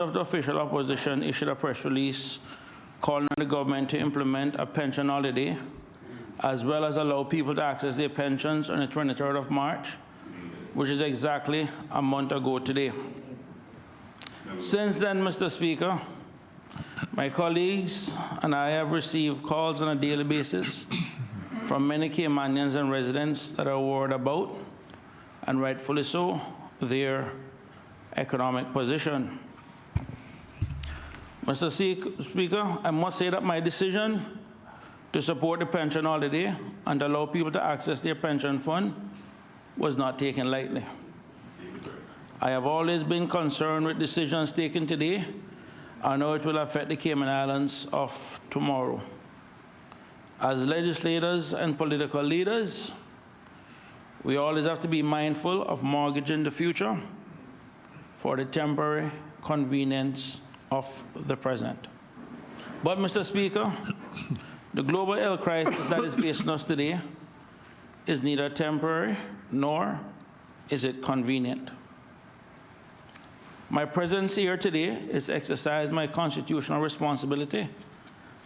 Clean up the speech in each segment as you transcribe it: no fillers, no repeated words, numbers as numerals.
of the official opposition issued a press release calling on the government to implement a pension holiday, as well as allow people to access their pensions on the 23rd of March, which is exactly a month ago today. Since then, Mr. Speaker, my colleagues and I have received calls on a daily basis from many Caymanians and residents that are worried about, and rightfully so, their economic position. Mr. Speaker, I must say that my decision to support the pension holiday and to allow people to access their pension fund was not taken lightly. I have always been concerned with decisions taken today and how it will affect the Cayman Islands of tomorrow. As legislators and political leaders, we always have to be mindful of mortgaging the future for the temporary convenience of the present. But, Mr. Speaker, the global health crisis that is facing us today is neither temporary nor is it convenient. My presence here today is to exercise my constitutional responsibility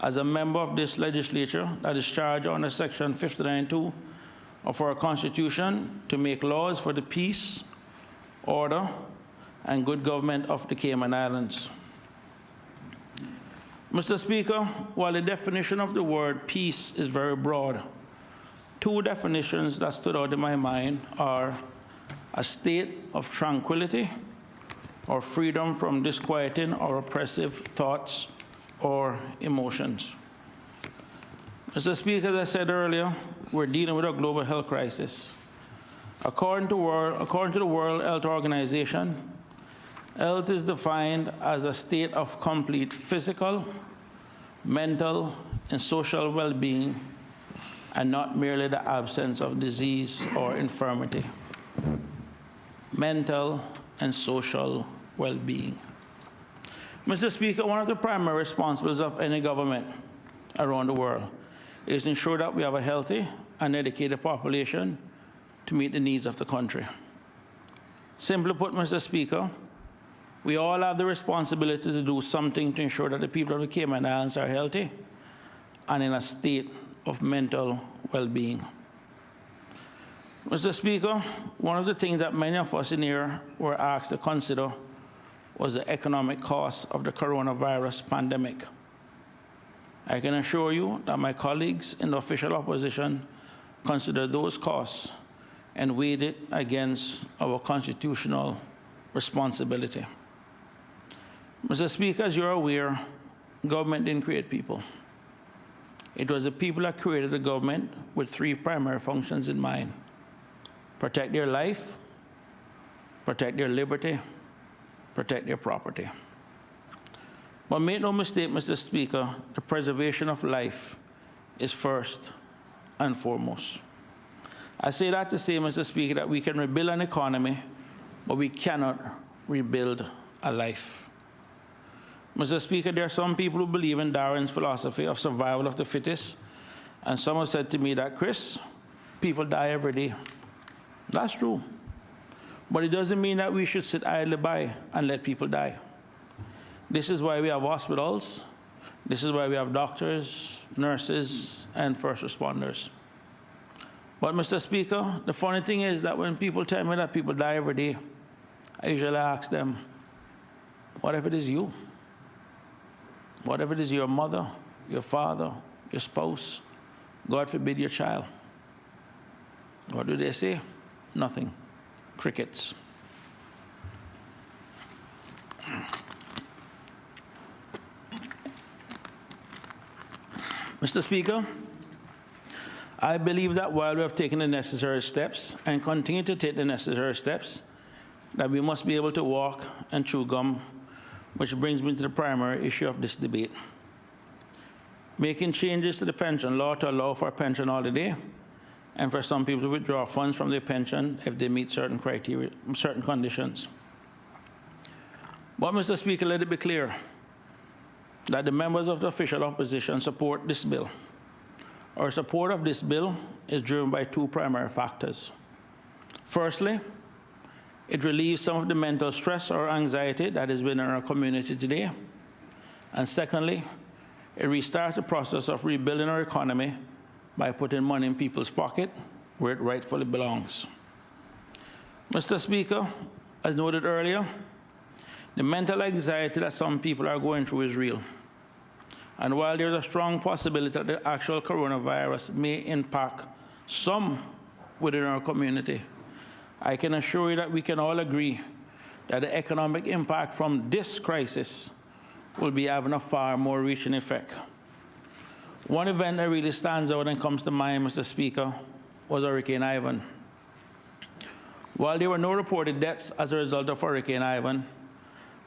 as a member of this legislature that is charged under Section 59(2) of our Constitution to make laws for the peace, order, and good government of the Cayman Islands. Mr. Speaker, while the definition of the word peace is very broad, two definitions that stood out in my mind are a state of tranquility or freedom from disquieting or oppressive thoughts or emotions. Mr. Speaker, as I said earlier, we're dealing with a global health crisis. According to the World Health Organization, health is defined as a state of complete physical, mental, and social well-being, and not merely the absence of disease or infirmity. Mental and social well-being. Mr. Speaker, one of the primary responsibilities of any government around the world is to ensure that we have a healthy and educated population to meet the needs of the country. Simply put, Mr. Speaker, we all have the responsibility to do something to ensure that the people of the Cayman Islands are healthy and in a state of mental well-being. Mr. Speaker, one of the things that many of us in here were asked to consider was the economic cost of the coronavirus pandemic. I can assure you that my colleagues in the official opposition consider those costs and weighed it against our constitutional responsibility. Mr. Speaker, as you're aware, government didn't create people. It was the people that created the government with three primary functions in mind: protect their life, protect their liberty, protect their property. But make no mistake, Mr. Speaker, the preservation of life is first and foremost. I say that to say, Mr. Speaker, that we can rebuild an economy, but we cannot rebuild a life. Mr. Speaker, there are some people who believe in Darwin's philosophy of survival of the fittest, and someone said to me that, Chris, people die every day. That's true. But it doesn't mean that we should sit idly by and let people die. This is why we have hospitals. This is why we have doctors, nurses, and first responders. But, Mr. Speaker, the funny thing is that when people tell me that people die every day, I usually ask them, what if it is you? What if it is your mother, your father, your spouse, God forbid your child? What do they say? Nothing. Crickets. Mr. Speaker, I believe that while we have taken the necessary steps and continue to take the necessary steps, that we must be able to walk and chew gum, which brings me to the primary issue of this debate. Making changes to the pension law to allow for a pension holiday and for some people to withdraw funds from their pension if they meet certain criteria, certain conditions. But, Mr. Speaker, let it be clear that the members of the official opposition support this bill. Our support of this bill is driven by two primary factors. Firstly, It relieves some of the mental stress or anxiety that is within our community today. And secondly, it restarts the process of rebuilding our economy by putting money in people's pocket where it rightfully belongs. Mr. Speaker, as noted earlier, the mental anxiety that some people are going through is real. And while there's a strong possibility that the actual coronavirus may impact some within our community, I can assure you that we can all agree that the economic impact from this crisis will be having a far more reaching effect. One event that really stands out and comes to mind, Mr. Speaker, was Hurricane Ivan. While there were no reported deaths as a result of Hurricane Ivan,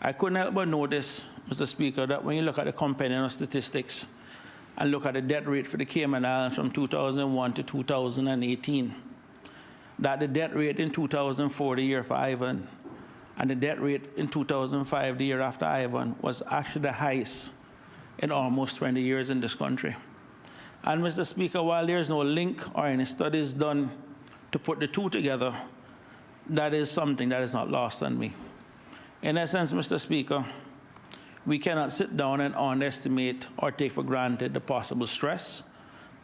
I couldn't help but notice, Mr. Speaker, that when you look at the compendium of statistics and look at the death rate for the Cayman Islands from 2001 to 2018, that the death rate in 2004, the year for Ivan, and the death rate in 2005, the year after Ivan, was actually the highest in almost 20 years in this country. And Mr. Speaker, while there's no link or any studies done to put the two together, that is something that is not lost on me. In essence, Mr. Speaker, we cannot sit down and underestimate or take for granted the possible stress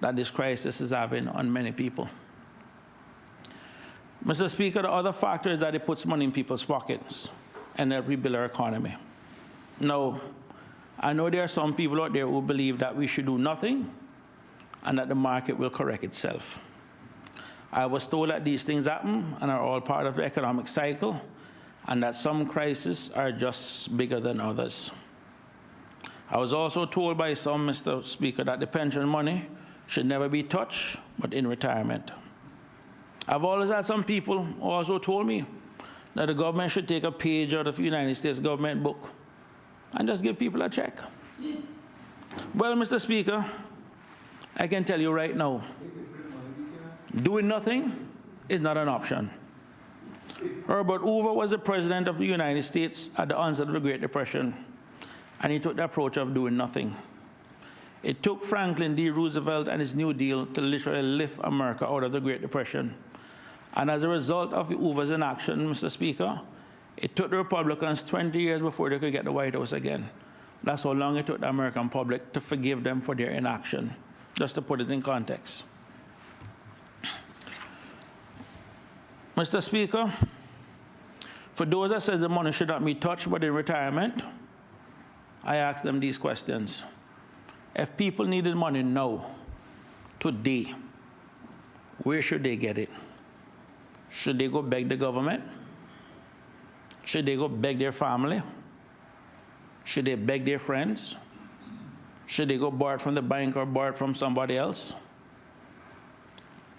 that this crisis is having on many people. Mr. Speaker, the other factor is that it puts money in people's pockets and that rebuild our economy. Now, I know there are some people out there who believe that we should do nothing and that the market will correct itself. I was told that these things happen and are all part of the economic cycle, and that some crises are just bigger than others. I was also told by some, Mr. Speaker, that the pension money should never be touched, but in retirement. I've always had some people who also told me that the government should take a page out of the United States government book and just give people a check. Well, Mr. Speaker, I can tell you right now, doing nothing is not an option. Herbert Hoover was the president of the United States at the onset of the Great Depression, and he took the approach of doing nothing. It took Franklin D. Roosevelt and his New Deal to literally lift America out of the Great Depression. And as a result of Hoover's inaction, Mr. Speaker, it took the Republicans 20 years before they could get the White House again. That's how long it took the American public to forgive them for their inaction, just to put it in context. Mr. Speaker, for those that says the money should not be touched but in retirement, I ask them these questions. If people needed money now, today, where should they get it? Should they go beg the government? Should they go beg their family? Should they beg their friends? Should they go borrow it from the bank or borrow it from somebody else?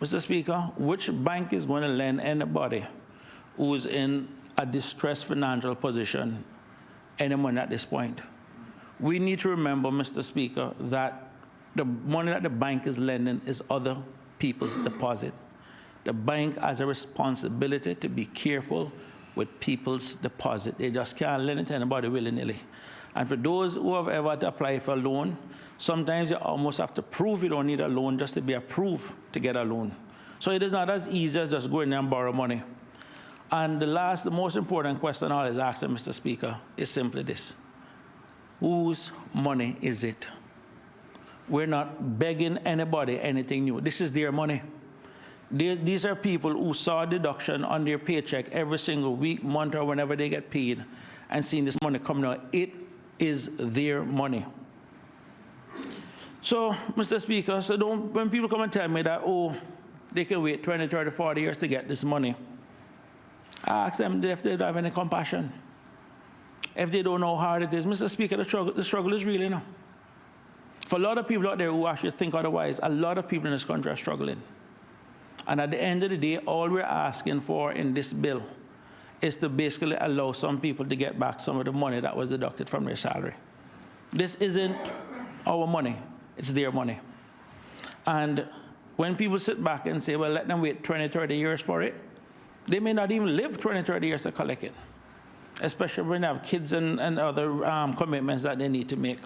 Mr. Speaker, which bank is going to lend anybody who's in a distressed financial position any money at this point? We need to remember, Mr. Speaker, that the money that the bank is lending is other people's deposit. The bank has a responsibility to be careful with people's deposit. They just can't lend it to anybody willy-nilly. And for those who have ever to apply for a loan, sometimes you almost have to prove you don't need a loan just to be approved to get a loan. So it is not as easy as just going there and borrow money. And the most important question I always ask them, Mr. Speaker, is simply this. Whose money is it? We're not begging anybody anything new. This is their money. These are people who saw a deduction on their paycheck every single week, month, or whenever they get paid, and seeing this money coming out. It is their money. So, Mr. Speaker, when people come and tell me that, oh, they can wait 20, 30, 40 years to get this money, I ask them if they don't have any compassion. If they don't know how hard it is. Mr. Speaker, the struggle is real, you know. For a lot of people out there who actually think otherwise, a lot of people in this country are struggling. And at the end of the day, all we're asking for in this bill is to basically allow some people to get back some of the money that was deducted from their salary. This isn't our money, it's their money. And when people sit back and say, well, let them wait 20, 30 years for it, they may not even live 20, 30 years to collect it, especially when they have kids and other commitments that they need to make.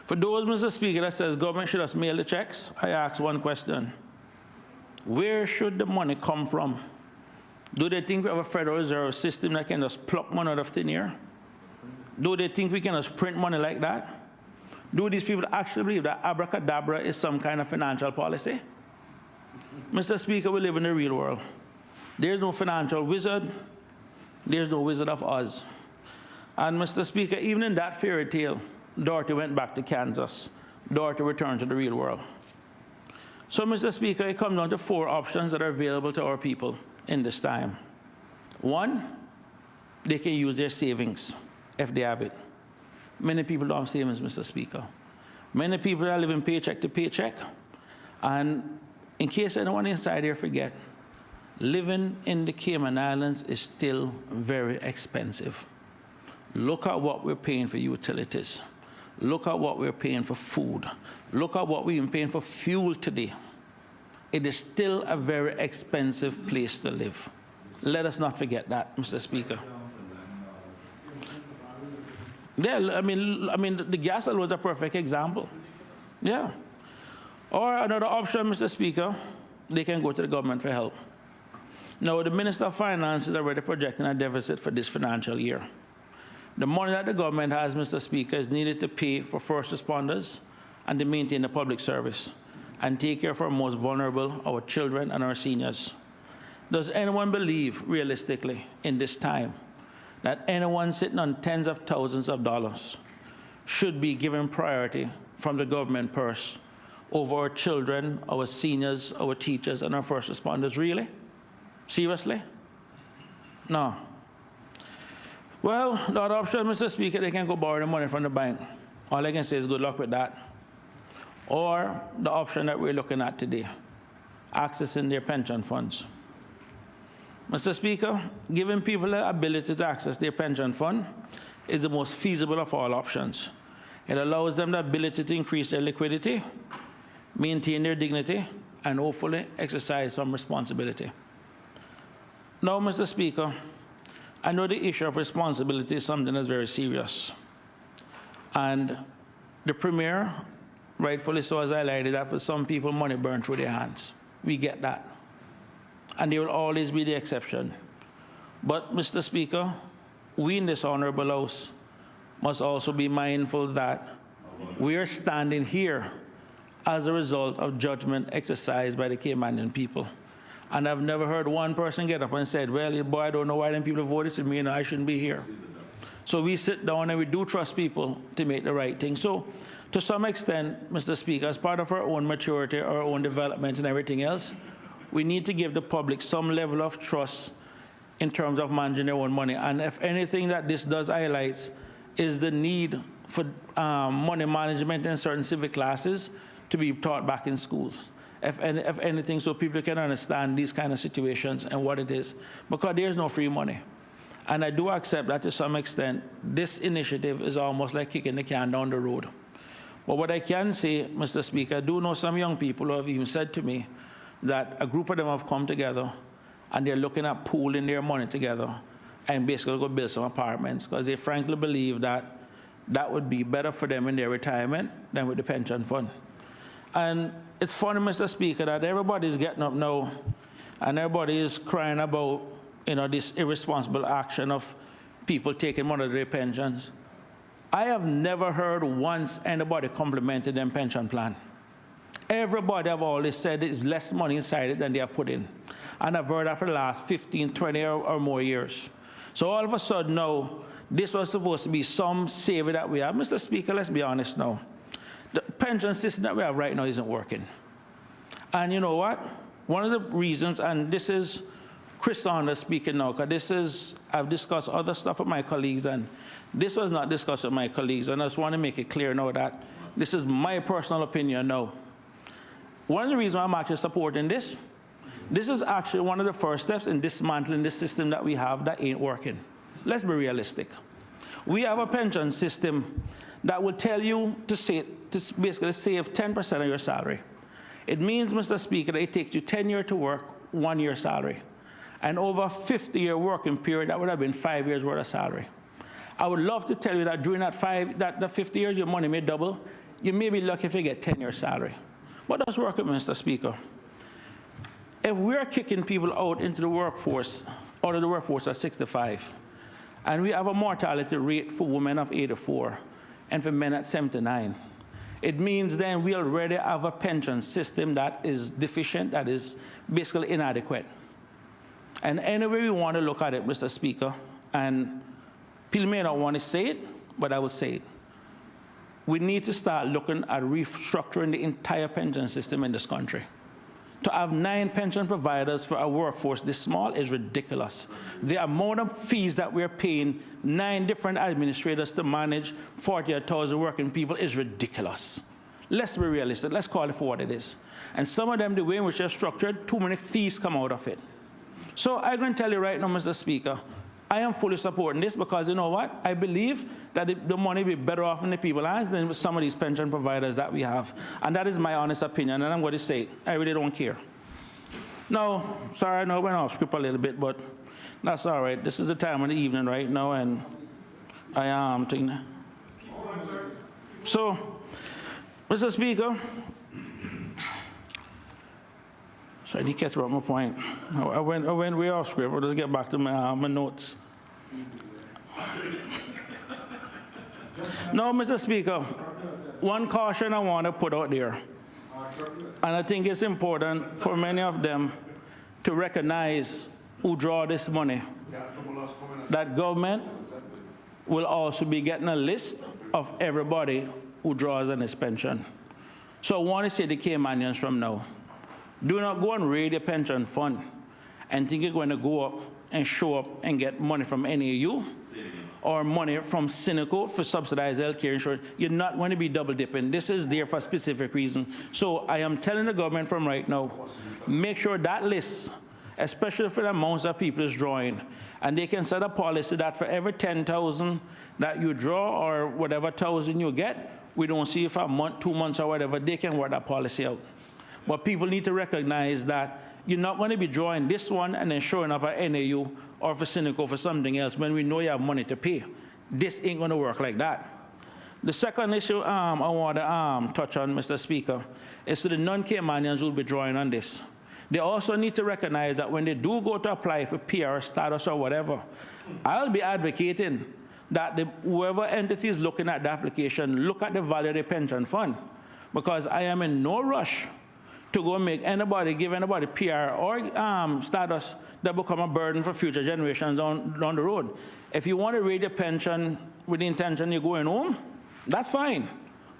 For those, Mr. Speaker, that says government should just mail the checks, I ask one question. Where should the money come from Do they think we have a Federal Reserve System that can just pluck money out of thin air? Do they think we can just print money like that? Do these people actually believe that abracadabra is some kind of financial policy? Mr. Speaker, we live in the real world. There's no financial wizard. There's no Wizard of Oz. And Mr. Speaker, even in that fairy tale, Dorothy went back to Kansas. Dorothy returned to the real world. So, Mr. Speaker, it comes down to 4 options that are available to our people in this time. 1, they can use their savings if they have it. Many people don't have savings, Mr. Speaker. Many people are living paycheck to paycheck. And in case anyone inside here forget, living in the Cayman Islands is still very expensive. Look at what we're paying for utilities. Look at what we're paying for food. Look at what we're paying for fuel today. It is still a very expensive place to live. Let us not forget that, Mr. Speaker. Yeah, I mean, the gas alone is a perfect example. Yeah. Or another option, Mr. Speaker, they can go to the government for help. Now, the Minister of Finance is already projecting a deficit for this financial year. The money that the government has, Mr. Speaker, is needed to pay for first responders and to maintain the public service and take care of our most vulnerable, our children and our seniors. Does anyone believe, realistically, in this time, that anyone sitting on tens of thousands of dollars should be given priority from the government purse over our children, our seniors, our teachers, and our first responders? Really? Seriously? No. Well, the other option, Mr. Speaker, they can go borrow the money from the bank. All I can say is good luck with that. Or the option that we're looking at today, accessing their pension funds. Mr. Speaker, giving people the ability to access their pension fund is the most feasible of all options. It allows them the ability to increase their liquidity, maintain their dignity, and hopefully exercise some responsibility. Now, Mr. Speaker, I know the issue of responsibility is something that's very serious. And the Premier, rightfully so, has highlighted that for some people, money burned through their hands. We get that. And there will always be the exception. But, Mr. Speaker, we in this honorable House must also be mindful that we are standing here as a result of judgment exercised by the Caymanian people. And I've never heard one person get up and said, well, boy, I don't know why them people voted for me and I shouldn't be here. So we sit down and we do trust people to make the right thing. So to some extent, Mr. Speaker, as part of our own maturity, our own development and everything else, we need to give the public some level of trust in terms of managing their own money. And if anything that this does highlight is the need for money management in certain civic classes to be taught back in schools. If anything, so people can understand these kind of situations and what it is. Because there's no free money. And I do accept that to some extent, this initiative is almost like kicking the can down the road. But what I can say, Mr. Speaker, I do know some young people who have even said to me that a group of them have come together and they're looking at pooling their money together and basically go build some apartments because they frankly believe that that would be better for them in their retirement than with the pension fund. And it's funny, Mr. Speaker, that everybody's getting up now and everybody is crying about, this irresponsible action of people taking money out of their pensions. I have never heard once anybody complimented them pension plan. Everybody have always said there's less money inside it than they have put in. And I've heard that for the last 15, 20 or more years. So all of a sudden now, this was supposed to be some savior that we have. Mr. Speaker, let's be honest now. The pension system that we have right now isn't working. And you know what? One of the reasons, and this is Chris Saunders speaking now, because I've discussed other stuff with my colleagues, and this was not discussed with my colleagues, and I just want to make it clear now that this is my personal opinion now. One of the reasons I'm actually supporting this is actually one of the first steps in dismantling this system that we have that ain't working. Let's be realistic. We have a pension system that will tell you to basically save 10% of your salary. It means, Mr. Speaker, that it takes you 10 years to work, 1 year salary. And over a 50-year working period, that would have been 5 years worth of salary. I would love to tell you that during that 50 years, your money may double. You may be lucky if you get 10 years salary. But that's working, Mr. Speaker. If we're kicking people out into the workforce out of the workforce are 65. And we have a mortality rate for women of 84 and for men at 79. It means then we already have a pension system that is deficient, that is basically inadequate. And anyway we want to look at it, Mr. Speaker, and people may not want to say it, but I will say it. We need to start looking at restructuring the entire pension system in this country. To have 9 pension providers for a workforce this small is ridiculous. The amount of fees that we're paying 9 different administrators to manage 48,000 working people is ridiculous. Let's be realistic. Let's call it for what it is. And some of them, the way in which they're structured, too many fees come out of it. So I'm going to tell you right now, Mr. Speaker, I am fully supporting this because you know what? I believe that the money will be better off in the people's hands than with some of these pension providers that we have. And that is my honest opinion, and I'm going to say it. I really don't care. No, sorry, I know I went off script a little bit, but that's all right. This is the time of the evening right now, and I am thinking. So, Mr. Speaker, so I didn't catch about my point. I went way off script. I'll just get back to my notes. No, Mr. Speaker, one caution I want to put out there, and I think it's important for many of them to recognize who draw this money, that government will also be getting a list of everybody who draws on his pension. So I want to say to Caymanians from now, do not go and raid your pension fund and think you're going to go up and show up and get money from NAU or money from Cynical for subsidized healthcare insurance. You're not going to be double dipping. This is there for a specific reason. So I am telling the government from right now, make sure that list, especially for the amounts that people is drawing, and they can set a policy that for every 10,000 that you draw or whatever thousand you get, we don't see if a month, 2 months or whatever, they can work that policy out. But people need to recognize that you're not going to be drawing this one and then showing up at NAU or for Cynical for something else when we know you have money to pay. This ain't going to work like that. The second issue I want to touch on, Mr. Speaker, is to the non-Caymanians who will be drawing on this. They also need to recognize that when they do go to apply for PR status or whatever, I'll be advocating that whoever entity is looking at the application, look at the value of the pension fund, because I am in no rush to go make anybody, give anybody PR or status that become a burden for future generations down the road. If you want to raise your pension with the intention you're going home, that's fine.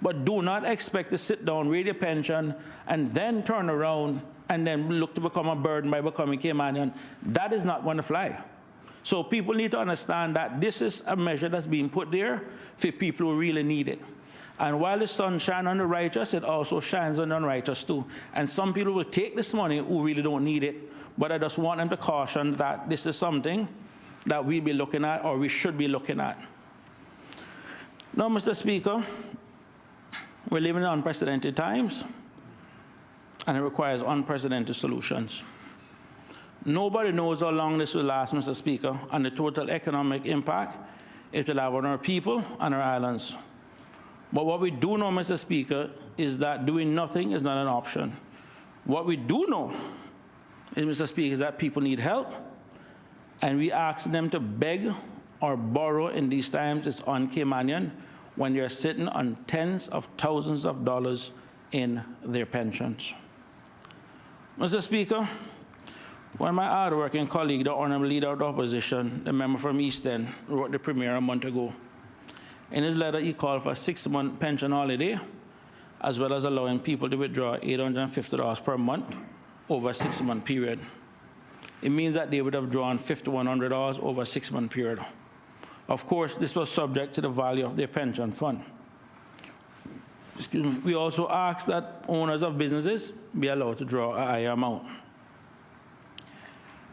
But do not expect to sit down, raise your pension, and then turn around and then look to become a burden by becoming Caymanian. That is not going to fly. So people need to understand that this is a measure that's being put there for people who really need it. And while the sun shines on the righteous, it also shines on the unrighteous too. And some people will take this money who really don't need it, but I just want them to caution that this is something that we'll be looking at or we should be looking at. Now, Mr. Speaker, we're living in unprecedented times, and it requires unprecedented solutions. Nobody knows how long this will last, Mr. Speaker, and the total economic impact it will have on our people and our islands. But what we do know, Mr. Speaker, is that doing nothing is not an option. What we do know, Mr. Speaker, is that people need help, and we ask them to beg or borrow in these times is un-Caymanian when they're sitting on tens of thousands of dollars in their pensions. Mr. Speaker, one of my hard-working colleagues, the Honorable Leader of the Opposition, the member from East End, wrote the Premier a month ago. In his letter, he called for a 6-month pension holiday, as well as allowing people to withdraw $850 per month over a 6-month period. It means that they would have drawn $5,100 over a 6-month period. Of course, this was subject to the value of their pension fund. Excuse me. We also ask that owners of businesses be allowed to draw a higher amount.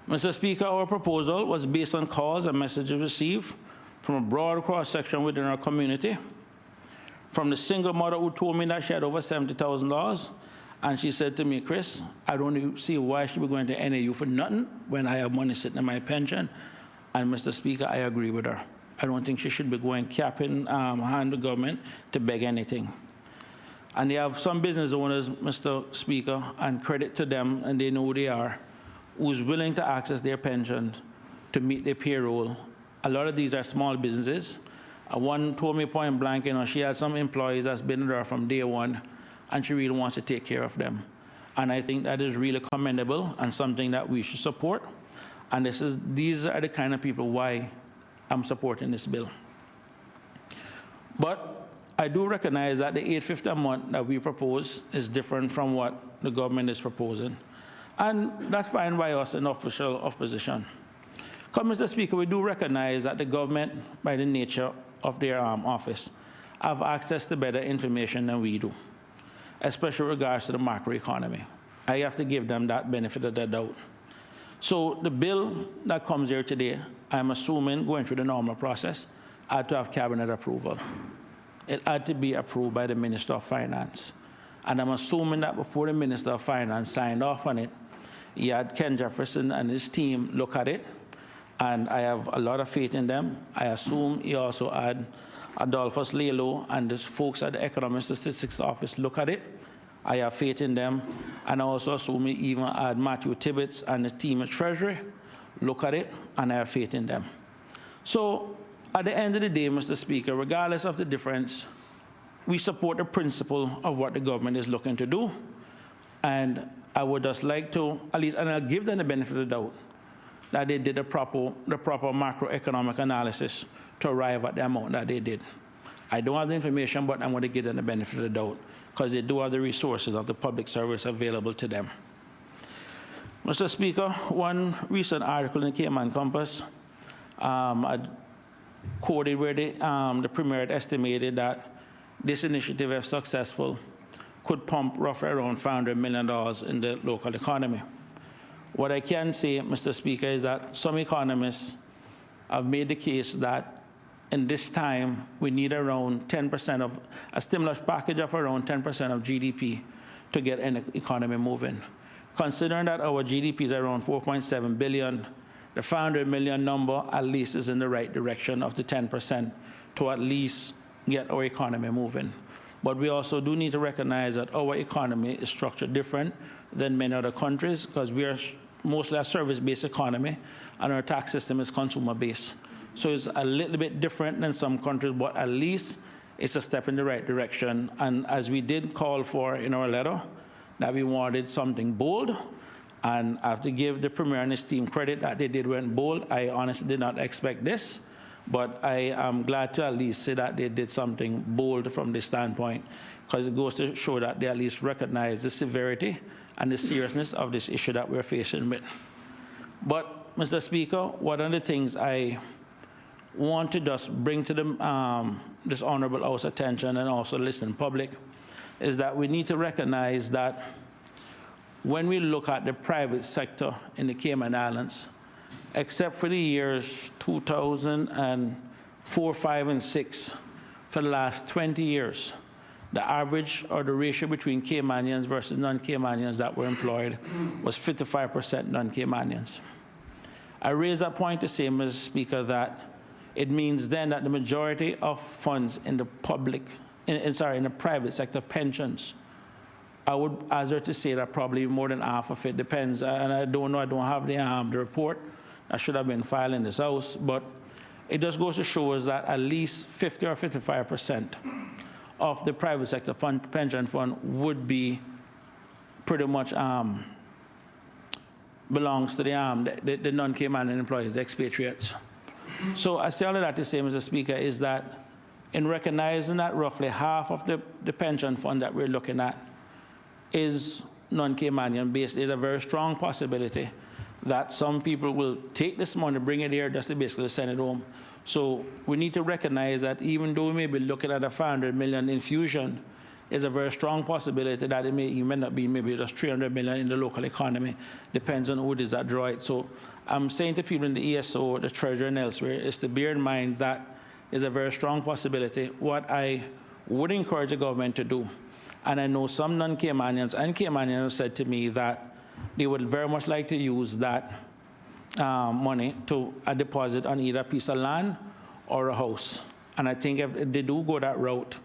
Mr. Speaker, our proposal was based on calls and messages received from a broad cross-section within our community, from the single mother who told me that she had over $70,000, and she said to me, Chris, I don't see why she should be going to NAU for nothing when I have money sitting in my pension. And Mr. Speaker, I agree with her. I don't think she should be going capping hand the government to beg anything. And they have some business owners, Mr. Speaker, and credit to them, and they know who they are, who's willing to access their pensions to meet their payroll. A lot of these are small businesses. One told me point blank, she had some employees that's been there from day one, and she really wants to take care of them. And I think that is really commendable and something that we should support. And these are the kind of people why I'm supporting this bill. But I do recognize that the $850 a month that we propose is different from what the government is proposing. And that's fine by us in official opposition. Because, Mr. Speaker, we do recognize that the government, by the nature of their office, have access to better information than we do, especially with regards to the macroeconomy. I have to give them that benefit of the doubt. So the bill that comes here today, I'm assuming, going through the normal process, had to have cabinet approval. It had to be approved by the Minister of Finance. And I'm assuming that before the Minister of Finance signed off on it, he had Ken Jefferson and his team look at it, and I have a lot of faith in them. I assume he also had Adolphus Lalo and the folks at the Economic Statistics Office look at it. I have faith in them. And I also assume he even had Matthew Tibbetts and the team at Treasury look at it, and I have faith in them. So at the end of the day, Mr. Speaker, regardless of the difference, we support the principle of what the government is looking to do. And I would just like to, at least, and I'll give them the benefit of the doubt, that they did the proper macroeconomic analysis to arrive at the amount that they did. I don't have the information, but I'm going to give them the benefit of the doubt, because they do have the resources of the public service available to them. Mr. Speaker, one recent article in the Cayman Compass I quoted where the Premier had estimated that this initiative, if successful, could pump roughly around $500 million in the local economy. What I can say, Mr. Speaker, is that some economists have made the case that in this time, we need around 10% of a stimulus package of around 10% of GDP to get an economy moving. Considering that our GDP is around 4.7 billion, the 500 million number at least is in the right direction of the 10% to at least get our economy moving. But we also do need to recognize that our economy is structured different than many other countries, because we are mostly a service-based economy and our tax system is consumer-based. So it's a little bit different than some countries, but at least it's a step in the right direction. And as we did call for in our letter, that we wanted something bold, and I have to give the Premier and his team credit that they did went bold. I honestly did not expect this, but I am glad to at least say that they did something bold from this standpoint, because it goes to show that they at least recognize the severity and the seriousness of this issue that we're facing with. But, Mr. Speaker, one of the things I want to just bring to this Honorable House attention, and also listen public, is that we need to recognize that when we look at the private sector in the Cayman Islands, except for the years 2004, 5, and 6, for the last 20 years, the average or the ratio between Caymanians versus non-Caymanians that were employed was 55% non-Caymanians. I raise that point to say, Mr. Speaker, that it means then that the majority of funds in the in the private sector pensions, I would hazard to say that probably more than half of it depends, and I don't know, I don't have the report. I should have been filed in this House, but it just goes to show us that at least 50 or 55% of the private sector pension fund would be pretty much belongs to the non-Caymanian employees, the expatriates. So I say all of that to say, Mr. Speaker, is that in recognizing that roughly half of the pension fund that we're looking at is non-Caymanian based, there's a very strong possibility that some people will take this money, bring it here just to basically send it home. So we need to recognize that even though we may be looking at a 500 million infusion, there's a very strong possibility that it may even end up being maybe just 300 million in the local economy, depends on who it is that draw it. So I'm saying to people in the ESO, the Treasury, and elsewhere, is to bear in mind that there's a very strong possibility. What I would encourage the government to do, and I know some non-Caymanians and Caymanians have said to me that they would very much like to use that money to a deposit on either a piece of land or a house. And I think if they do go that route,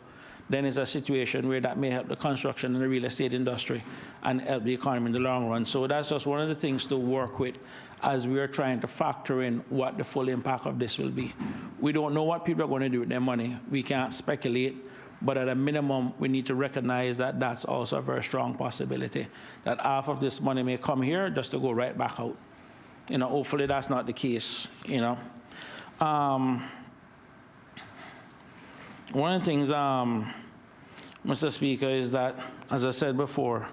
then it's a situation where that may help the construction and the real estate industry and help the economy in the long run. So that's just one of the things to work with as we are trying to factor in what the full impact of this will be. We don't know what people are going to do with their money. We can't speculate, but at a minimum, we need to recognize that that's also a very strong possibility, that half of this money may come here just to go right back out. Hopefully that's not the case, One of the things, Mr. Speaker, is that, as I said before,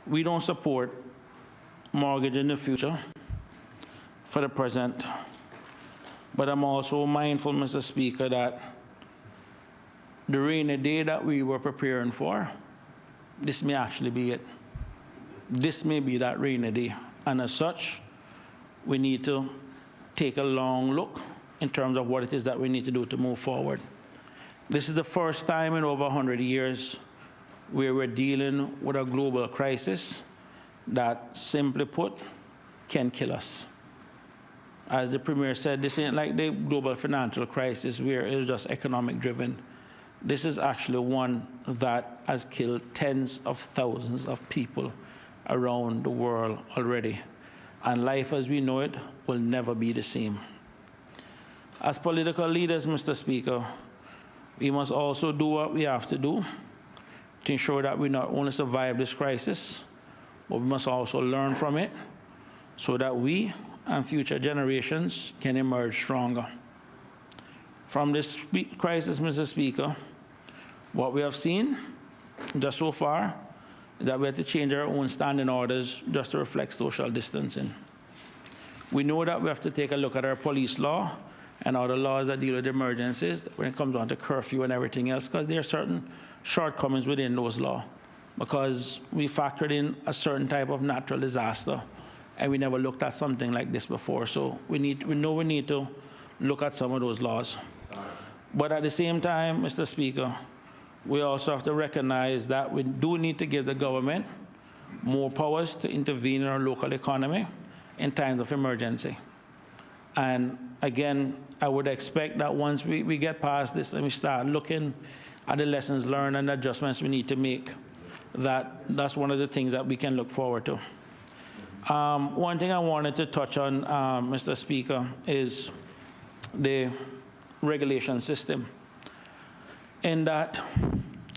we don't support mortgage in the future for the present. But I'm also mindful, Mr. Speaker, that the rainy day that we were preparing for, this may actually be it. This may be that rainy day. And as such, we need to take a long look in terms of what it is that we need to do to move forward. This is the first time in over 100 years where we're dealing with a global crisis that, simply put, can kill us. As the Premier said, this ain't like the global financial crisis where it was just economic driven. This is actually one that has killed tens of thousands of people around the world already. And life as we know it will never be the same. As political leaders, Mr. Speaker, we must also do what we have to do to ensure that we not only survive this crisis, but we must also learn from it so that we and future generations can emerge stronger. From this crisis, Mr. Speaker, what we have seen just so far is that we have to change our own standing orders just to reflect social distancing. We know that we have to take a look at our police law and other laws that deal with emergencies when it comes down to curfew and everything else, because there are certain shortcomings within those laws, because we factored in a certain type of natural disaster, and we never looked at something like this before. So we know we need to look at some of those laws. But at the same time, Mr. Speaker, we also have to recognize that we do need to give the government more powers to intervene in our local economy in times of emergency. And again, I would expect that once we get past this and we start looking at the lessons learned and adjustments we need to make, that's one of the things that we can look forward to. One thing I wanted to touch on, Mr. Speaker, is the regulation system. In that,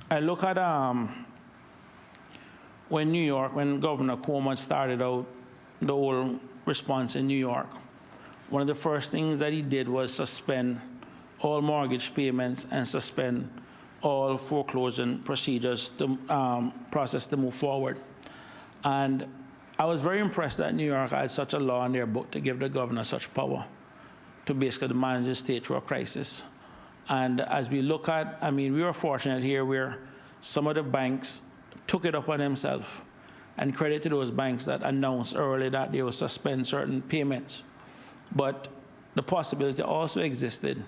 I look at when Governor Cuomo started out the whole response in New York, one of the first things that he did was suspend all mortgage payments and suspend all foreclosure procedures to process to move forward. And I was very impressed that New York had such a law in their book to give the governor such power to basically manage the state through a crisis. And as we look at, we were fortunate here where some of the banks took it upon themselves, and credit to those banks that announced early that they will suspend certain payments. But the possibility also existed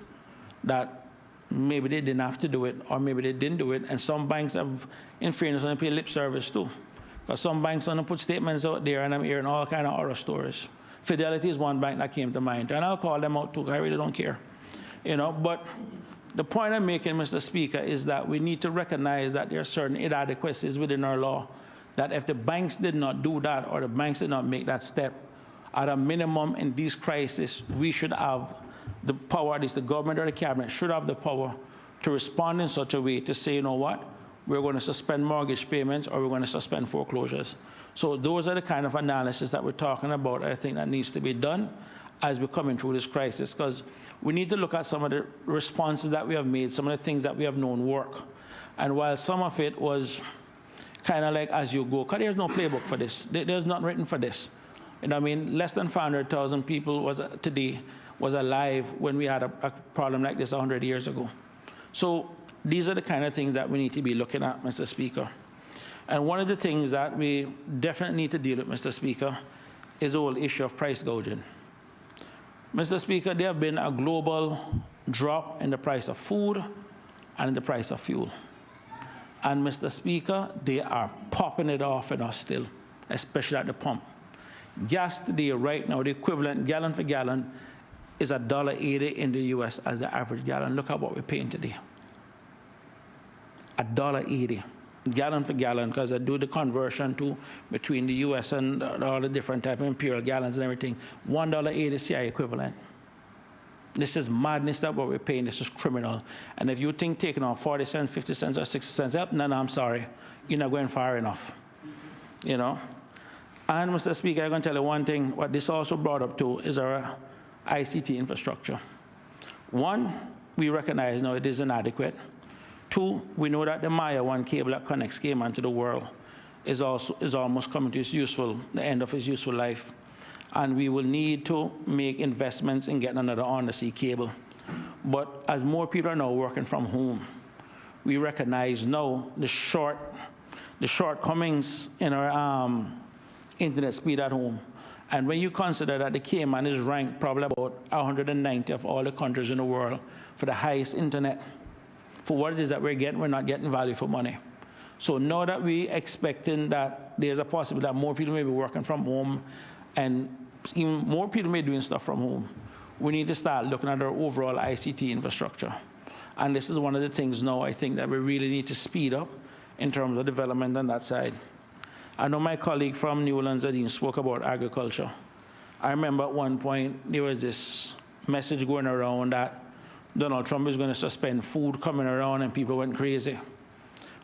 that maybe they didn't have to do it, or maybe they didn't do it, and some banks have, in fairness, only paid lip service too. Because some banks only put statements out there, and I'm hearing all kind of horror stories. Fidelity is one bank that came to mind, and I'll call them out too, I really don't care. But the point I'm making, Mr. Speaker, is that we need to recognize that there are certain inadequacies within our law, that if the banks did not do that, or the banks did not make that step, at a minimum in these crises, we should have the power, at least the government or the cabinet should have the power to respond in such a way to say, you know what, we're going to suspend mortgage payments, or we're going to suspend foreclosures. So those are the kind of analysis that we're talking about, I think, that needs to be done as we're coming through this crisis, because we need to look at some of the responses that we have made, some of the things that we have known work. And while some of it was kind of like as you go, because there's no playbook for this. There's nothing written for this. Less than 500,000 people today was alive when we had a problem like this 100 years ago. So these are the kind of things that we need to be looking at, Mr. Speaker. And one of the things that we definitely need to deal with, Mr. Speaker, is the whole issue of price gouging. Mr. Speaker, there have been a global drop in the price of food and in the price of fuel. And Mr. Speaker, they are popping it off in us still, especially at the pump. Gas today, right now, the equivalent gallon for gallon is $1.80 in the US as the average gallon. Look at what we're paying today. $1.80. gallon for gallon, because I do the conversion between the US and all the different type of imperial gallons and everything, $1.80 CI equivalent. This is madness that what we're paying. This is criminal. And if you think taking on 40 cents, 50 cents, or 60 cents up, no, I'm sorry. You're not going far enough, you know? And Mr. Speaker, I'm going to tell you one thing. What this also brought up to is our ICT infrastructure. One, we recognize now it is inadequate. Two, we know that the Maya 1 cable that connects Cayman to the world is almost coming to the end of its useful life. And we will need to make investments in getting another undersea cable. But as more people are now working from home, we recognize now the shortcomings in our internet speed at home. And when you consider that the Cayman is ranked probably about 190 of all the countries in the world for the highest internet, for what it is that we're not getting value for money. So now that we're expecting that there's a possibility that more people may be working from home and even more people may be doing stuff from home, we need to start looking at our overall ICT infrastructure. And this is one of the things now I think that we really need to speed up in terms of development on that side. I know my colleague from New Orleans, Adine, spoke about agriculture. I remember at one point there was this message going around that Donald Trump is going to suspend food coming around, and people went crazy.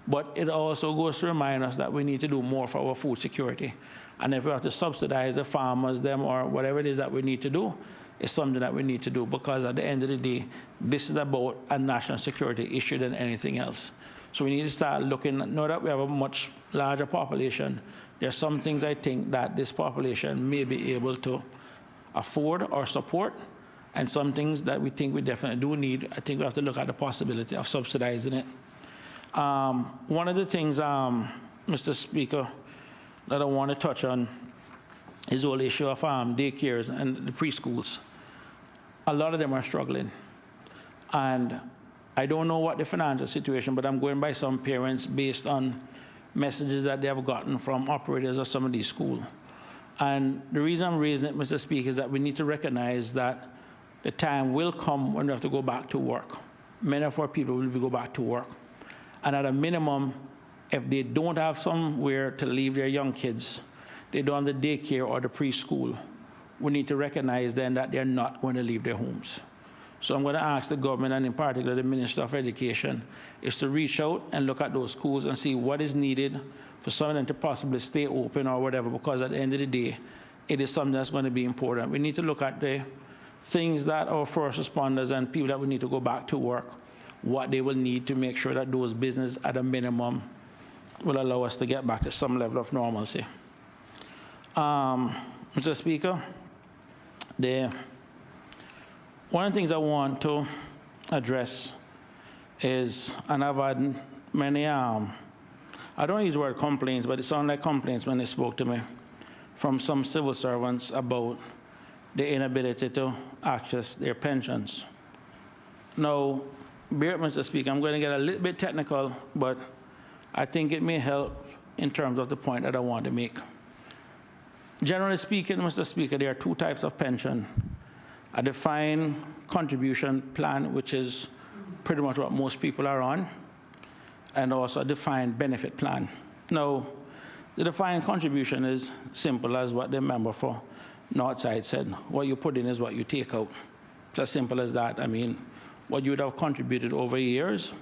But it also goes to remind us that we need to do more for our food security. And if we have to subsidize the farmers, them, or whatever it is that we need to do, it's something that we need to do, because at the end of the day, this is about a national security issue than anything else. So we need to start looking, now that we have a much larger population, there are some things I think that this population may be able to afford or support, and some things that we think we definitely do need. I think we have to look at the possibility of subsidizing it. One of the things, Mr. Speaker, that I want to touch on is the whole issue of daycares and the preschools. A lot of them are struggling. And I don't know what the financial situation, but I'm going by some parents based on messages that they have gotten from operators of some of these schools. And the reason I'm raising it, Mr. Speaker, is that we need to recognize that the time will come when we have to go back to work. Many of our people will go back to work. And at a minimum, if they don't have somewhere to leave their young kids, they don't have the daycare or the preschool, we need to recognize then that they're not going to leave their homes. So I'm going to ask the government, and in particular the Minister of Education, is to reach out and look at those schools and see what is needed for some of them to possibly stay open or whatever, because at the end of the day, it is something that's going to be important. We need to look at the things that our first responders and people that we need to go back to work, what they will need to make sure that those businesses at a minimum will allow us to get back to some level of normalcy. Mr. Speaker, one of the things I want to address is, and I've had many, I don't use the word complaints, but it sounded like complaints when they spoke to me from some civil servants about the inability to access their pensions. Now, bear with me, Mr. Speaker, I'm going to get a little bit technical, but I think it may help in terms of the point that I want to make. Generally speaking, Mr. Speaker, there are two types of pension. A defined contribution plan, which is pretty much what most people are on, and also a defined benefit plan. Now, the defined contribution is simple as what the member for Northside said. What you put in is what you take out. It's as simple as that. I mean, what you would have contributed over years,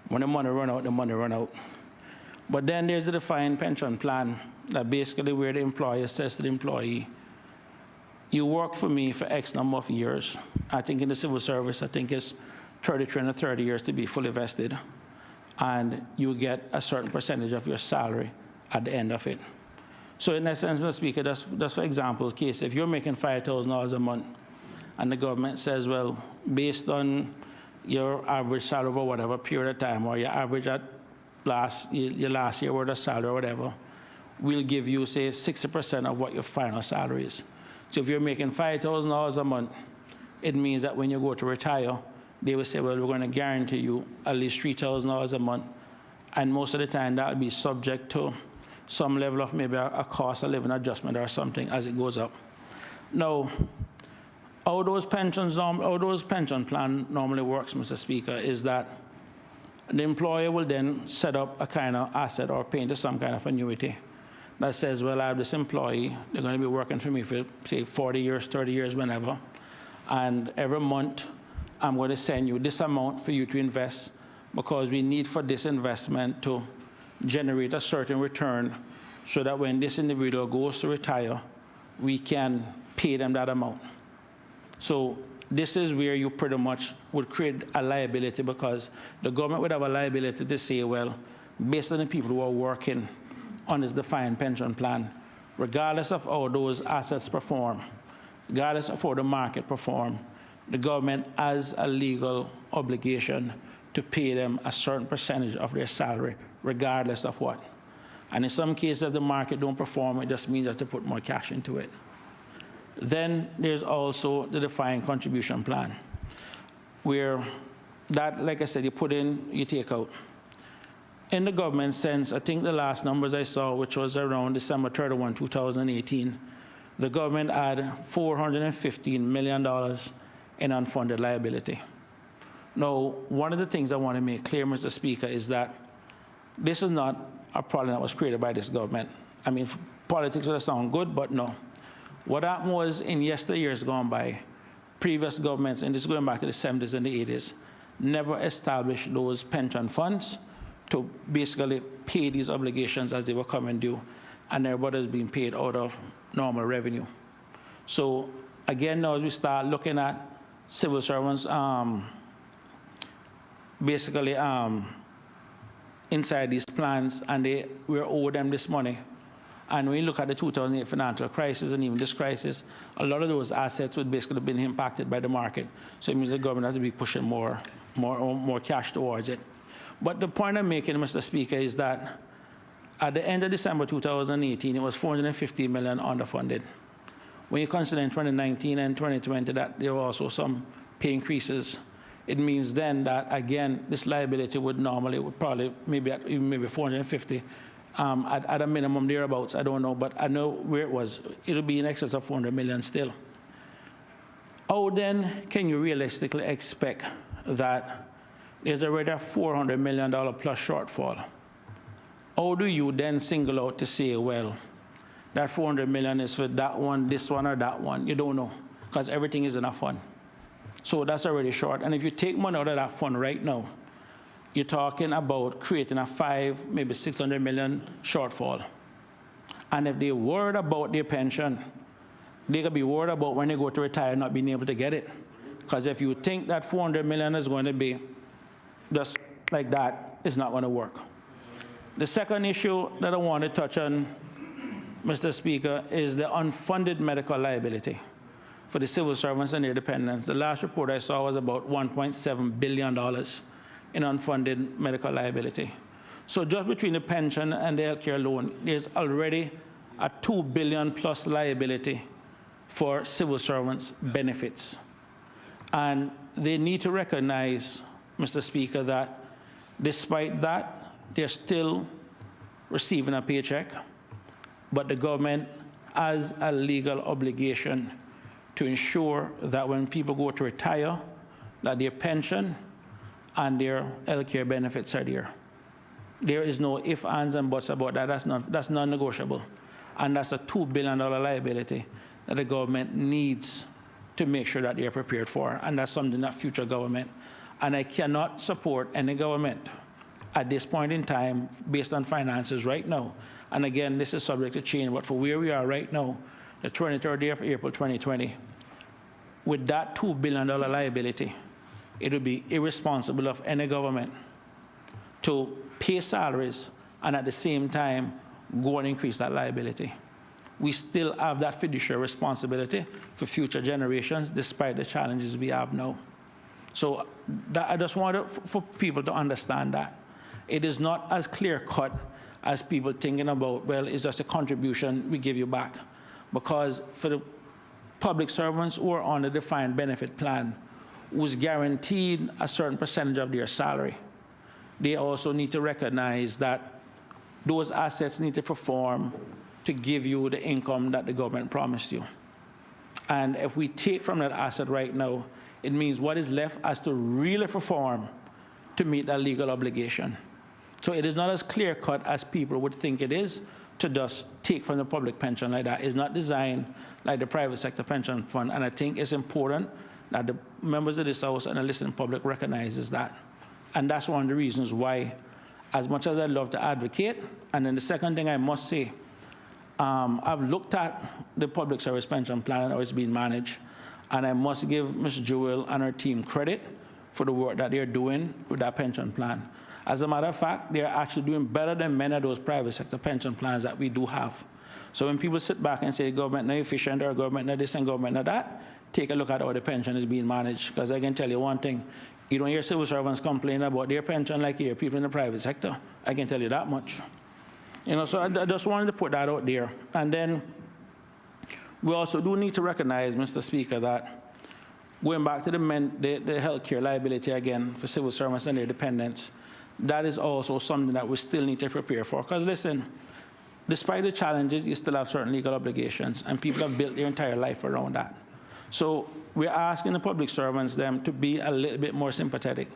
when the money run out, the money run out. But then there's the defined pension plan, that basically where the employer says to the employee, you work for me for X number of years. I think in the civil service, I think it's 33 and 30 years to be fully vested. And you get a certain percentage of your salary at the end of it. So in essence, Mr. Speaker, that's for example case, if you're making $5,000 a month, and the government says, well, based on your average salary over whatever period of time, or your average at your last year worth of salary or whatever, we'll give you, say, 60% of what your final salary is. So if you're making $5,000 a month, it means that when you go to retire, they will say, well, we're going to guarantee you at least $3,000 a month. And most of the time, that will be subject to some level of maybe a cost of living adjustment or something as it goes up. Now, how those pension plan normally works, Mr. Speaker, is that The employer will then set up a kind of asset or pay into some kind of annuity that says, well, I have this employee, they're going to be working for me for, say, 40 years, 30 years, whenever, and every month I'm going to send you this amount for you to invest because we need for this investment to generate a certain return so that when this individual goes to retire, we can pay them that amount. So this is where you pretty much would create a liability because the government would have a liability to say, well, based on the people who are working on this defined pension plan, regardless of how those assets perform, regardless of how the market perform, the government has a legal obligation to pay them a certain percentage of their salary, regardless of what. And in some cases, if the market don't perform, it just means that to put more cash into it. Then there's also the defined contribution plan, where that, like I said, you put in, you take out. In the government sense, I think the last numbers I saw, which was around December 31, 2018, the government had $415 million in unfunded liability. Now, one of the things I want to make clear, Mr. Speaker, is that this is not a problem that was created by this government. I mean, politics would sound good, but no. What happened was, in yesteryears gone by, previous governments, and this is going back to the 70s and the 80s, never established those pension funds to basically pay these obligations as they were coming due, and everybody is being paid out of normal revenue. So again, now as we start looking at civil servants basically inside these plans, and we owe them this money. And when you look at the 2008 financial crisis and even this crisis, a lot of those assets would basically have been impacted by the market. So it means the government has to be pushing more cash towards it. But the point I'm making, Mr. Speaker, is that at the end of December 2018, it was $450 million underfunded. When you consider in 2019 and 2020 that there were also some pay increases, it means then that, again, this liability would probably maybe 450, at a minimum thereabouts, I don't know, but I know where it was. It'll be in excess of 400 million still. How then can you realistically expect that there's already a $400 million plus shortfall? How do you then single out to say, well, that 400 million is for that one, this one, or that one? You don't know, because everything is in a fund. So that's already short. And if you take money out of that fund right now, you're talking about creating a maybe 600 million shortfall. And if they're worried about their pension, they could be worried about when they go to retire not being able to get it. Because if you think that 400 million is going to be just like that, it's not going to work. The second issue that I want to touch on, Mr. Speaker, is the unfunded medical liability for the civil servants and their dependents. The last report I saw was about $1.7 billion in unfunded medical liability. So just between the pension and the healthcare loan, there's already a $2 billion plus liability for civil servants' benefits. And they need to recognize, Mr. Speaker, that despite that, they're still receiving a paycheck, but the government has a legal obligation to ensure that when people go to retire, that their pension and their healthcare benefits are there. There is no ifs, ands, and buts about that. That's non-negotiable. And that's a $2 billion liability that the government needs to make sure that they're prepared for. And that's something that future government, and I cannot support any government at this point in time based on finances right now. And again, this is subject to change, but for where we are right now, the 23rd day of April 2020, with that $2 billion liability, it would be irresponsible of any government to pay salaries and at the same time go and increase that liability. We still have that fiduciary responsibility for future generations despite the challenges we have now. So I just wanted for people to understand that. It is not as clear-cut as people thinking about, well, it's just a contribution we give you back. Because for the public servants who are on a defined benefit plan, who's guaranteed a certain percentage of their salary, they also need to recognize that those assets need to perform to give you the income that the government promised you. And if we take from that asset right now, it means what is left has to really perform to meet that legal obligation. So it is not as clear-cut as people would think it is to just take from the public pension like that. It's not designed like the private sector pension fund, and I think it's important that the members of this House and the listening public recognizes that. And that's one of the reasons why, as much as I'd love to advocate, and then the second thing I must say, I've looked at the public service pension plan and how it's being managed, and I must give Ms. Jewel and her team credit for the work that they're doing with that pension plan. As a matter of fact, they're actually doing better than many of those private sector pension plans that we do have. So when people sit back and say government not efficient or government not this and government not that, take a look at how the pension is being managed. Because I can tell you one thing, you don't hear civil servants complain about their pension like you hear people in the private sector. I can tell you that much. You know, so I just wanted to put that out there. And then we also do need to recognize, Mr. Speaker, that going back to the health care liability again for civil servants and their dependents, that is also something that we still need to prepare for. Because listen, despite the challenges, you still have certain legal obligations, and people have built their entire life around that. So we're asking the public servants them to be a little bit more sympathetic.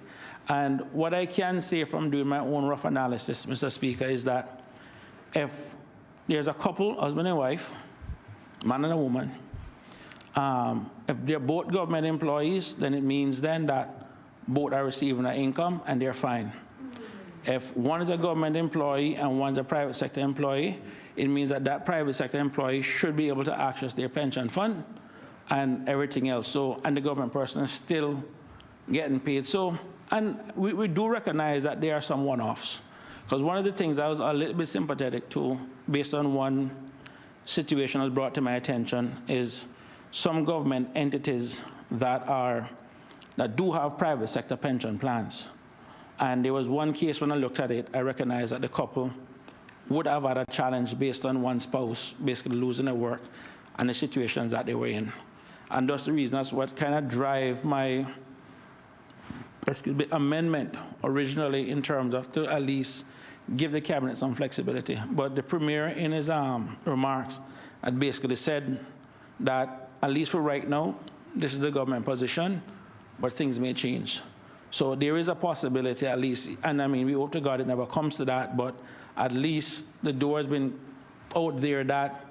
And what I can say from doing my own rough analysis, Mr. Speaker, is that if there's a couple, husband and wife, man and a woman, if they're both government employees, then it means then that both are receiving an income and they're fine. If one is a government employee and one's a private sector employee, it means that that private sector employee should be able to access their pension fund and everything else. So, and the government person is still getting paid. So, and we do recognize that there are some one-offs. Because one of the things I was a little bit sympathetic to, based on one situation that was brought to my attention, is some government entities that do have private sector pension plans. And there was one case when I looked at it, I recognized that the couple would have had a challenge based on one spouse basically losing their work and the situations that they were in. And that's the reason, that's what kind of drive my amendment originally, in terms of to at least give the cabinet some flexibility. But the Premier in his remarks had basically said that at least for right now, this is the government position, but things may change. So there is a possibility at least, and I mean, we hope to God it never comes to that, but at least the door has been out there that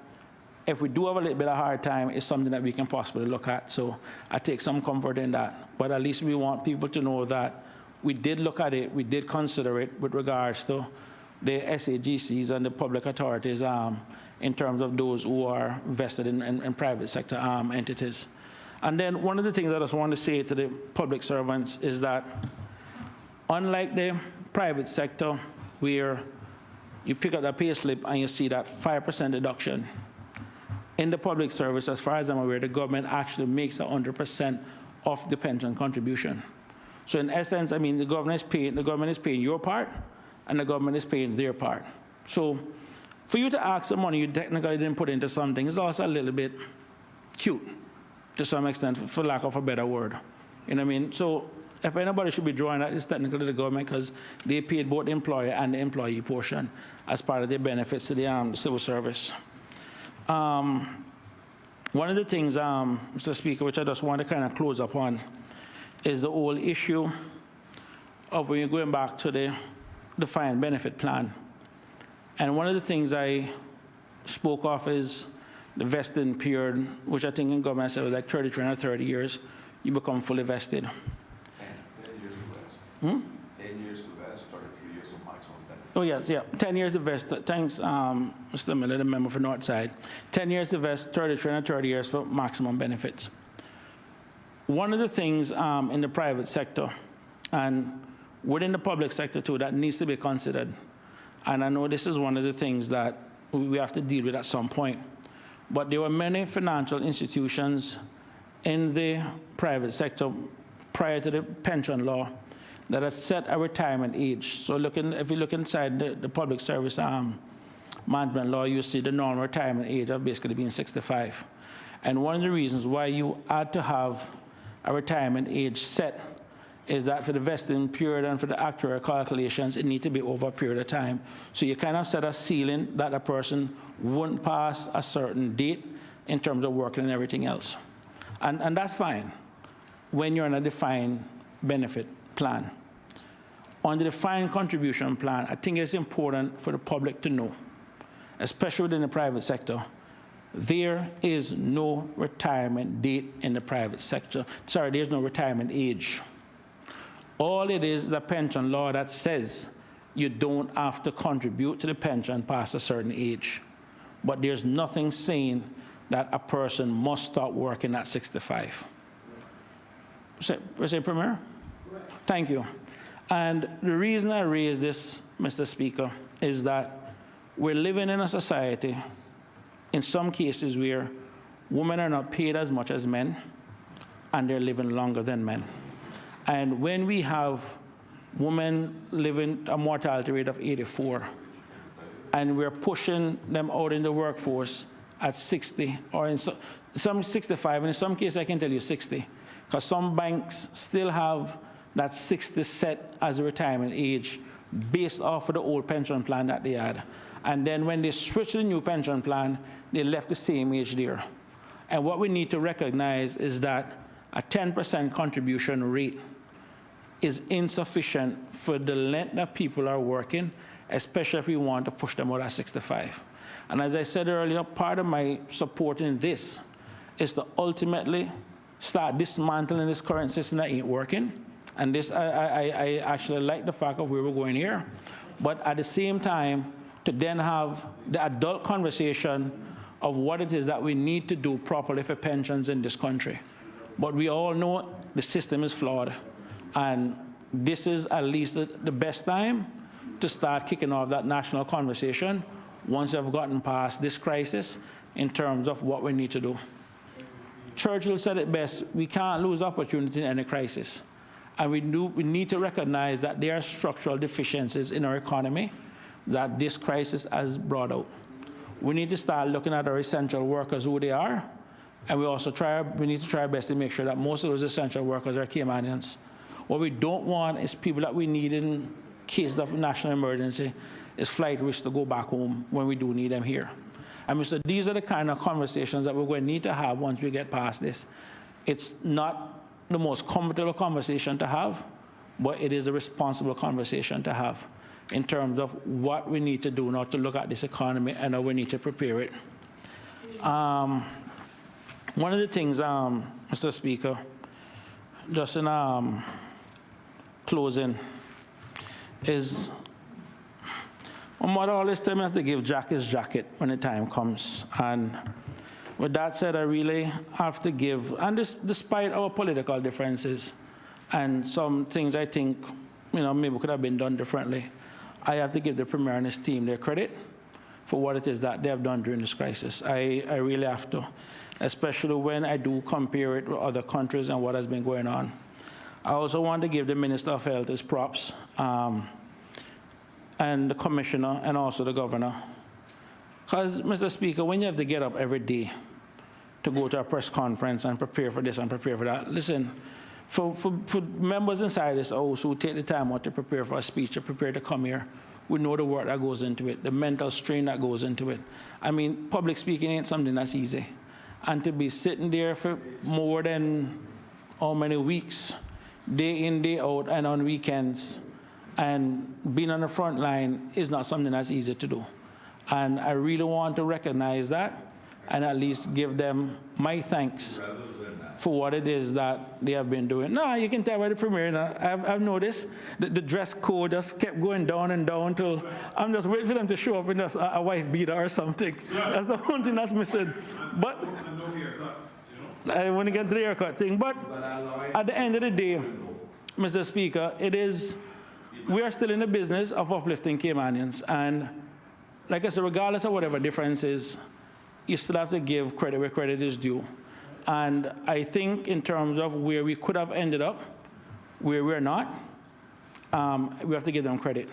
if we do have a little bit of hard time, it's something that we can possibly look at. So I take some comfort in that. But at least we want people to know that we did look at it, we did consider it with regards to the SAGCs and the public authorities in terms of those who are vested in private sector entities. And then one of the things I just want to say to the public servants is that unlike the private sector, where you pick up the pay slip and you see that 5% deduction, in the public service, as far as I'm aware, the government actually makes 100% of the pension contribution. So in essence, I mean, the government is paying your part, and the government is paying their part. So for you to ask the money you technically didn't put into something is also a little bit cute, to some extent, for lack of a better word. You know what I mean? So if anybody should be drawing that, it's technically the government, because they paid both the employer and the employee portion as part of their benefits to the civil service. One of the things, Mr. Speaker, which I just want to kind of close upon, is the whole issue of when you're going back to the defined benefit plan. And one of the things I spoke of is the vesting period, which I think in government said was like 33 or 30 years, you become fully vested. 10 years to vest. 10 years to vest, 33 years of maximum benefit. Oh, yes, yeah. 10 years to vest. Thanks, Mr. Miller, the member for Northside. 10 years to vest, 33 and 30 years for maximum benefits. One of the things in the private sector and within the public sector too that needs to be considered, and I know this is one of the things that we have to deal with at some point, but there were many financial institutions in the private sector prior to the pension law that had set a retirement age. So if you look inside the public service management law, you see the normal retirement age of basically being 65. And one of the reasons why you had to have a retirement age set is that for the vesting period and for the actuarial calculations, it needs to be over a period of time. So you kind of set a ceiling that a person wouldn't pass a certain date in terms of working and everything else. And that's fine when you're in a defined benefit plan. on the defined contribution plan, I think it's important for the public to know, especially within the private sector, there is no retirement date in the private sector. Sorry, there's no retirement age. All it is a pension law that says you don't have to contribute to the pension past a certain age. But there's nothing saying that a person must start working at 65. Say, Premier? Thank you. And the reason I raise this, Mr. Speaker, is that we're living in a society, in some cases, where women are not paid as much as men, and they're living longer than men. And when we have women living a mortality rate of 84, and we're pushing them out in the workforce at 60, or in some 65, and in some cases I can tell you 60, because some banks still have that 60 set as a retirement age based off of the old pension plan that they had. And then when they switch to the new pension plan, they left the same age there. And what we need to recognize is that a 10% contribution rate is insufficient for the length that people are working, especially if we want to push them out at 65. And as I said earlier, part of my support in this is to ultimately start dismantling this current system that ain't working. And this, I actually like the fact of where we're going here. But at the same time, to then have the adult conversation of what it is that we need to do properly for pensions in this country. But we all know the system is flawed. And this is at least the best time to start kicking off that national conversation once we've gotten past this crisis in terms of what we need to do. Churchill said it best, we can't lose opportunity in any crisis. And we need to recognize that there are structural deficiencies in our economy that this crisis has brought out. We need to start looking at our essential workers, who they are, and we need to try our best to make sure that most of those essential workers are Caymanians. What we don't want is people that we need in case of national emergency is flight risk to go back home when we do need them here. And so these are the kind of conversations that we're going to need to have once we get past this. It's not the most comfortable conversation to have, but it is a responsible conversation to have in terms of what we need to do now to look at this economy and how we need to prepare it. One of the things, Mr. Speaker, just in closing, is my mother always tells me I have to give Jack his jacket when the time comes. And with that said, I really have to give, and this, despite our political differences and some things I think maybe could have been done differently, I have to give the Premier and his team their credit for what it is that they have done during this crisis. I really have to, especially when I do compare it with other countries and what has been going on. I also want to give the Minister of Health his props, and the Commissioner, and also the Governor. Because, Mr. Speaker, when you have to get up every day to go to a press conference and prepare for this and prepare for that, listen, for members inside this house who take the time out to prepare for a speech, to prepare to come here, we know the work that goes into it, the mental strain that goes into it. I mean, public speaking ain't something that's easy. And to be sitting there for more than how many weeks, day in, day out, and on weekends, and being on the front line is not something that's easy to do. And I really want to recognize that and at least give them my thanks for what it is that they have been doing. No, you can tell by the Premier, I've noticed that the dress code just kept going down and down till I'm just waiting for them to show up in just a wife beater or something. That's the one thing that's missing. But I want to get to the haircut thing. But at the end of the day, Mr. Speaker, we are still in the business of uplifting Caymanians. And like I said, regardless of whatever difference is, you still have to give credit where credit is due. And I think in terms of where we could have ended up, where we're not, we have to give them credit.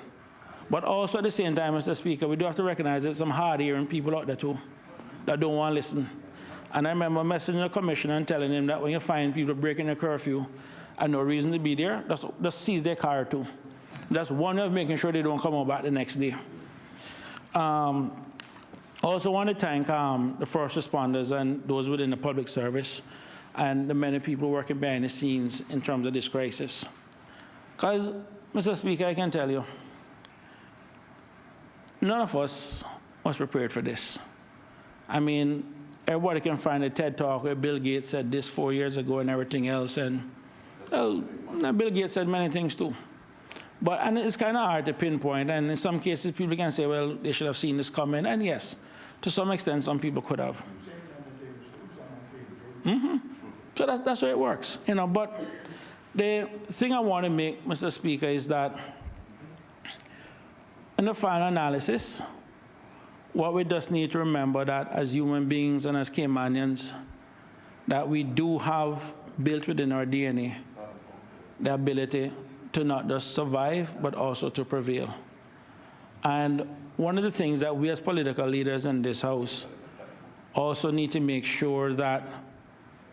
But also at the same time, Mr. Speaker, we do have to recognize there's some hard-hearing people out there too that don't want to listen. And I remember messaging the Commissioner and telling him that when you find people breaking the curfew and no reason to be there, just seize their car too. That's one way of making sure they don't come out back the next day. I also want to thank the first responders and those within the public service and the many people working behind the scenes in terms of this crisis. Because Mr. Speaker, I can tell you, none of us was prepared for this. I mean, everybody can find a TED Talk where Bill Gates said this 4 years ago and everything else, and well, Bill Gates said many things too. And it's kind of hard to pinpoint, and in some cases people can say, well, they should have seen this coming, and yes, to some extent, some people could have. So that's how it works, you know. But the thing I want to make, Mr. Speaker, is that in the final analysis, what we just need to remember that as human beings and as Caymanians, that we do have built within our DNA the ability to not just survive, but also to prevail. And one of the things that we as political leaders in this House also need to make sure that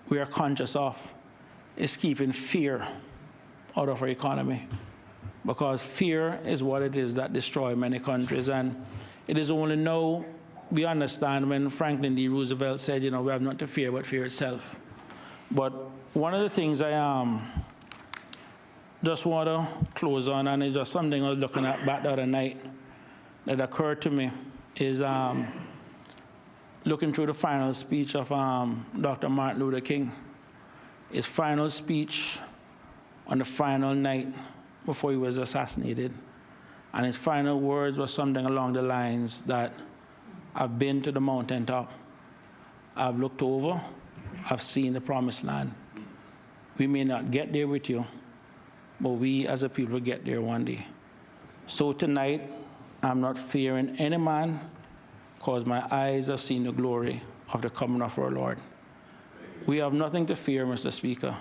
we are conscious of is keeping fear out of our economy. Because fear is what it is that destroys many countries. And it is only now we understand when Franklin D. Roosevelt said, you know, we have not to fear but fear itself. But one of the things I just want to close on, and it's just something I was looking at back the other night that occurred to me, is looking through the final speech of Dr. Martin Luther King. His final speech on the final night before he was assassinated. And his final words were something along the lines that I've been to the mountaintop, I've looked over, I've seen the promised land. We may not get there with you, but we as a people get there one day. So tonight, I'm not fearing any man, because my eyes have seen the glory of the coming of our Lord. We have nothing to fear, Mr. Speaker.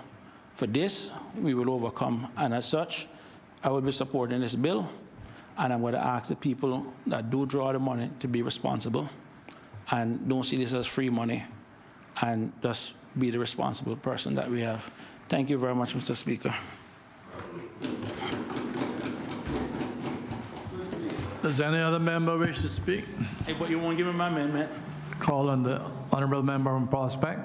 For this, we will overcome. And as such, I will be supporting this bill. And I'm going to ask the people that do draw the money to be responsible and don't see this as free money, and just be the responsible person that we have. Thank you very much, Mr. Speaker. Does any other member wish to speak? Hey, but you won't give me my amendment. Call on the honourable member from Prospect.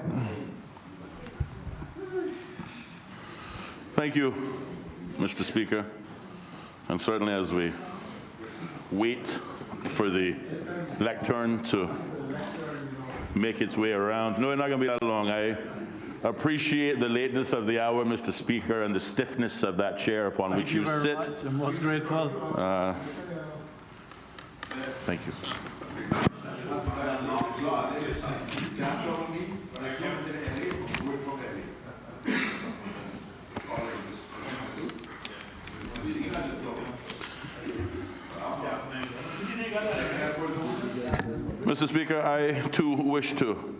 Thank you, Mr. Speaker. And certainly as we wait for the lectern to make its way around, no, it's not going to be that long. I appreciate the lateness of the hour, Mr. Speaker, and the stiffness of that chair upon which you sit. Thank you very much. I'm most grateful. Thank you. Mr. Speaker, I too wish to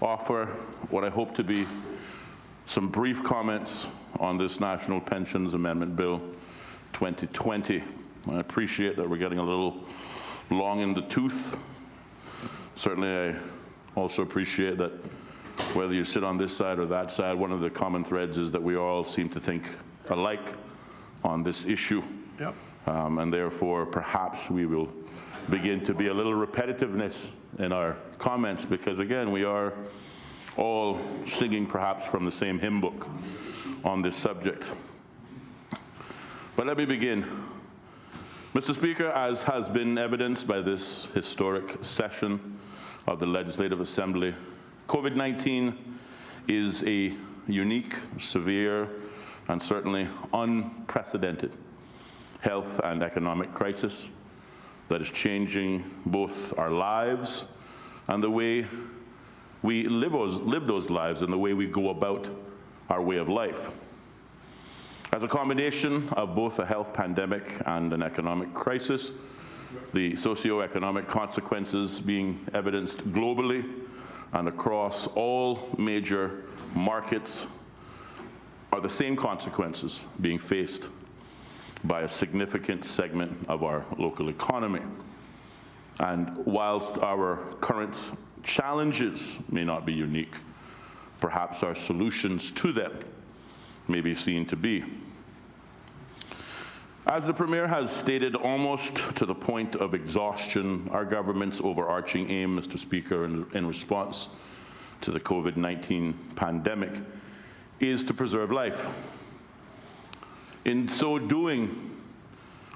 offer what I hope to be some brief comments on this National Pensions Amendment Bill 2020. I appreciate that we're getting a little long in the tooth. Certainly, I also appreciate that whether you sit on this side or that side, one of the common threads is that we all seem to think alike on this issue. Yep. And therefore, perhaps we will begin to be a little repetitiveness in our comments, because again, we are all singing perhaps from the same hymn book on this subject. But let me begin. Mr. Speaker, as has been evidenced by this historic session of the Legislative Assembly, COVID-19 is a unique, severe, and certainly unprecedented health and economic crisis that is changing both our lives and the way we live those lives and the way we go about our way of life. As a combination of both a health pandemic and an economic crisis, the socioeconomic consequences being evidenced globally and across all major markets are the same consequences being faced by a significant segment of our local economy. And whilst our current challenges may not be unique, perhaps our solutions to them may be seen to be. As the Premier has stated almost to the point of exhaustion, our government's overarching aim, Mr. Speaker, in response to the COVID-19 pandemic is to preserve life. In so doing,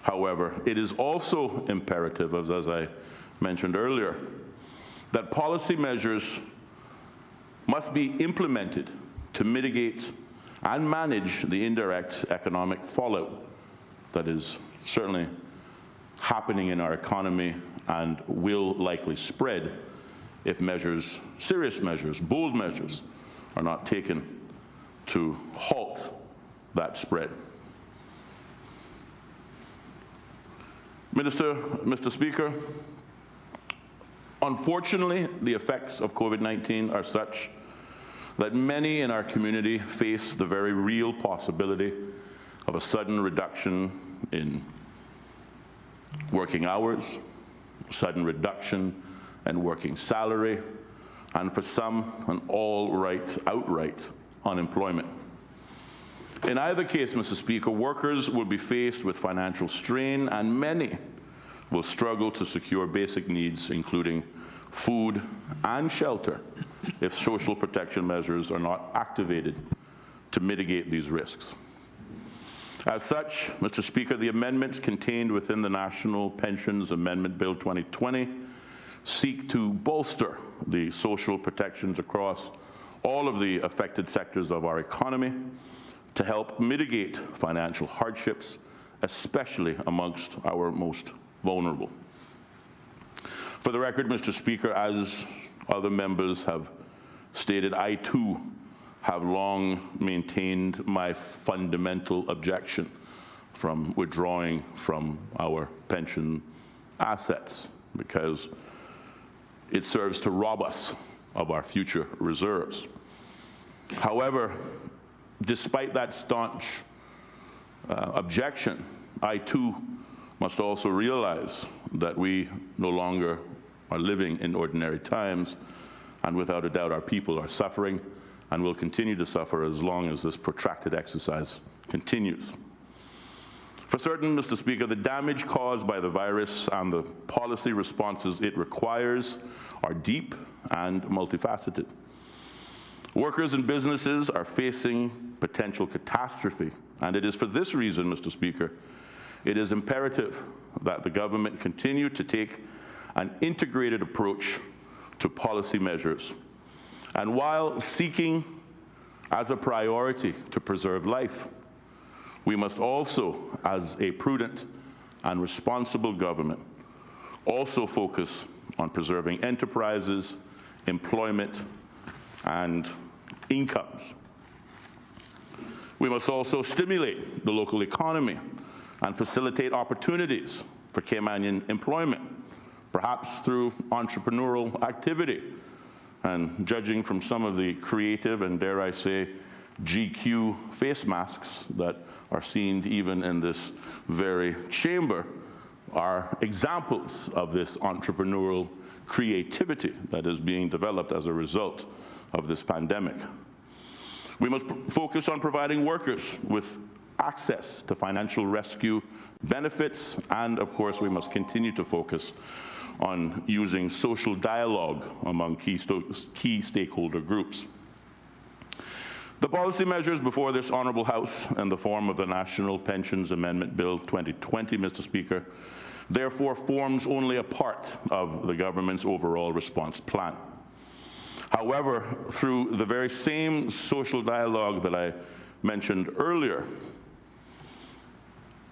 However, it is also imperative, as I mentioned earlier, that policy measures must be implemented to mitigate and manage the indirect economic fallout that is certainly happening in our economy and will likely spread if measures, serious measures, bold measures, are not taken to halt that spread. Mr. Speaker, unfortunately, the effects of COVID-19 are such that many in our community face the very real possibility of a sudden reduction in working hours, sudden reduction in working salary, and for some, an outright unemployment. In either case, Mr. Speaker, workers will be faced with financial strain, and many will struggle to secure basic needs, including food and shelter, if social protection measures are not activated to mitigate these risks. As such, Mr. Speaker, the amendments contained within the National Pensions Amendment Bill 2020 seek to bolster the social protections across all of the affected sectors of our economy to help mitigate financial hardships, especially amongst our most vulnerable. For the record, Mr. Speaker, as other members have stated, I too have long maintained my fundamental objection from withdrawing from our pension assets, because it serves to rob us of our future reserves. However, despite that staunch objection, I too must also realize that we no longer are living in ordinary times, and without a doubt our people are suffering and will continue to suffer as long as this protracted exercise continues. For certain, Mr. Speaker, the damage caused by the virus and the policy responses it requires are deep and multifaceted. Workers and businesses are facing potential catastrophe, and it is for this reason, Mr. Speaker, it is imperative that the government continue to take an integrated approach to policy measures. And while seeking as a priority to preserve life, we must also, as a prudent and responsible government, also focus on preserving enterprises, employment, and incomes. We must also stimulate the local economy and facilitate opportunities for Caymanian employment, perhaps through entrepreneurial activity. And judging from some of the creative and, dare I say, GQ face masks that are seen even in this very chamber are examples of this entrepreneurial creativity that is being developed as a result of this pandemic. We must focus on providing workers with access to financial rescue benefits, and of course we must continue to focus on using social dialogue among key stakeholder groups. The policy measures before this Honourable House in the form of the National Pensions Amendment Bill 2020, Mr. Speaker, therefore forms only a part of the government's overall response plan. However, through the very same social dialogue that I mentioned earlier,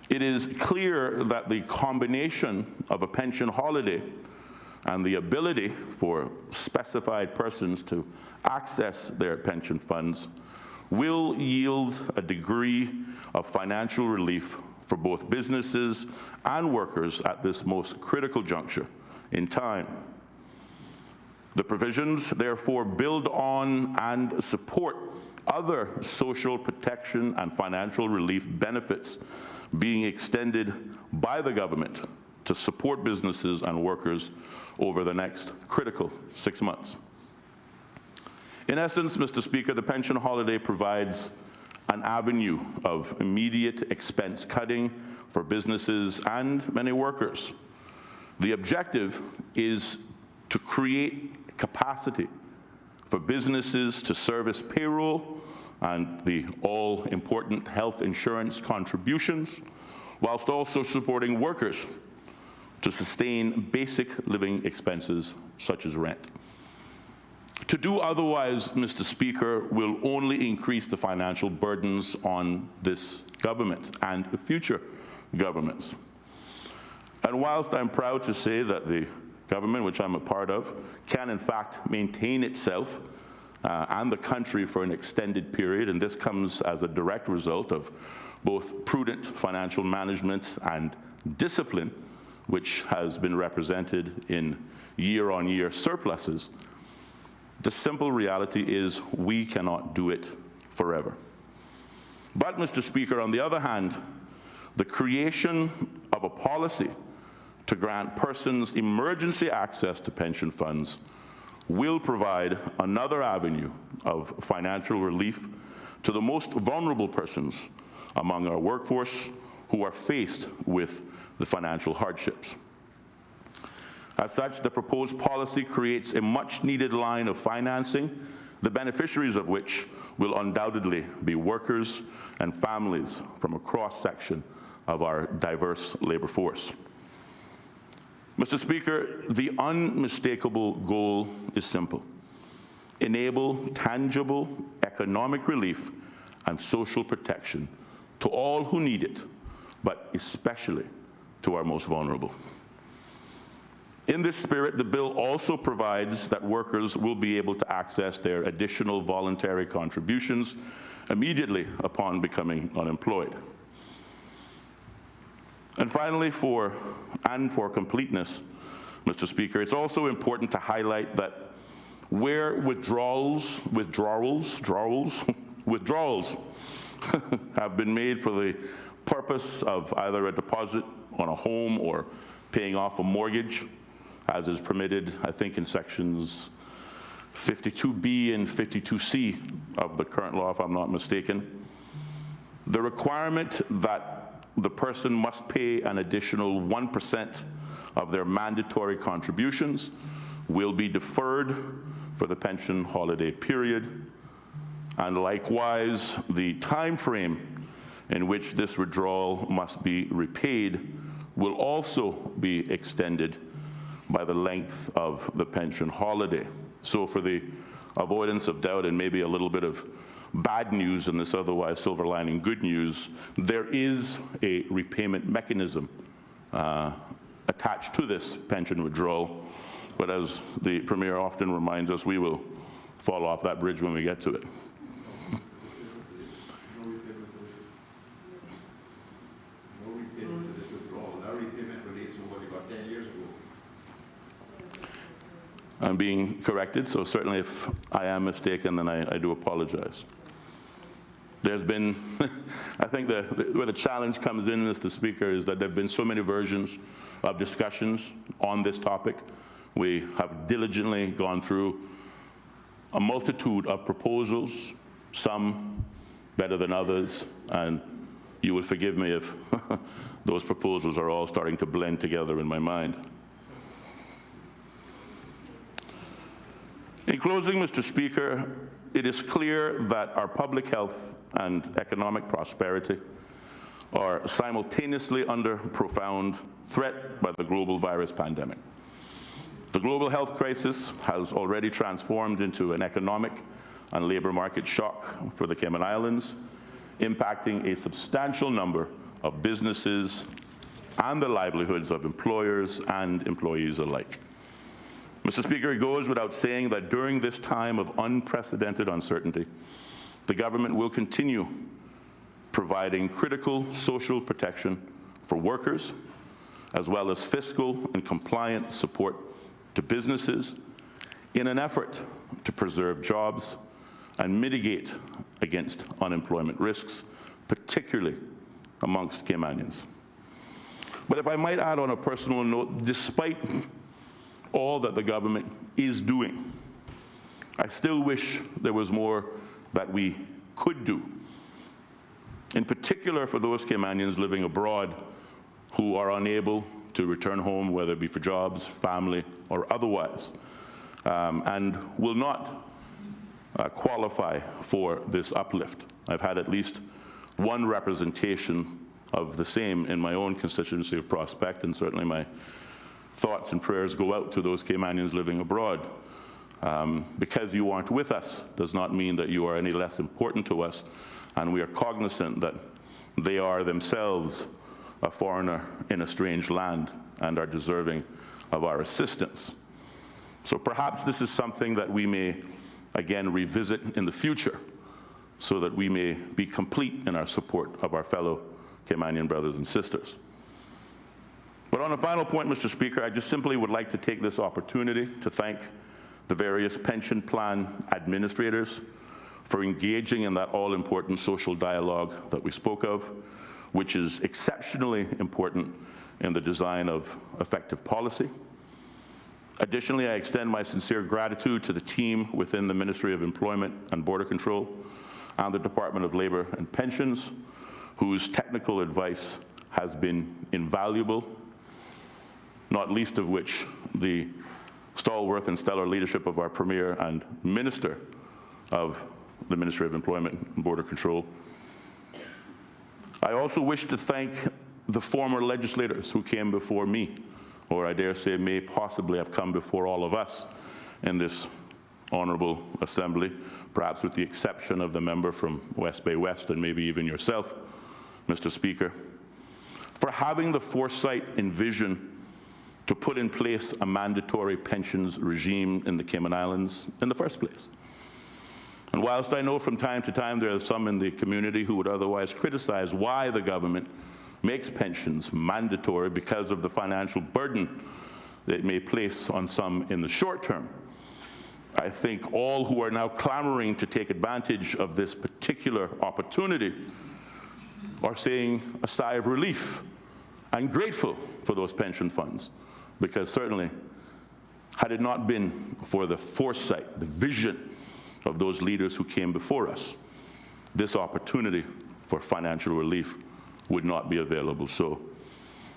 it is clear that the combination of a pension holiday and the ability for specified persons to access their pension funds will yield a degree of financial relief for both businesses and workers at this most critical juncture in time. The provisions, therefore, build on and support other social protection and financial relief benefits being extended by the government to support businesses and workers over the next critical 6 months. In essence, Mr. Speaker, the pension holiday provides an avenue of immediate expense cutting for businesses and many workers. The objective is to create capacity for businesses to service payroll and the all-important health insurance contributions, whilst also supporting workers to sustain basic living expenses such as rent. To do otherwise, Mr. Speaker, will only increase the financial burdens on this government and future governments. And whilst I'm proud to say that the government, which I'm a part of, can in fact maintain itself and the country for an extended period, and this comes as a direct result of both prudent financial management and discipline, which has been represented in year-on-year surpluses, the simple reality is we cannot do it forever. But, Mr. Speaker, on the other hand, the creation of a policy to grant persons emergency access to pension funds will provide another avenue of financial relief to the most vulnerable persons among our workforce who are faced with the financial hardships. As such, the proposed policy creates a much-needed line of financing, the beneficiaries of which will undoubtedly be workers and families from a cross-section of our diverse labor force. Mr. Speaker, the unmistakable goal is simple: enable tangible economic relief and social protection to all who need it, but especially to our most vulnerable. In this spirit, the bill also provides that workers will be able to access their additional voluntary contributions immediately upon becoming unemployed. And finally, for completeness, Mr. Speaker, it's also important to highlight that where withdrawals have been made for the purpose of either a deposit on a home or paying off a mortgage, as is permitted, I think, in sections 52B and 52C of the current law, if I'm not mistaken, the requirement that the person must pay an additional 1% of their mandatory contributions will be deferred for the pension holiday period, and likewise the time frame in which this withdrawal must be repaid will also be extended by the length of the pension holiday. So, for the avoidance of doubt and maybe a little bit of bad news in this otherwise silver lining good news, there is a repayment mechanism attached to this pension withdrawal, but as the Premier often reminds us, we will fall off that bridge when we get to it. No repayment to this withdrawal. That repayment relates to what you got 10 years ago. I'm being corrected, so certainly if I am mistaken, then I do apologize. There's been, I think where the challenge comes in, Mr. Speaker, is that there have been so many versions of discussions on this topic. We have diligently gone through a multitude of proposals, some better than others, and you will forgive me if those proposals are all starting to blend together in my mind. In closing, Mr. Speaker, it is clear that our public health and economic prosperity are simultaneously under profound threat by the global virus pandemic. The global health crisis has already transformed into an economic and labor market shock for the Cayman Islands, impacting a substantial number of businesses and the livelihoods of employers and employees alike. Mr. Speaker, it goes without saying that during this time of unprecedented uncertainty, the government will continue providing critical social protection for workers, as well as fiscal and compliant support to businesses in an effort to preserve jobs and mitigate against unemployment risks, particularly amongst Caymanians. But if I might add on a personal note, despite all that the government is doing, I still wish there was more that we could do, in particular for those Caymanians living abroad who are unable to return home, whether it be for jobs, family, or otherwise, and will not qualify for this uplift. I've had at least one representation of the same in my own constituency of Prospect, and certainly my thoughts and prayers go out to those Caymanians living abroad. Because you aren't with us does not mean that you are any less important to us, and we are cognizant that they are themselves a foreigner in a strange land and are deserving of our assistance. So perhaps this is something that we may again revisit in the future, so that we may be complete in our support of our fellow Caymanian brothers and sisters. But on a final point, Mr. Speaker, I just simply would like to take this opportunity to thank the various pension plan administrators for engaging in that all-important social dialogue that we spoke of, which is exceptionally important in the design of effective policy. Additionally, I extend my sincere gratitude to the team within the Ministry of Employment and Border Control and the Department of Labor and Pensions, whose technical advice has been invaluable, not least of which the stalwart and stellar leadership of our Premier and Minister of the Ministry of Employment and Border Control. I also wish to thank the former legislators who came before me, or I dare say may possibly have come before all of us in this honourable assembly, perhaps with the exception of the member from West Bay West and maybe even yourself, Mr. Speaker, for having the foresight and vision to put in place a mandatory pensions regime in the Cayman Islands in the first place. And whilst I know from time to time there are some in the community who would otherwise criticize why the government makes pensions mandatory because of the financial burden that it may place on some in the short term, I think all who are now clamoring to take advantage of this particular opportunity are saying a sigh of relief and grateful for those pension funds, because certainly had it not been for the foresight, the vision of those leaders who came before us, this opportunity for financial relief would not be available. So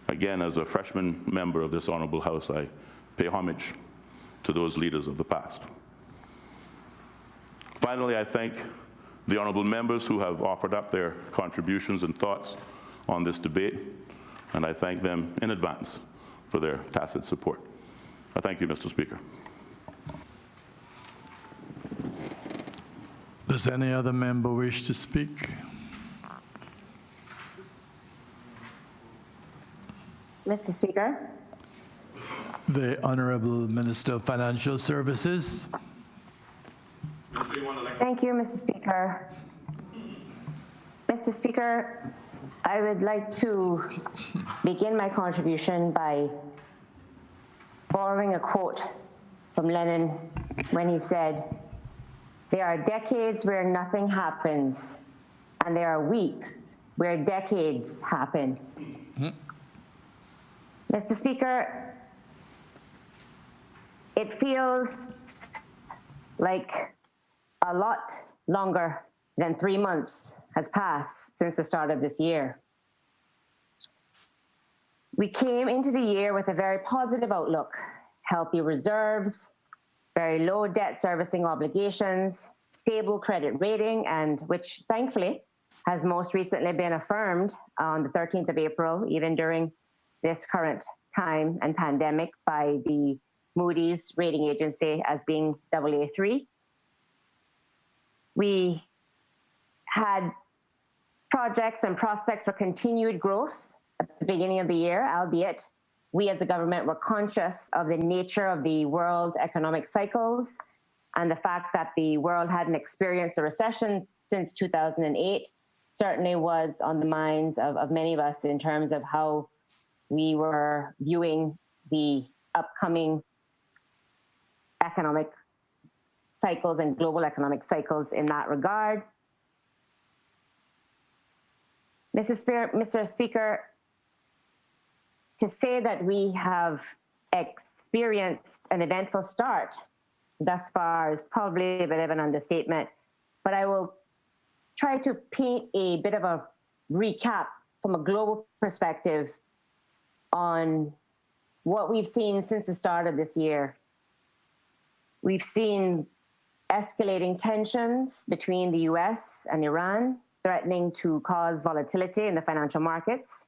again, as a freshman member of this honourable House, I pay homage to those leaders of the past. Finally, I thank the honourable members who have offered up their contributions and thoughts on this debate, and I thank them in advance for their tacit support. I thank you, Mr. Speaker. Does any other member wish to speak? Mr. Speaker. The Honourable Minister of Financial Services. Thank you, Mr. Speaker. Mr. Speaker, I would like to begin my contribution by borrowing a quote from Lenin when he said, "There are decades where nothing happens, and there are weeks where decades happen." Mr. Speaker, it feels like a lot longer than 3 months has passed since the start of this year. We came into the year with a very positive outlook, healthy reserves, very low debt servicing obligations, stable credit rating, and which thankfully has most recently been affirmed on the 13th of April, even during this current time and pandemic, by the Moody's rating agency as being AA3. We had projects and prospects for continued growth at the beginning of the year, albeit we as a government were conscious of the nature of the world economic cycles and the fact that the world hadn't experienced a recession since 2008 certainly was on the minds of many of us in terms of how we were viewing the upcoming economic cycles and global economic cycles in that regard. Mr. Speaker, to say that we have experienced an eventful start thus far is probably a bit of an understatement, but I will try to paint a bit of a recap from a global perspective on what we've seen since the start of this year. We've seen escalating tensions between the US and Iran. threatening to cause volatility in the financial markets.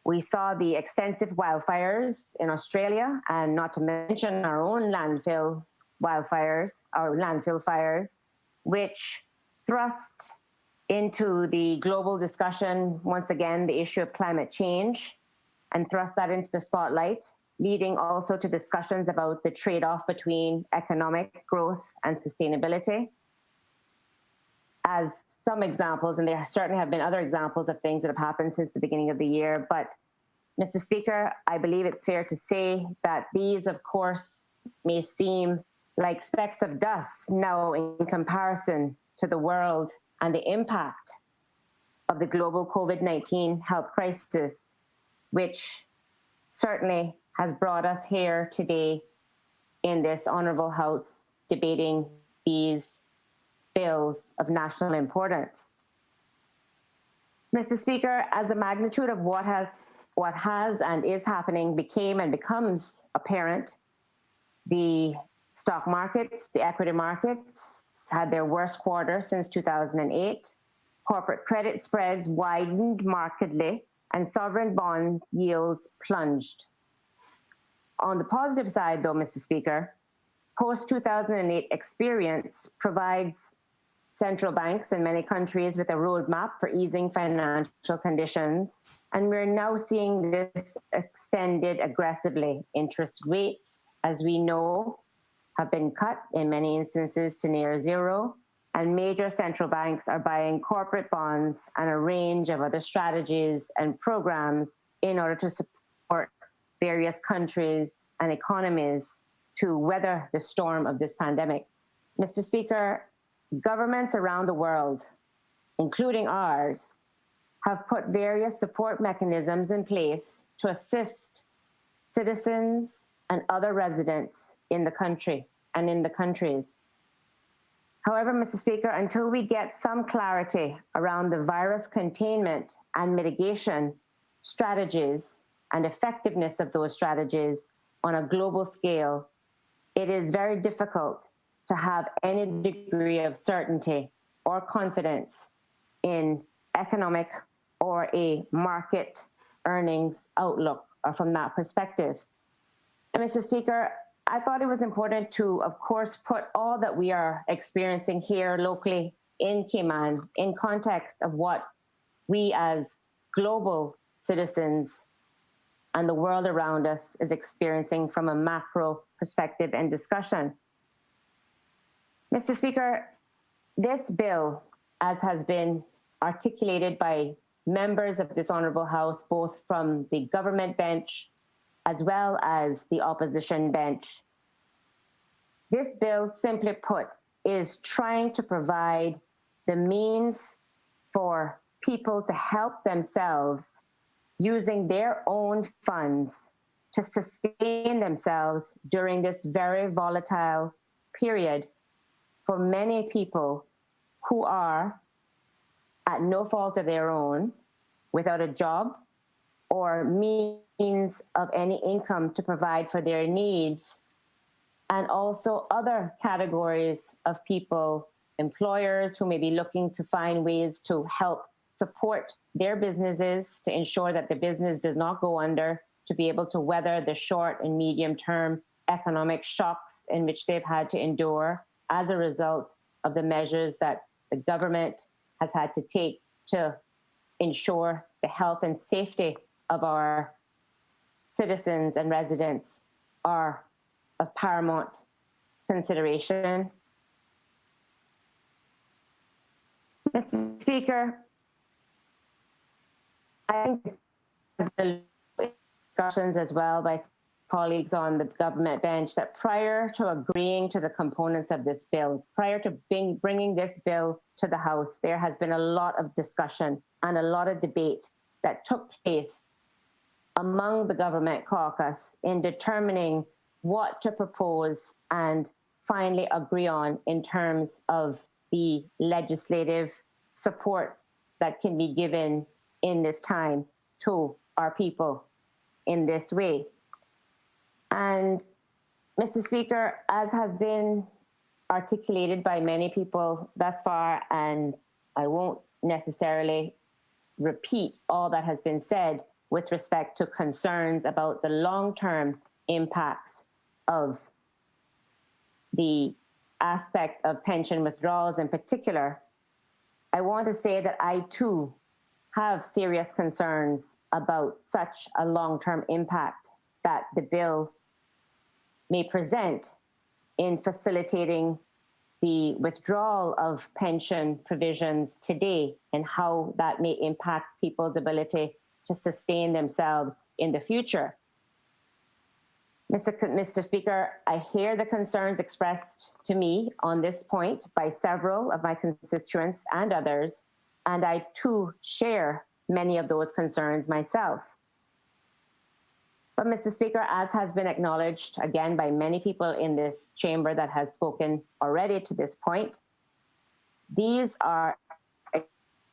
We saw the extensive wildfires in Australia, and not to mention our own landfill wildfires, our landfill fires, which thrust into the global discussion, once again, the issue of climate change, and thrust that into the spotlight, leading also to discussions about the trade-off between economic growth and sustainability. As some examples, and there certainly have been other examples of things that have happened since the beginning of the year, but Mr. Speaker, I believe it's fair to say that these, of course, may seem like specks of dust now in comparison to the world and the impact of the global COVID-19 health crisis, which certainly has brought us here today in this honorable House debating these bills of national importance. Mr. Speaker, as the magnitude of what has and is happening became and becomes apparent, the stock markets, the equity markets had their worst quarter since 2008. Corporate credit spreads widened markedly, and sovereign bond yields plunged. On the positive side, though, Mr. Speaker, post-2008 experience provides central banks in many countries with a roadmap for easing financial conditions, and we're now seeing this extended aggressively. Interest rates, as we know, have been cut in many instances to near zero, and major central banks are buying corporate bonds and a range of other strategies and programs in order to support various countries and economies to weather the storm of this pandemic. Mr. Speaker, governments around the world, including ours, have put various support mechanisms in place to assist citizens and other residents in the country and in the countries. However, Mr. Speaker, until we get some clarity around the virus containment and mitigation strategies and effectiveness of those strategies on a global scale, it is very difficult to have any degree of certainty or confidence in economic or a market earnings outlook or from that perspective. And Mr. Speaker, I thought it was important to, of course, put all that we are experiencing here locally in Cayman in context of what we as global citizens and the world around us is experiencing from a macro perspective and discussion. Mr. Speaker, this bill, as has been articulated by members of this honorable House, both from the government bench as well as the opposition bench, this bill, simply put, is trying to provide the means for people to help themselves using their own funds to sustain themselves during this very volatile period for many people who are, at no fault of their own, without a job or means of any income to provide for their needs, and also other categories of people, employers who may be looking to find ways to help support their businesses to ensure that the business does not go under, to be able to weather the short and medium term economic shocks in which they've had to endure as a result of the measures that the government has had to take to ensure the health and safety of our citizens and residents are of paramount consideration. Mr. Speaker, I think this has been discussions as well by colleagues on the government bench that prior to agreeing to the components of this bill, prior to bringing this bill to the House, there has been a lot of discussion and a lot of debate that took place among the government caucus in determining what to propose and finally agree on in terms of the legislative support that can be given in this time to our people in this way. And Mr. Speaker, as has been articulated by many people thus far, and I won't necessarily repeat all that has been said with respect to concerns about the long-term impacts of the aspect of pension withdrawals in particular. I want to say that I too have serious concerns about such a long-term impact that the bill may present in facilitating the withdrawal of pension provisions today and how that may impact people's ability to sustain themselves in the future. Mr. Speaker, I hear the concerns expressed to me on this point by several of my constituents and others, and I too share many of those concerns myself. But Mr. Speaker, as has been acknowledged again by many people in this chamber that has spoken already to this point, these are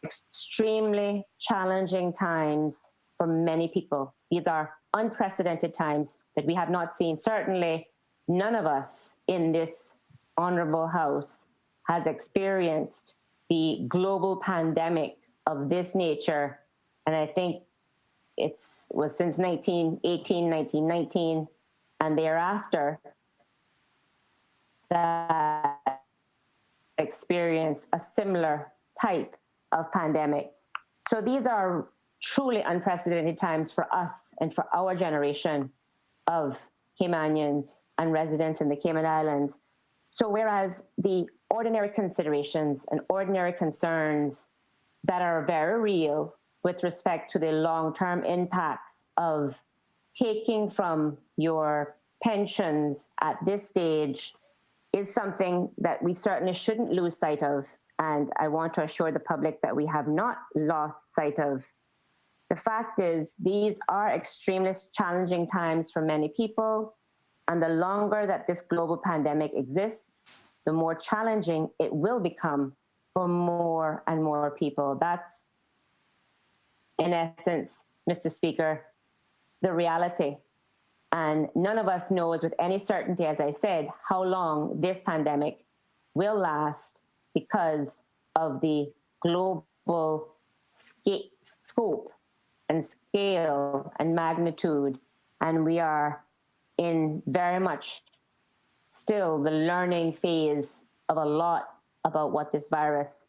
extremely challenging times for many people. These are unprecedented times that we have not seen. Certainly, none of us in this honorable House has experienced the global pandemic of this nature. And I think was since 1918, 1919, and thereafter that experience a similar type of pandemic. So these are truly unprecedented times for us and for our generation of Caymanians and residents in the Cayman Islands. So whereas the ordinary considerations and ordinary concerns that are very real with respect to the long-term impacts of taking from your pensions at this stage is something that we certainly shouldn't lose sight of. And I want to assure the public that we have not lost sight of. The fact is, these are extremely challenging times for many people. And the longer that this global pandemic exists, the more challenging it will become for more and more people. That's, in essence, Mr. Speaker, the reality. And none of us knows with any certainty, as I said, how long this pandemic will last because of the global scope and scale and magnitude. And we are in very much still the learning phase of a lot about what this virus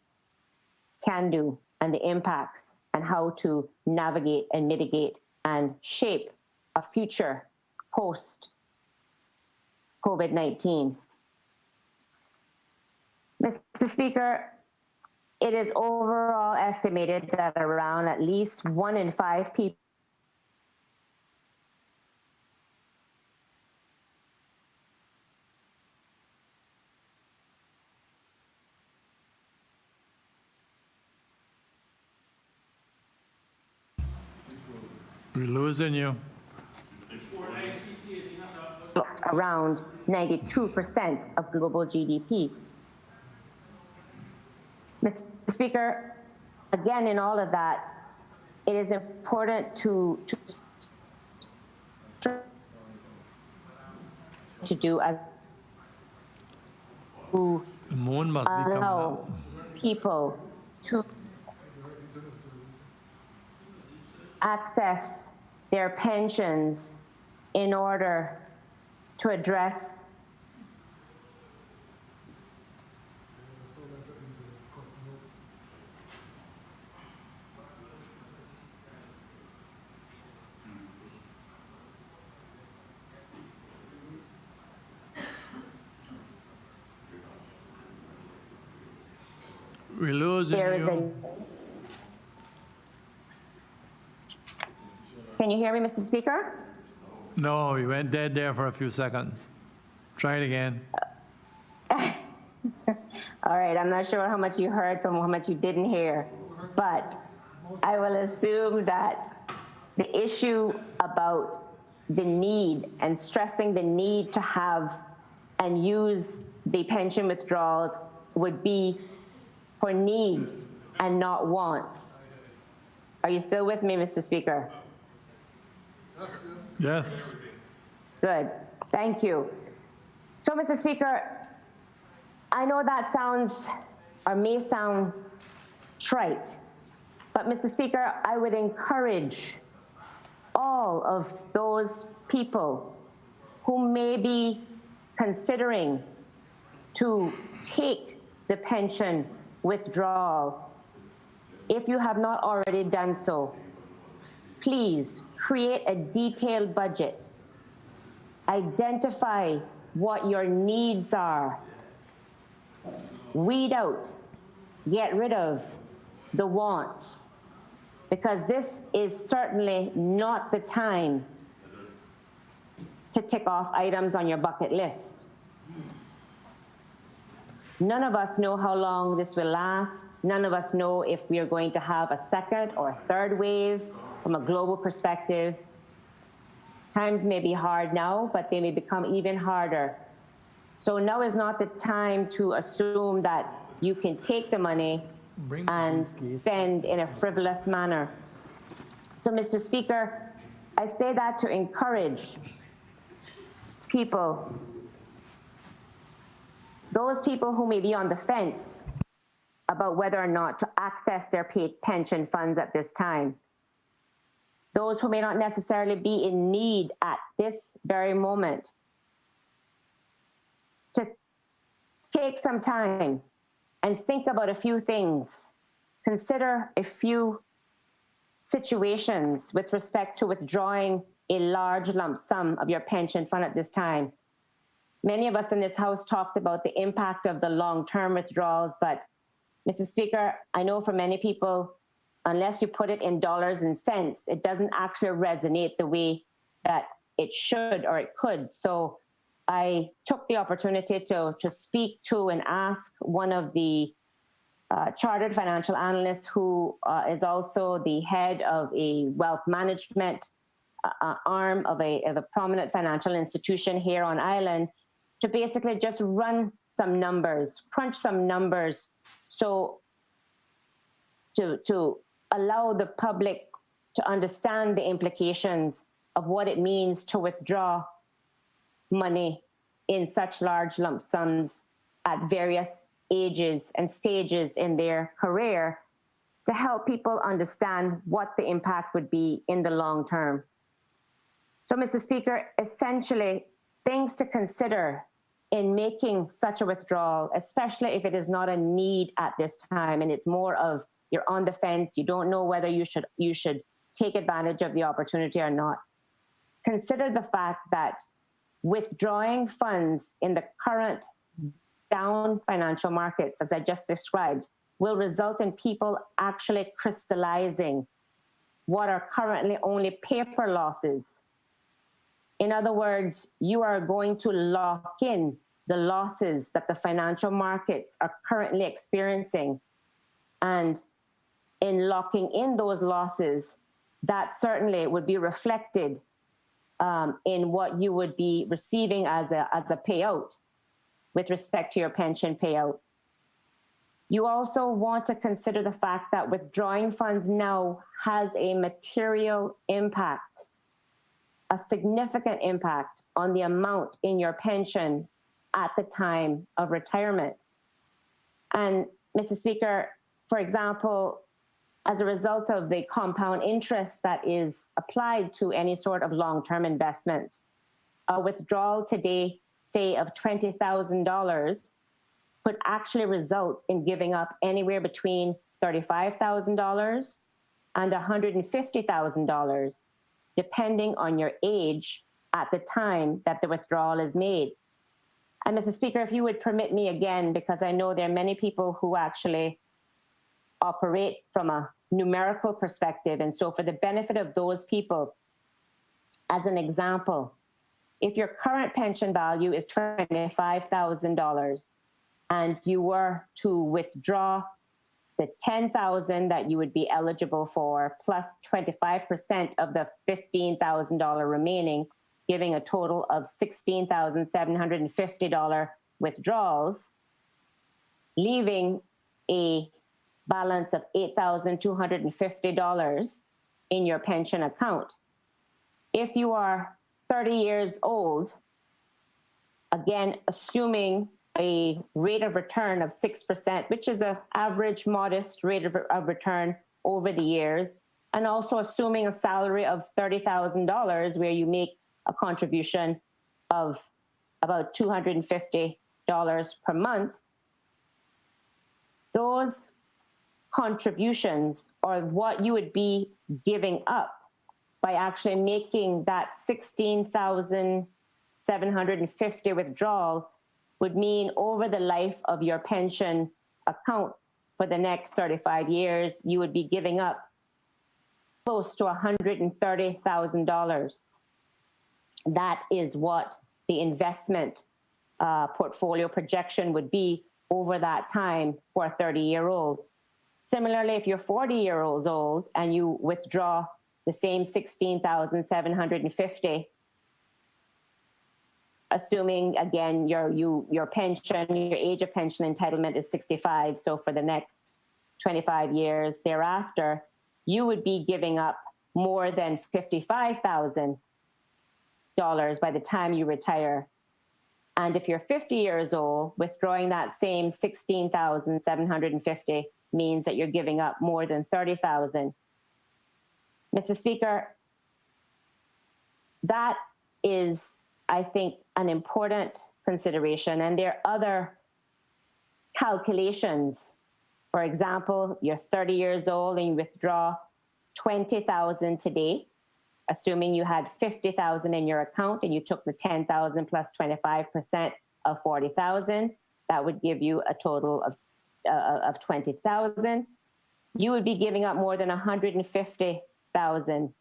can do and the impacts and how to navigate and mitigate and shape a future post-COVID-19. Mr. Speaker, it is overall estimated that around at least 1 in 5 people We're losing you. around 92% of global GDP. Mr. Speaker, again, in all of that, it is important to do as to The moon must be coming allow up. people to access their pensions in order to address We're losing there is you. Can you hear me, Mr. Speaker? No, you went dead there for a few seconds. Try it again. All right, I'm not sure how much you heard from how much you didn't hear, but I will assume that the issue about the need and stressing the need to have and use the pension withdrawals would be for needs and not wants. Are you still with me, Mr. Speaker? Yes. Good, thank you. So, Mr. Speaker, I know that sounds or may sound trite. But Mr. Speaker, I would encourage all of those people who may be considering to take the pension withdrawal, if you have not already done so, please create a detailed budget. Identify what your needs are. Weed out, get rid of the wants, because this is certainly not the time to tick off items on your bucket list. None of us know how long this will last. None of us know if we are going to have a second or a third wave from a global perspective. Times may be hard now, but they may become even harder. So now is not the time to assume that you can take the money and spend in a frivolous manner. So, Mr. Speaker, I say that to encourage people, those people who may be on the fence about whether or not to access their pension funds at this time, those who may not necessarily be in need at this very moment, to take some time and think about a few things. Consider a few situations with respect to withdrawing a large lump sum of your pension fund at this time. Many of us in this House talked about the impact of the long-term withdrawals, but Mr. Speaker, I know for many people, unless you put it in dollars and cents, it doesn't actually resonate the way that it should or it could. So I took the opportunity to speak to and ask one of the chartered financial analysts who is also the head of a wealth management arm of a prominent financial institution here on island, to basically just run some numbers, crunch some numbers, so to allow the public to understand the implications of what it means to withdraw money in such large lump sums at various ages and stages in their career, to help people understand what the impact would be in the long term. So, Mr. Speaker, essentially, things to consider in making such a withdrawal, especially if it is not a need at this time and it's more of you're on the fence, you don't know whether you should take advantage of the opportunity or not. Consider the fact that withdrawing funds in the current down financial markets, as I just described, will result in people actually crystallizing what are currently only paper losses. In other words, you are going to lock in the losses that the financial markets are currently experiencing. And in locking in those losses, that certainly would be reflected in what you would be receiving as a payout with respect to your pension payout. You also want to consider the fact that withdrawing funds now has a material impact, a significant impact on the amount in your pension at the time of retirement. And Mr. Speaker, for example, as a result of the compound interest that is applied to any sort of long-term investments, a withdrawal today, say of $20,000, could actually result in giving up anywhere between $35,000 and $150,000, depending on your age at the time that the withdrawal is made. And Mr. Speaker, if you would permit me again, because I know there are many people who actually operate from a numerical perspective. And so for the benefit of those people, as an example, if your current pension value is $25,000 and you were to withdraw the $10,000 that you would be eligible for, plus 25% of the $15,000 remaining, giving a total of $16,750 withdrawals, leaving a balance of $8,250 in your pension account. If you are 30 years old, again, assuming a rate of return of 6%, which is an average modest rate of return over the years, and also assuming a salary of $30,000 where you make a contribution of about $250 per month, those contributions are what you would be giving up by actually making that $16,750 withdrawal would mean over the life of your pension account for the next 35 years, you would be giving up close to $130,000. That is what the investment portfolio projection would be over that time for a 30-year-old. Similarly, if you're 40 years old and you withdraw the same $16,750, assuming again your pension, your age of pension entitlement is 65, so for the next 25 years thereafter, you would be giving up more than $55,000 by the time you retire. And if you're 50 years old, withdrawing that same $16,750 means that you're giving up more than $30,000. Mr. Speaker, that is, I think, an important consideration. And there are other calculations. For example, you're 30 years old and you withdraw $20,000 today, assuming you had $50,000 in your account and you took the $10,000 plus 25% of $40,000, that would give you a total of $20,000. You would be giving up more than $150,000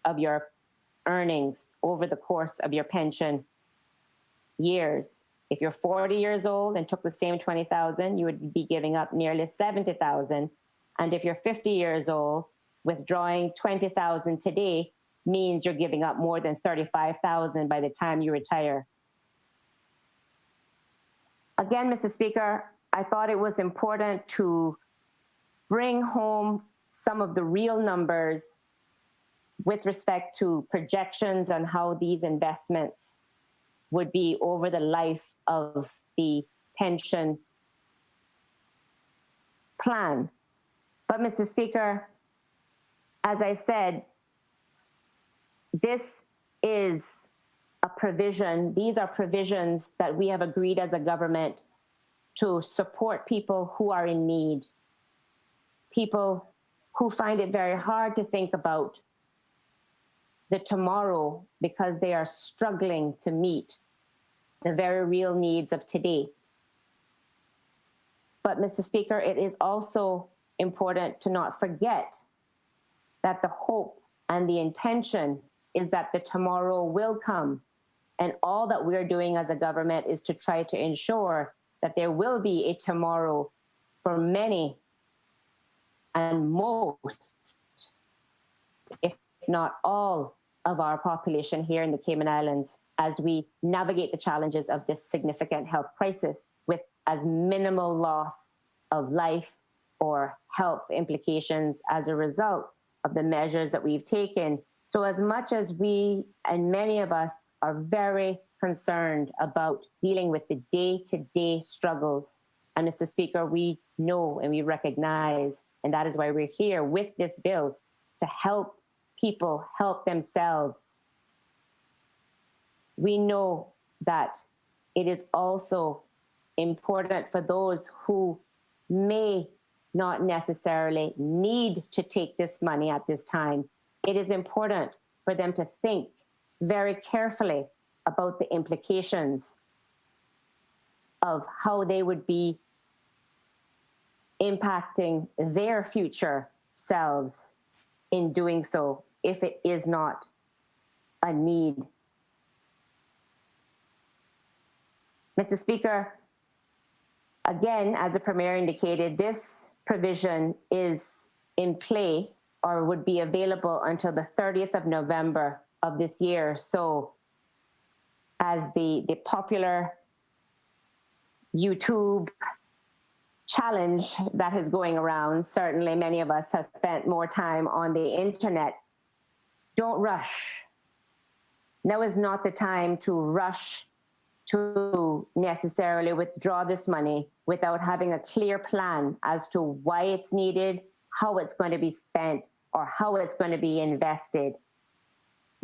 of your earnings over the course of your pension years. If you're 40 years old and took the same $20,000, you would be giving up nearly $70,000. And if you're 50 years old, withdrawing $20,000 today means you're giving up more than $35,000 by the time you retire. Again, Mr. Speaker, I thought it was important to bring home some of the real numbers with respect to projections on how these investments would be over the life of the pension plan. But Mr. Speaker, as I said, this is a provision, these are provisions that we have agreed as a government to support people who are in need, people who find it very hard to think about the tomorrow because they are struggling to meet the very real needs of today. But Mr. Speaker, it is also important to not forget that the hope and the intention is that the tomorrow will come. And all that we're doing as a government is to try to ensure that there will be a tomorrow for many and most, if not all, of our population here in the Cayman Islands as we navigate the challenges of this significant health crisis with as minimal loss of life or health implications as a result of the measures that we've taken. So as much as we and many of us are very concerned about dealing with the day-to-day struggles, and Mr. Speaker, we know and we recognize, and that is why we're here with this bill, to help people help themselves. We know that it is also important for those who may not necessarily need to take this money at this time. It is important for them to think very carefully about the implications of how they would be impacting their future selves in doing so if it is not a need. Mr. Speaker, again, as the Premier indicated, this provision is in play or would be available until the 30th of November of this year. So as the popular YouTube challenge that is going around, certainly many of us have spent more time on the internet. Don't rush. Now is not the time to rush to necessarily withdraw this money without having a clear plan as to why it's needed, how it's going to be spent, or how it's going to be invested.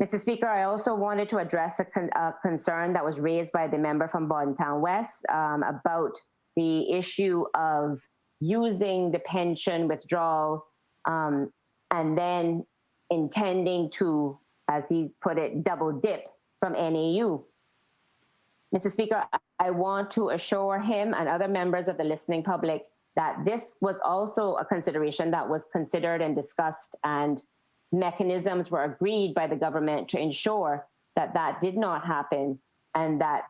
Mr. Speaker, I also wanted to address a concern that was raised by the member from Bordentown West about the issue of using the pension withdrawal and then intending to, as he put it, double dip from NAU. Mr. Speaker, I want to assure him and other members of the listening public that this was also a consideration that was considered and discussed, and mechanisms were agreed by the government to ensure that that did not happen, and that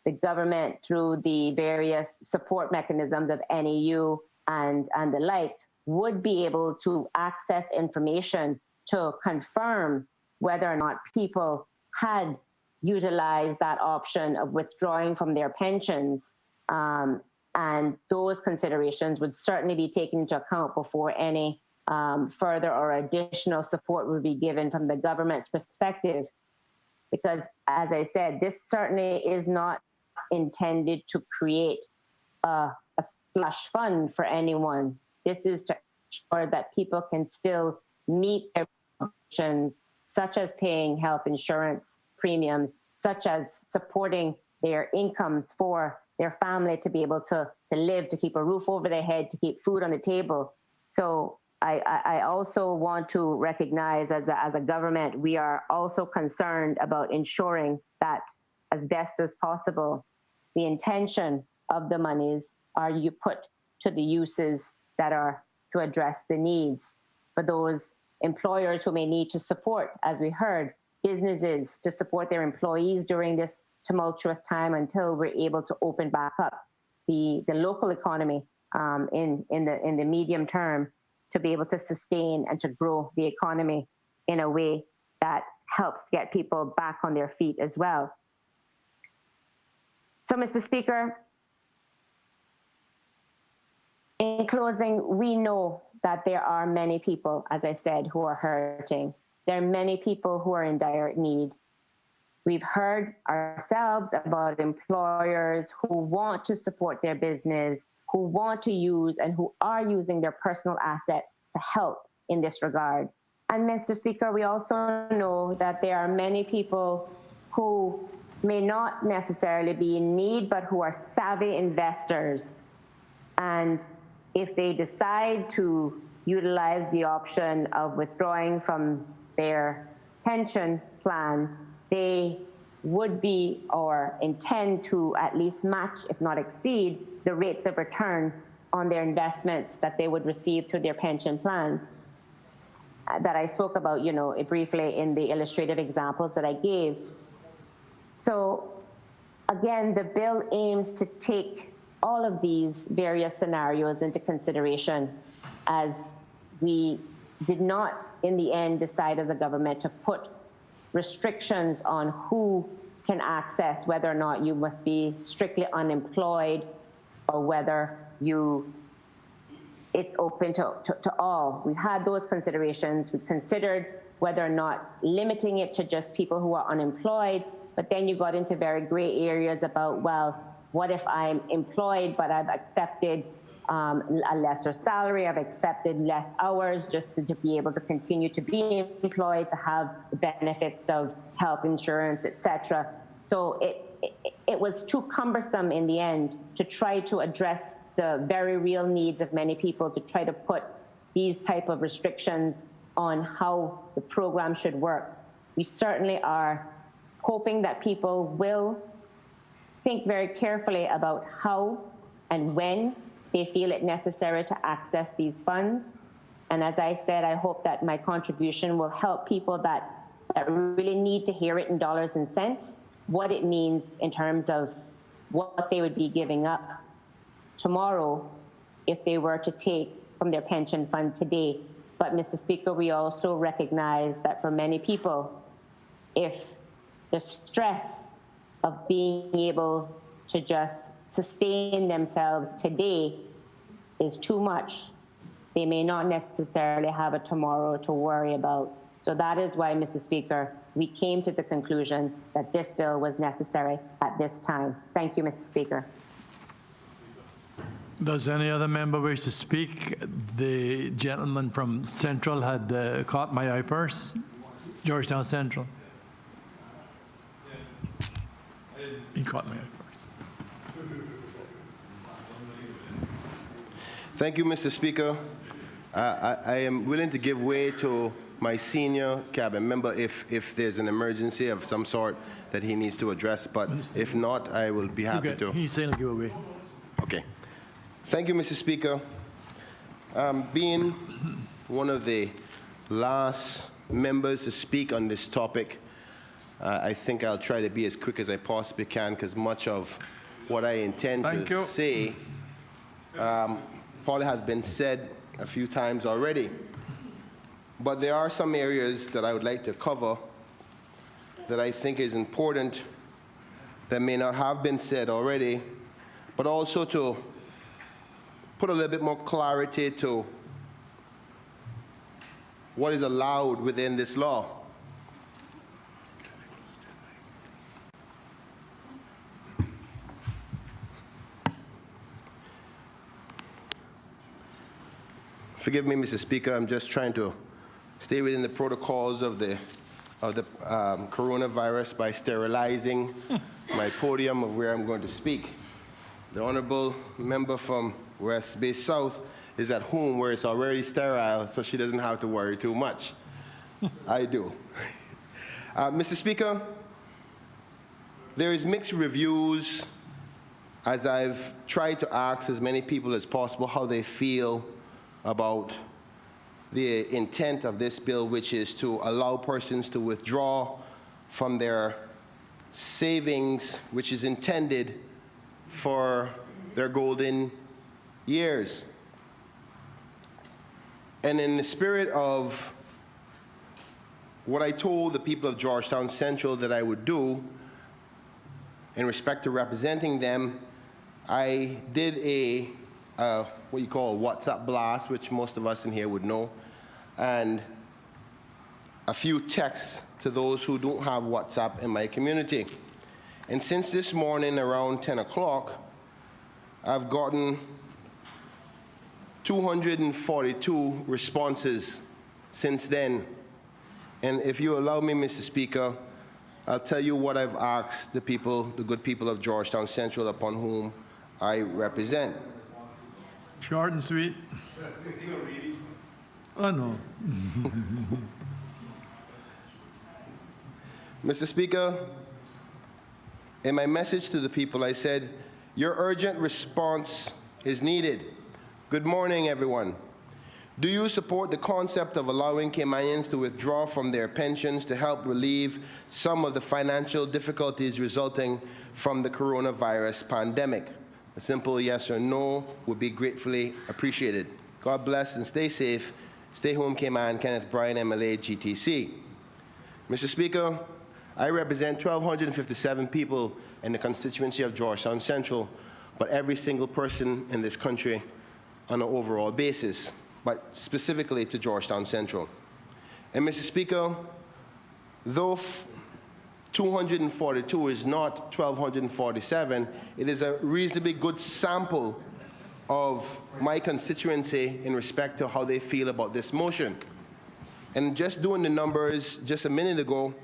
the government, through the various support mechanisms of NAU and the like, would be able to access information to confirm whether or not people had utilized that option of withdrawing from their pensions. And those considerations would certainly be taken into account before any further or additional support would be given from the government's perspective. Because, as I said, this certainly is not intended to create a slush fund for anyone. This is to ensure that people can still meet their obligations, such as paying health insurance premiums, such as supporting their incomes for their family to be able to live, to keep a roof over their head, to keep food on the table. So I also want to recognize, as a government, we are also concerned about ensuring that, as best as possible, the intention of the monies are you put to the uses that are to address the needs for those employers who may need to support, as we heard, businesses to support their employees during this tumultuous time until we're able to open back up the local economy in the medium term, to be able to sustain and to grow the economy in a way that helps get people back on their feet as well. So, Mr. Speaker, in closing, we know that there are many people, as I said, who are hurting. There are many people who are in dire need. We've heard ourselves about employers who want to support their business, who want to use and who are using their personal assets to help in this regard. And Mr. Speaker, we also know that there are many people who may not necessarily be in need, but who are savvy investors. And if they decide to utilize the option of withdrawing from their pension plan, they would be or intend to at least match, if not exceed, the rates of return on their investments that they would receive through their pension plans that I spoke about, briefly in the illustrative examples that I gave. So again, the bill aims to take all of these various scenarios into consideration, as we did not, in the end, decide as a government to put restrictions on who can access, whether or not you must be strictly unemployed or whether it's open to all. We've had those considerations. We've considered whether or not limiting it to just people who are unemployed, but then you got into very gray areas about, well, what if I'm employed, but I've accepted a lesser salary, I've accepted less hours just to be able to continue to be employed, to have the benefits of health insurance, etc. So it was too cumbersome in the end to try to address the very real needs of many people, to try to put these type of restrictions on how the program should work. We certainly are hoping that people will think very carefully about how and when they feel it necessary to access these funds. And as I said, I hope that my contribution will help people that really need to hear it in dollars and cents, what it means in terms of what they would be giving up tomorrow if they were to take from their pension fund today. But Mr. Speaker, we also recognize that for many people, if the stress of being able to just sustain themselves today is too much, they may not necessarily have a tomorrow to worry about So that is why, Mr. Speaker, we came to the conclusion that this bill was necessary at this time. Thank you, Mr. Speaker. Does any other member wish to speak? The gentleman from Central had caught my eye first. Georgetown Central. He caught my eye first. Thank you, Mr. Speaker. I am willing to give way to my senior cabinet member if there's an emergency of some sort that he needs to address, but if not, I will be happy to. He's saying give away. Okay. Thank you, Mr. Speaker. Being one of the last members to speak on this topic, I think I'll try to be as quick as I possibly can because much of what I intend to say probably has been said a few times already. But there are some areas that I would like to cover that I think is important that may not have been said already, but also to put a little bit more clarity to what is allowed within this law. Forgive me, Mr. Speaker, I'm just trying to stay within the protocols of the coronavirus by sterilizing my podium of where I'm going to speak. The honorable member from West Bay South is at home where it's already sterile, so she doesn't have to worry too much. I do. Mr. Speaker, there is mixed reviews as I've tried to ask as many people as possible how they feel about the intent of this bill, which is to allow persons to withdraw from their savings, which is intended for their golden years. And in the spirit of what I told the people of Georgetown Central that I would do in respect to representing them, I did a what you call a WhatsApp blast, which most of us in here would know, and a few texts to those who don't have WhatsApp in my community. And since this morning around 10 o'clock, I've gotten 242 responses since then. And if you allow me, Mr. Speaker, I'll tell you what I've asked the people, the good people of Georgetown Central, upon whom I represent. Short and sweet. Oh, no. Mr. Speaker, in my message to the people, I said, your urgent response is needed. Good morning, everyone. Do you support the concept of allowing Caymanians to withdraw from their pensions to help relieve some of the financial difficulties resulting from the coronavirus pandemic? A simple yes or no would be gratefully appreciated. God bless and stay safe. Stay home, Cayman. Kenneth Bryan, MLA, GTC. Mr. Speaker, I represent 1,257 people in the constituency of Georgetown Central, but every single person in this country on an overall basis, but specifically to Georgetown Central. And Mr. Speaker, though 242 is not 1,247, it is a reasonably good sample of my constituency in respect to how they feel about this motion. And just doing the numbers just a minute ago,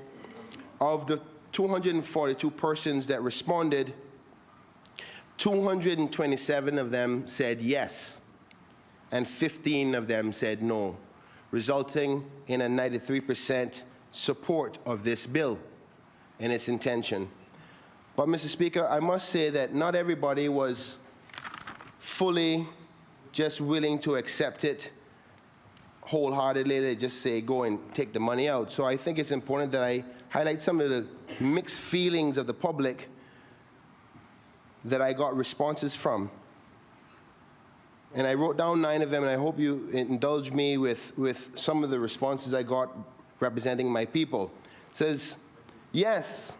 of the 242 persons that responded, 227 of them said yes, and 15 of them said no, resulting in a 93% support of this bill and its intention. But Mr. Speaker, I must say that not everybody was fully just willing to accept it wholeheartedly. They just say, go and take the money out. So I think it's important that I highlight some of the mixed feelings of the public that I got responses from. And I wrote down 9 of them, and I hope you indulge me with some of the responses I got representing my people. It says, yes,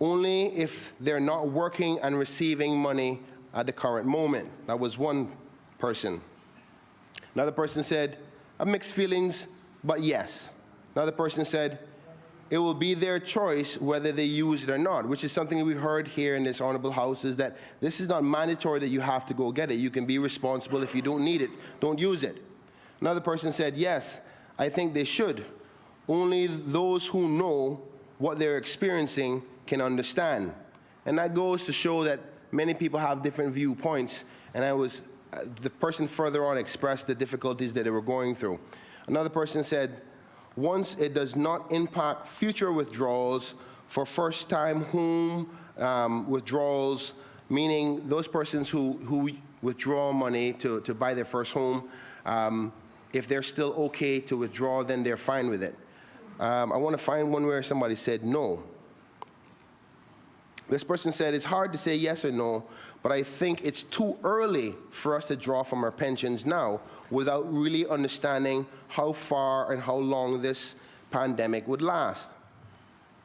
only if they're not working and receiving money at the current moment. That was one person. Another person said, I have mixed feelings, but yes. Another person said, it will be their choice whether they use it or not, which is something we heard here in this honorable house, is that this is not mandatory that you have to go get it. You can be responsible. If you don't need it, don't use it. Another person said, yes, I think they should. Only those who know what they're experiencing can understand. And that goes to show that many people have different viewpoints, and the person further on expressed the difficulties that they were going through. Another person said, once it does not impact future withdrawals for first-time home withdrawals, meaning those persons who withdraw money to buy their first home, if they're still okay to withdraw, then they're fine with it. I want to find one where somebody said no. This person said, it's hard to say yes or no, but I think it's too early for us to draw from our pensions now without really understanding how far and how long this pandemic would last.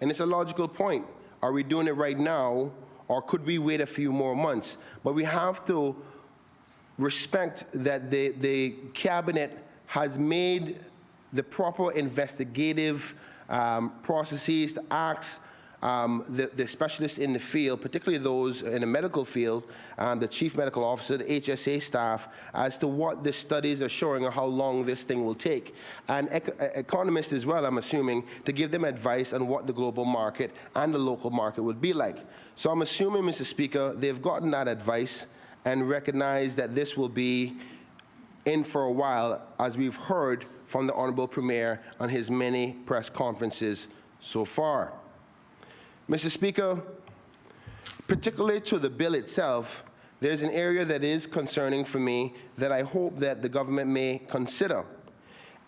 And it's a logical point. Are we doing it right now, or could we wait a few more months? But we have to respect that the cabinet has made the proper investigative processes to ask the specialists in the field, particularly those in the medical field, the chief medical officer, the HSA staff, as to what the studies are showing or how long this thing will take. And economists as well, I'm assuming, to give them advice on what the global market and the local market would be like. So I'm assuming, Mr. Speaker, they've gotten that advice and recognize that this will be in for a while, as we've heard from the Honorable Premier on his many press conferences so far. Mr. Speaker, particularly to the bill itself, there's an area that is concerning for me that I hope that the government may consider.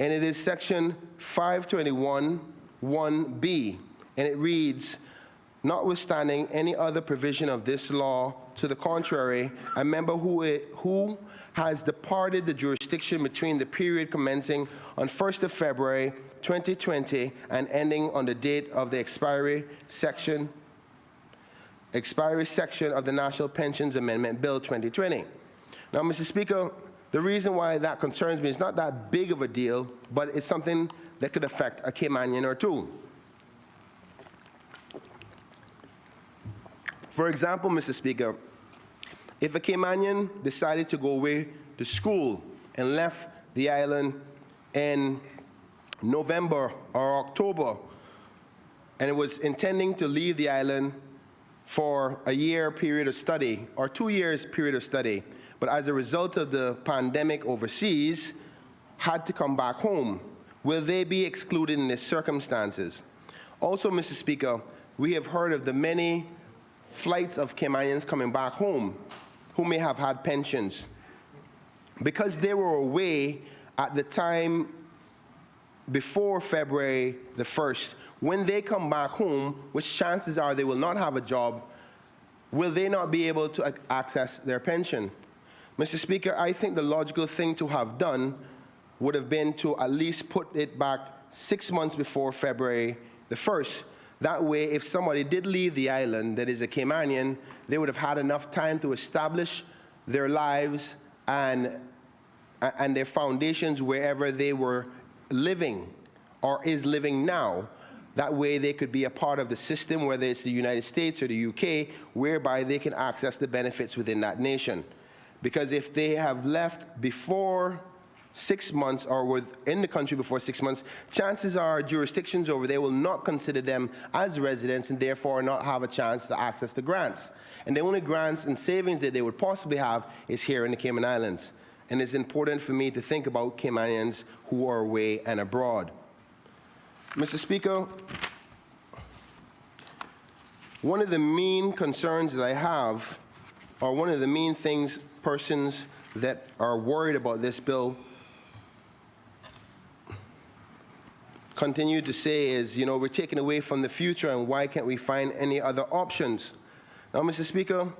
And it is section 521(1)(b), and it reads, notwithstanding any other provision of this law to the contrary, a member who has departed the jurisdiction between the period commencing on 1st of February 2020 and ending on the date of the expiry section of the National Pensions Amendment Bill 2020. Now, Mr. Speaker, the reason why that concerns me is not that big of a deal, but it's something that could affect a Caymanian or two. For example, Mr. Speaker, if a Caymanian decided to go away to school and left the island in November or October, and it was intending to leave the island for a year period of study or 2 years period of study, but as a result of the pandemic overseas, had to come back home, will they be excluded in these circumstances? Also, Mr. Speaker, we have heard of the many flights of Caymanians coming back home who may have had pensions. Because they were away at the time before February the 1st, when they come back home, which chances are they will not have a job, will they not be able to access their pension? Mr. Speaker, I think the logical thing to have done would have been to at least put it back 6 months before February the 1st. That way, if somebody did leave the island that is a Caymanian, they would have had enough time to establish their lives and their foundations wherever they were living or is living now. That way they could be a part of the system, whether it's the United States or the UK, whereby they can access the benefits within that nation. Because if they have left before 6 months or were in the country before 6 months, chances are jurisdictions over there will not consider them as residents and therefore not have a chance to access the grants. And the only grants and savings that they would possibly have is here in the Cayman Islands. And it's important for me to think about Caymanians who are away and abroad. Mr. Speaker, one of the main concerns that I have, or one of the main things persons that are worried about this bill continue to say is, you know, we're taking away from the future and why can't we find any other options? Now, Mr. Speaker,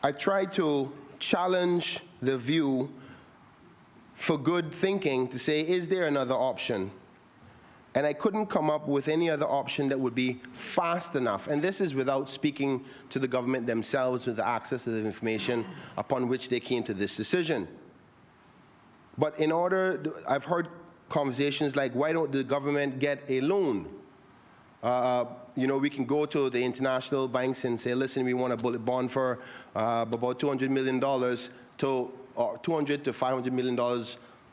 I tried to challenge the view for good thinking to say, is there another option? And I couldn't come up with any other option that would be fast enough. And this is without speaking to the government themselves with the access to the information upon which they came to this decision. But in order, I've heard conversations like, why don't the government get a loan? We can go to the international banks and say, listen, we want a bullet bond for about $200 million to $200 to $500 million,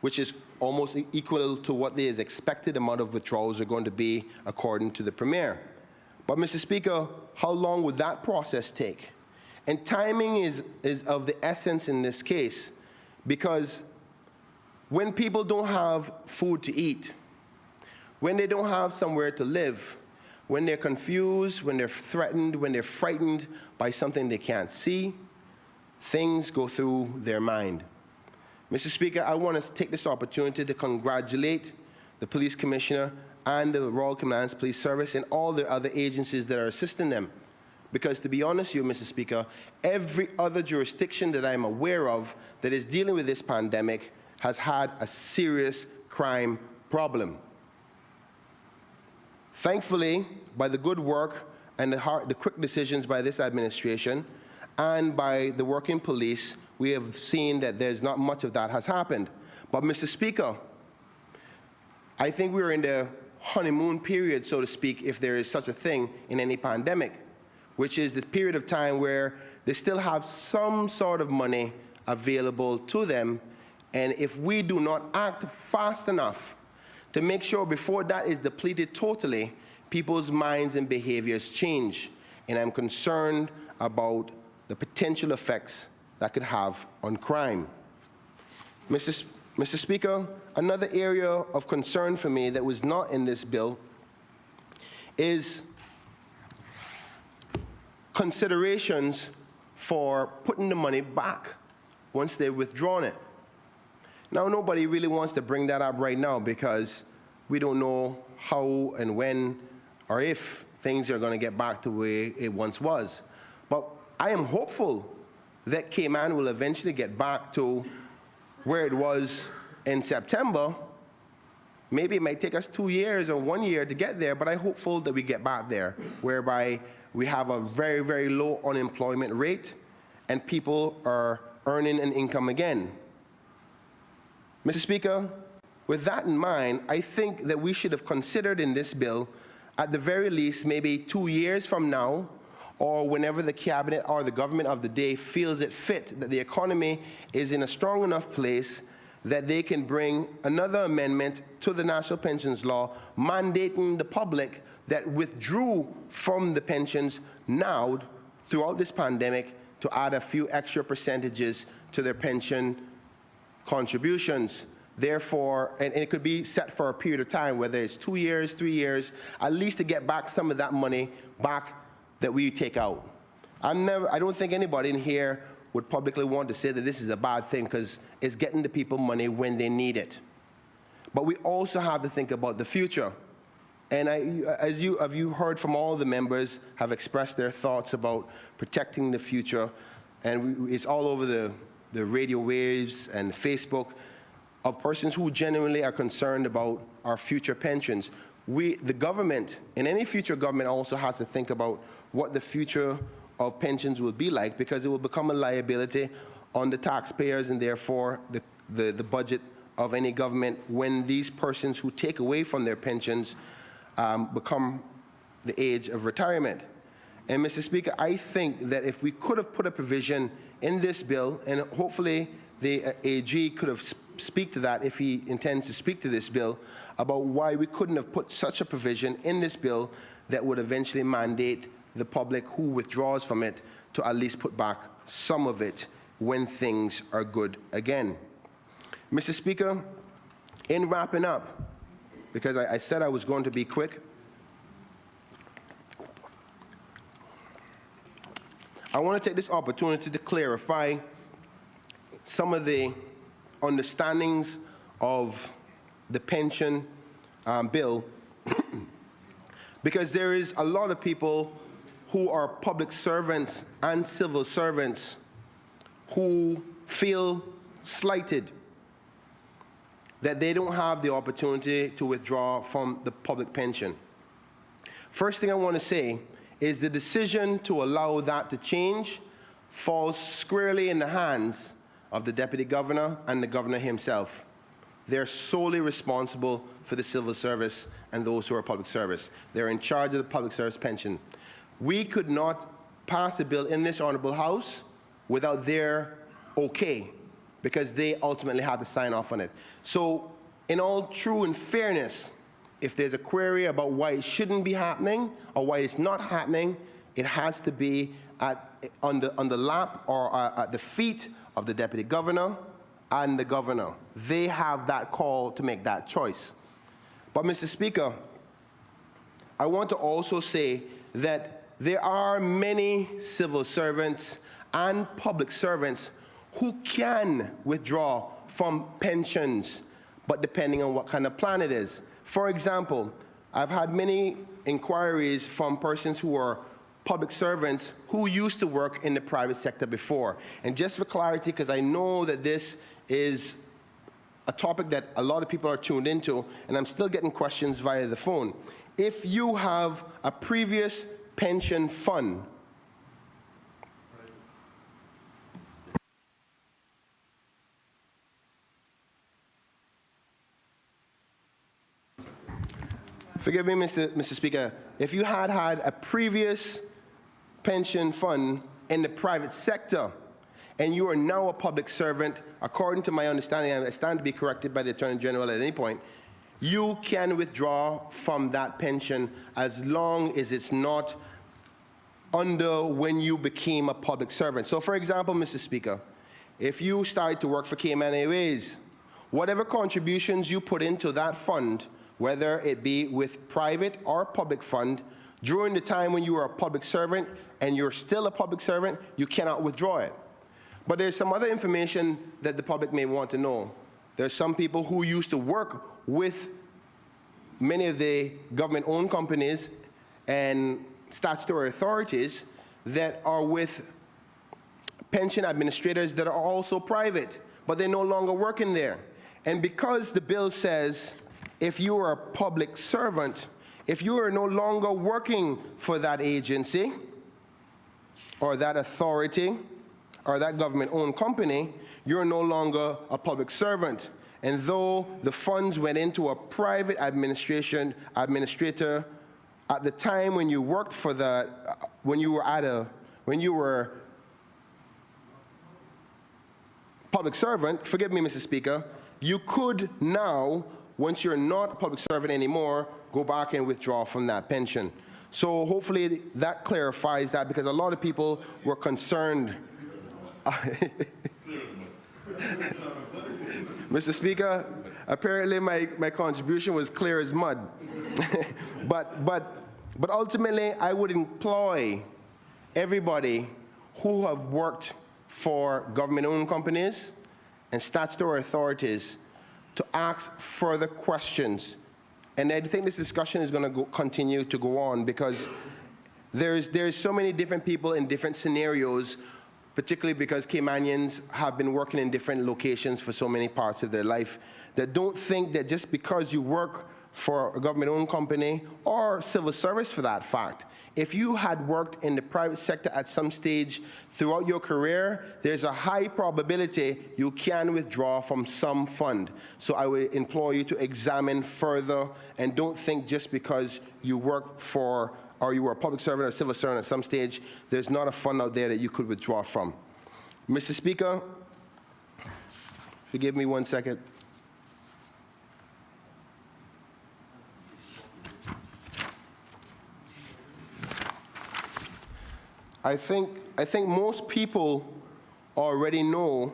which is almost equal to what the expected amount of withdrawals are going to be according to the Premier. But Mr. Speaker, how long would that process take? And timing is of the essence in this case, because when people don't have food to eat, when they don't have somewhere to live, when they're confused, when they're threatened, when they're frightened by something they can't see, things go through their mind. Mr. Speaker, I want to take this opportunity to congratulate the Police Commissioner and the Royal Command's Police Service and all the other agencies that are assisting them. Because to be honest with you, Mr. Speaker, every other jurisdiction that I'm aware of that is dealing with this pandemic has had a serious crime problem. Thankfully, by the good work and the quick decisions by this administration and by the working police, we have seen that there's not much of that has happened. But Mr. Speaker, I think we're in the honeymoon period, so to speak, if there is such a thing in any pandemic, which is the period of time where they still have some sort of money available to them. And if we do not act fast enough to make sure before that is depleted totally, people's minds and behaviors change. And I'm concerned about the potential effects that could have on crime. Mr. Speaker, another area of concern for me that was not in this bill is considerations for putting the money back once they've withdrawn it. Now, nobody really wants to bring that up right now because we don't know how and when or if things are going to get back to the way it once was. But I am hopeful that Cayman will eventually get back to where it was in September. Maybe it might take us 2 years or 1 year to get there, but I'm hopeful that we get back there, whereby we have a very, very low unemployment rate and people are earning an income again. Mr. Speaker, with that in mind, I think that we should have considered in this bill, at the very least, maybe 2 years from now, or whenever the cabinet or the government of the day feels it fit, that the economy is in a strong enough place that they can bring another amendment to the National Pensions Law mandating the public that withdrew from the pensions now throughout this pandemic to add a few extra percentages to their pension contributions. Therefore, and it could be set for a period of time, whether it's 2 years, 3 years, at least to get back some of that money back that we take out. I don't think anybody in here would publicly want to say that this is a bad thing because it's getting the people money when they need it. But we also have to think about the future. And as you heard from all the members have expressed their thoughts about protecting the future, and it's all over the radio waves and Facebook, of persons who genuinely are concerned about our future pensions. The government, and any future government, also has to think about what the future of pensions will be like, because it will become a liability on the taxpayers and therefore the budget of any government when these persons who take away from their pensions become the age of retirement. And Mr. Speaker, I think that if we could have put a provision in this bill, and hopefully the AG could have speak to that if he intends to speak to this bill, about why we couldn't have put such a provision in this bill that would eventually mandate the public who withdraws from it to at least put back some of it when things are good again. Mr. Speaker, in wrapping up, because I said I was going to be quick, I want to take this opportunity to clarify some of the understandings of the pension bill, because there is a lot of people who are public servants and civil servants who feel slighted that they don't have the opportunity to withdraw from the public pension. First thing I want to say is the decision to allow that to change falls squarely in the hands of the Deputy Governor and the Governor himself. they're solely responsible for the civil service and those who are public service. They're in charge of the public service pension. We could not pass a bill in this honorable House without their okay, because they ultimately have to sign off on it. So in all true and fairness, if there's a query about why it shouldn't be happening or why it's not happening, it has to be on the lap or at the feet of the Deputy Governor and the Governor. They have that call to make that choice. But Mr. Speaker, I want to also say that there are many civil servants and public servants who can withdraw from pensions, but depending on what kind of plan it is. For example, I've had many inquiries from persons who are public servants who used to work in the private sector before. And just for clarity, because I know that this is a topic that a lot of people are tuned into, and I'm still getting questions via the phone. If you have a previous pension fund, forgive me, Mr. Speaker, if you had a previous pension fund in the private sector and you are now a public servant, according to my understanding, and I stand to be corrected by the Attorney General at any point, you can withdraw from that pension as long as it's not under when you became a public servant. So for example, Mr. Speaker, if you started to work for Cayman Airways, whatever contributions you put into that fund, whether it be with private or public fund, during the time when you were a public servant and you're still a public servant, you cannot withdraw it. But there's some other information that the public may want to know. There's some people who used to work with many of the government-owned companies and statutory authorities that are with pension administrators that are also private, but they're no longer working there. And because the bill says if you are a public servant, if you are no longer working for that agency or that authority or that government-owned company, you're no longer a public servant. And though the funds went into a private administrator at the time when you worked for when you were public servant, forgive me, Mr. Speaker, you could now, once you're not a public servant anymore, go back and withdraw from that pension. So hopefully that clarifies that, because a lot of people were concerned. Mr. Speaker, apparently my contribution was clear as mud. but ultimately, I would employ everybody who have worked for government-owned companies and statutory authorities to ask further questions. And I think this discussion is going to continue to go on, because there's so many different people in different scenarios, particularly because Caymanians have been working in different locations for so many parts of their life, that don't think that just because you work for a government-owned company or civil service for that fact, if you had worked in the private sector at some stage throughout your career, there's a high probability you can withdraw from some fund. So I would implore you to examine further, and don't think just because you work for or you were a public servant or civil servant at some stage, there's not a fund out there that you could withdraw from. Mr. Speaker, forgive me 1 second. I think most people already know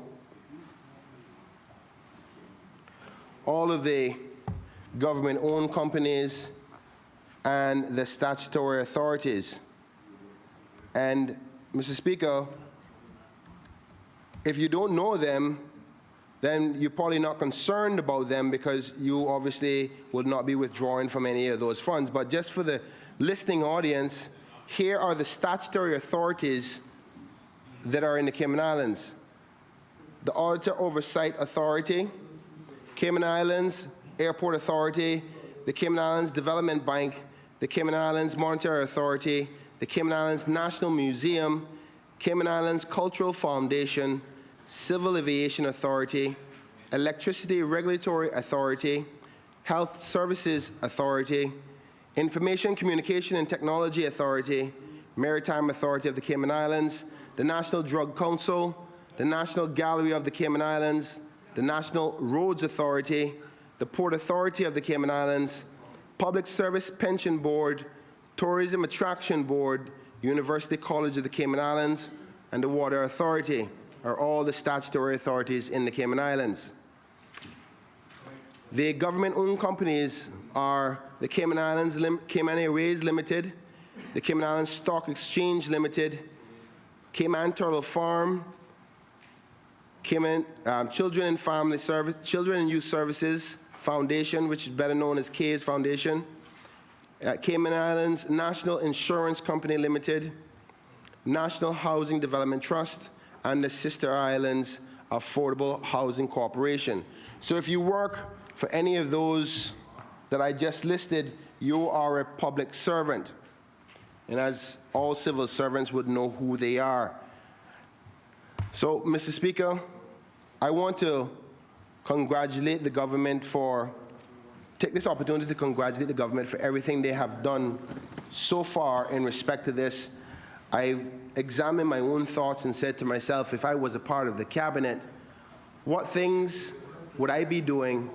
all of the government-owned companies and the statutory authorities. And, Mr. Speaker, if you don't know them, then you're probably not concerned about them, because you obviously will not be withdrawing from any of those funds. But just for the listening audience, here are the statutory authorities that are in the Cayman Islands. The Auditor Oversight Authority, Cayman Islands Airport Authority, the Cayman Islands Development Bank, the Cayman Islands Monetary Authority, the Cayman Islands National Museum, Cayman Islands Cultural Foundation, Civil Aviation Authority, Electricity Regulatory Authority, Health Services Authority, Information, Communication and Technology Authority, Maritime Authority of the Cayman Islands, the National Drug Council, the National Gallery of the Cayman Islands, the National Roads Authority, the Port Authority of the Cayman Islands, Public Service Pension Board, Tourism Attraction Board, University College of the Cayman Islands, and the Water Authority are all the statutory authorities in the Cayman Islands. The government-owned companies are the Cayman Islands, Cayman Airways Limited, the Cayman Islands Stock Exchange Limited, Cayman Turtle Farm, Cayman Children and Youth Services Foundation, which is better known as CAYS Foundation, Cayman Islands National Insurance Company Limited, National Housing Development Trust, and the Sister Islands Affordable Housing Corporation. So if you work for any of those that I just listed, you are a public servant. And as all civil servants would know who they are. So, Mr. Speaker, I want to congratulate the government take this opportunity to congratulate the government for everything they have done so far in respect to this. I examined my own thoughts and said to myself, if I was a part of the cabinet, what things would I be doing?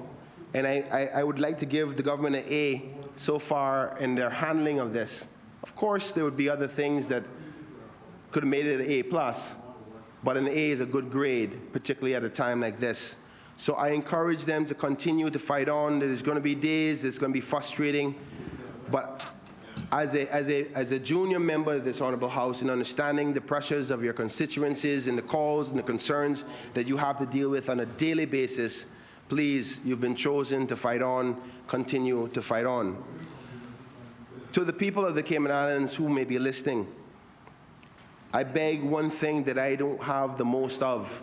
And I would like to give the government an A so far in their handling of this. Of course, there would be other things that could have made it an A+, but an A is a good grade, particularly at a time like this. So I encourage them to continue to fight on. There's going to be days that's going to be frustrating, but as a junior member of this Honorable House, and understanding the pressures of your constituencies and the calls and the concerns that you have to deal with on a daily basis, please, you've been chosen to fight on, continue to fight on. To the people of the Cayman Islands who may be listening, I beg one thing that I don't have the most of,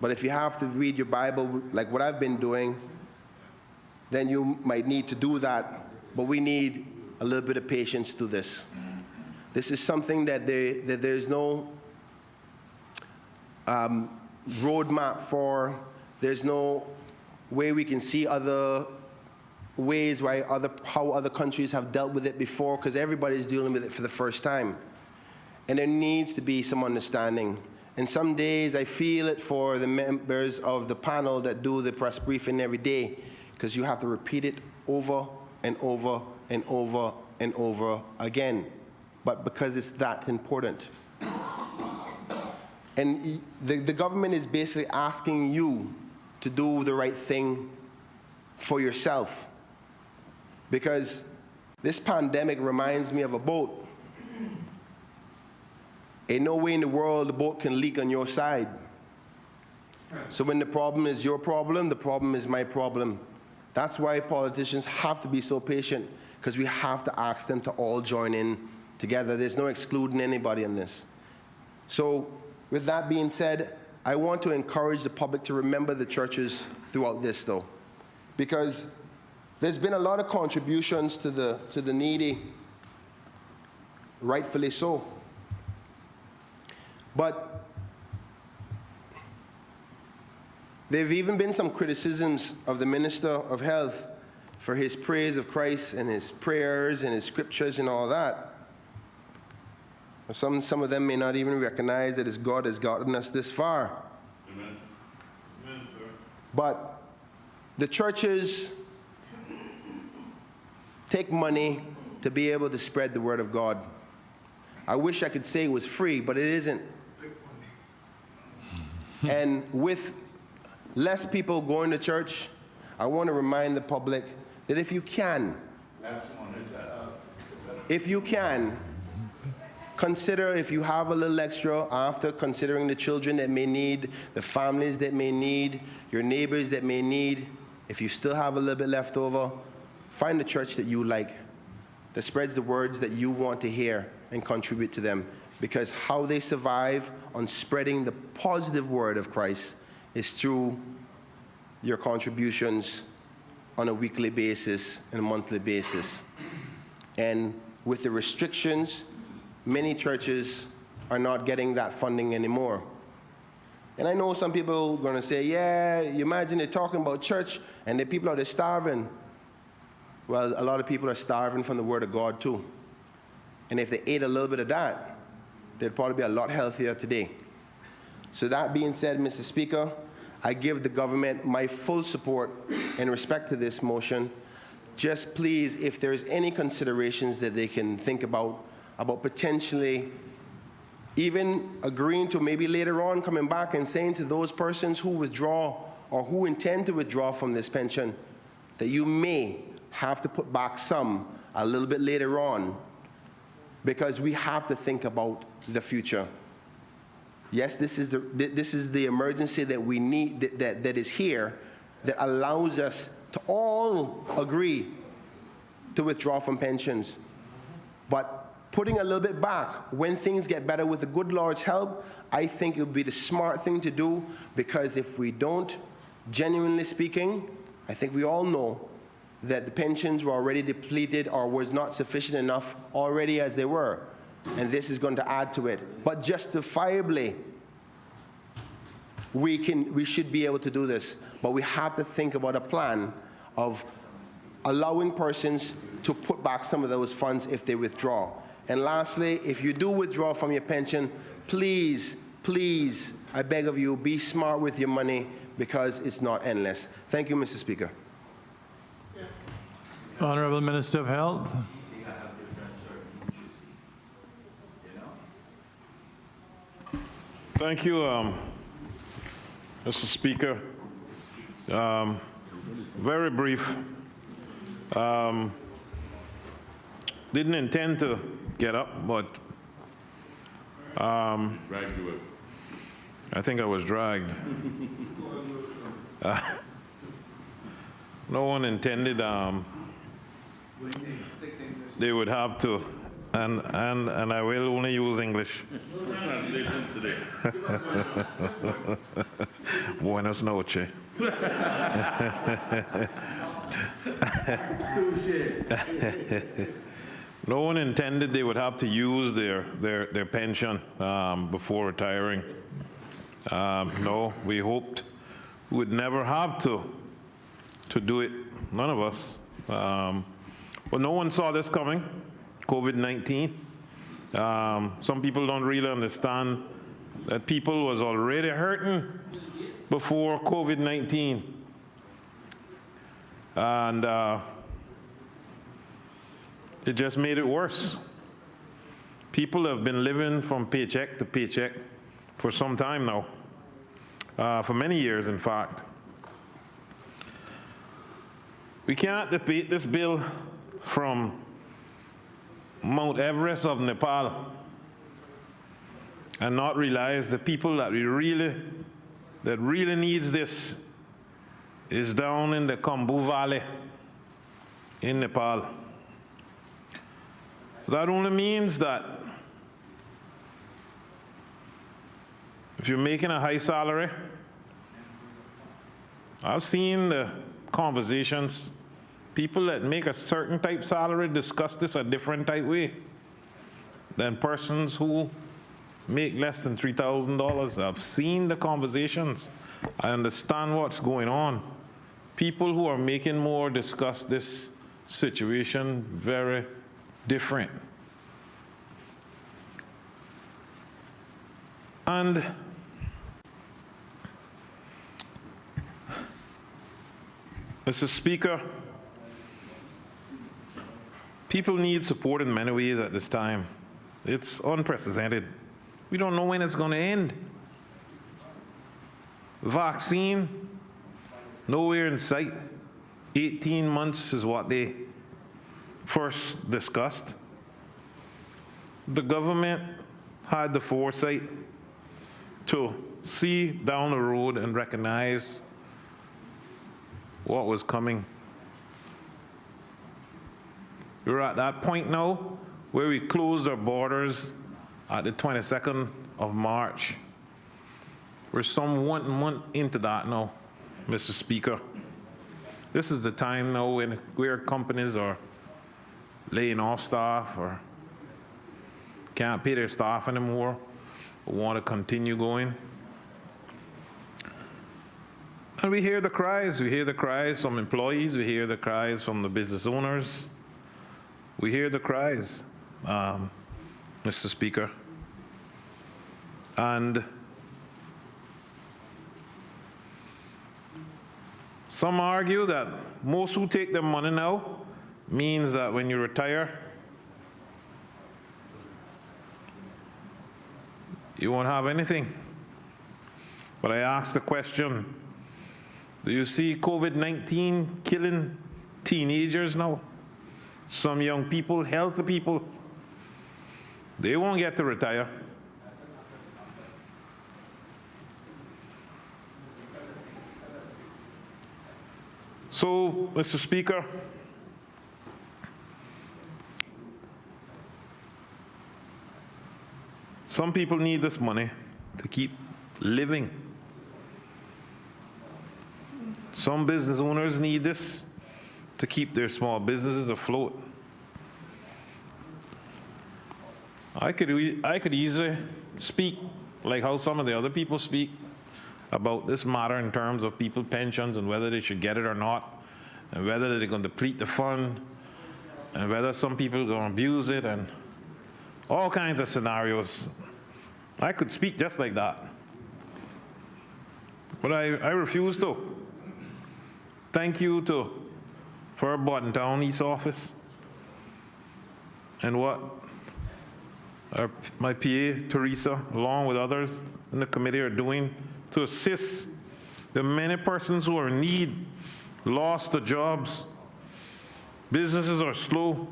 but if you have to read your Bible like what I've been doing, then you might need to do that, but we need a little bit of patience to this. This is something that there's no roadmap for. There's no way we can see other ways how other countries have dealt with it before, because everybody's dealing with it for the first time. And there needs to be some understanding. And some days I feel it for the members of the panel that do the press briefing every day, because you have to repeat it over and over and over and over again, but because it's that important. And the government is basically asking you to do the right thing for yourself, because this pandemic reminds me of a boat. In no way in the world the boat can leak on your side. So when the problem is your problem, the problem is my problem. That's why politicians have to be so patient, because we have to ask them to all join in together. There's no excluding anybody in this. So with that being said, I want to encourage the public to remember the churches throughout this, though, because there's been a lot of contributions to the needy, rightfully so. But there have even been some criticisms of the Minister of Health for his praise of Christ and his prayers and his scriptures and all that. Some of them may not even recognize that it's God has gotten us this far. Amen. Amen, sir. But the churches take money to be able to spread the word of God. I wish I could say it was free, but it isn't. And with less people going to church, I want to remind the public that if you can, consider, if you have a little extra, after considering the children that may need, the families that may need, your neighbors that may need, if you still have a little bit left over, find a church that you like, that spreads the words that you want to hear, and contribute to them. Because how they survive on spreading the positive word of Christ is through your contributions on a weekly basis and a monthly basis. And with the restrictions, many churches are not getting that funding anymore. And I know some people are going to say, yeah, you imagine they're talking about church and the people out there starving. Well, a lot of people are starving from the Word of God too. And if they ate a little bit of that, they'd probably be a lot healthier today. So that being said, Mr. Speaker, I give the government my full support in respect to this motion. Just please, if there's any considerations that they can think about potentially even agreeing to maybe later on coming back and saying to those persons who withdraw or who intend to withdraw from this pension that you may have to put back some a little bit later on, because we have to think about the future. Yes, this is the emergency that we need, that is here, that allows us to all agree to withdraw from pensions. But putting a little bit back when things get better with the good Lord's help, I think it would be the smart thing to do, because if we don't, genuinely speaking, I think we all know that the pensions were already depleted or was not sufficient enough already as they were. And this is going to add to it. But justifiably, we should be able to do this. But we have to think about a plan of allowing persons to put back some of those funds if they withdraw. And lastly, if you do withdraw from your pension, please, please, I beg of you, be smart with your money, because it's not endless. Thank you, Mr. Speaker. Honorable Minister of Health. Thank you, Mr. Speaker. Very brief. Didn't intend to get up, but Dragged you up. I think I was dragged. No one intended they would have to, and I will only use English. Buenas noches. No one intended they would have to use their pension before retiring. No, we hoped we would never have to do it. None of us. But no one saw this coming, COVID-19. Some people don't really understand that people was already hurting before COVID-19. And it just made it worse. People have been living from paycheck to paycheck for some time now, for many years, in fact. We can't debate this bill from Mount Everest of Nepal and not realize the people that really needs this is down in the Khumbu Valley in Nepal. So that only means that if you're making a high salary, I've seen the conversations, people that make a certain type salary discuss this a different type way than persons who make less than $3,000. I've seen the conversations. I understand what's going on. People who are making more discuss this situation very different. And Mr. Speaker, people need support in many ways at this time. It's unprecedented. We don't know when it's going to end. Vaccine, nowhere in sight. 18 months is what they first discussed. The government had the foresight to see down the road and recognize what was coming. We're at that point now where we closed our borders at the 22nd of March. We're some 1 month into that now, Mr. Speaker. This is the time now where companies are laying off staff or can't pay their staff anymore or want to continue going. And we hear the cries. We hear the cries from employees. We hear the cries from the business owners. We hear the cries, Mr. Speaker. And some argue that most who take their money now means that when you retire, you won't have anything. But I ask the question, do you see COVID-19 killing teenagers now? Some young people, healthy people, they won't get to retire. So, Mr. Speaker, some people need this money to keep living. Some business owners need this to keep their small businesses afloat. I could easily speak like how some of the other people speak about this matter in terms of people pensions and whether they should get it or not, and whether they're going to deplete the fund, and whether some people are going to abuse it, and all kinds of scenarios. I could speak just like that. But I refuse to. Thank you for our Bordentown East office and what my PA, Teresa, along with others in the committee are doing to assist the many persons who are in need, lost their jobs. Businesses are slow.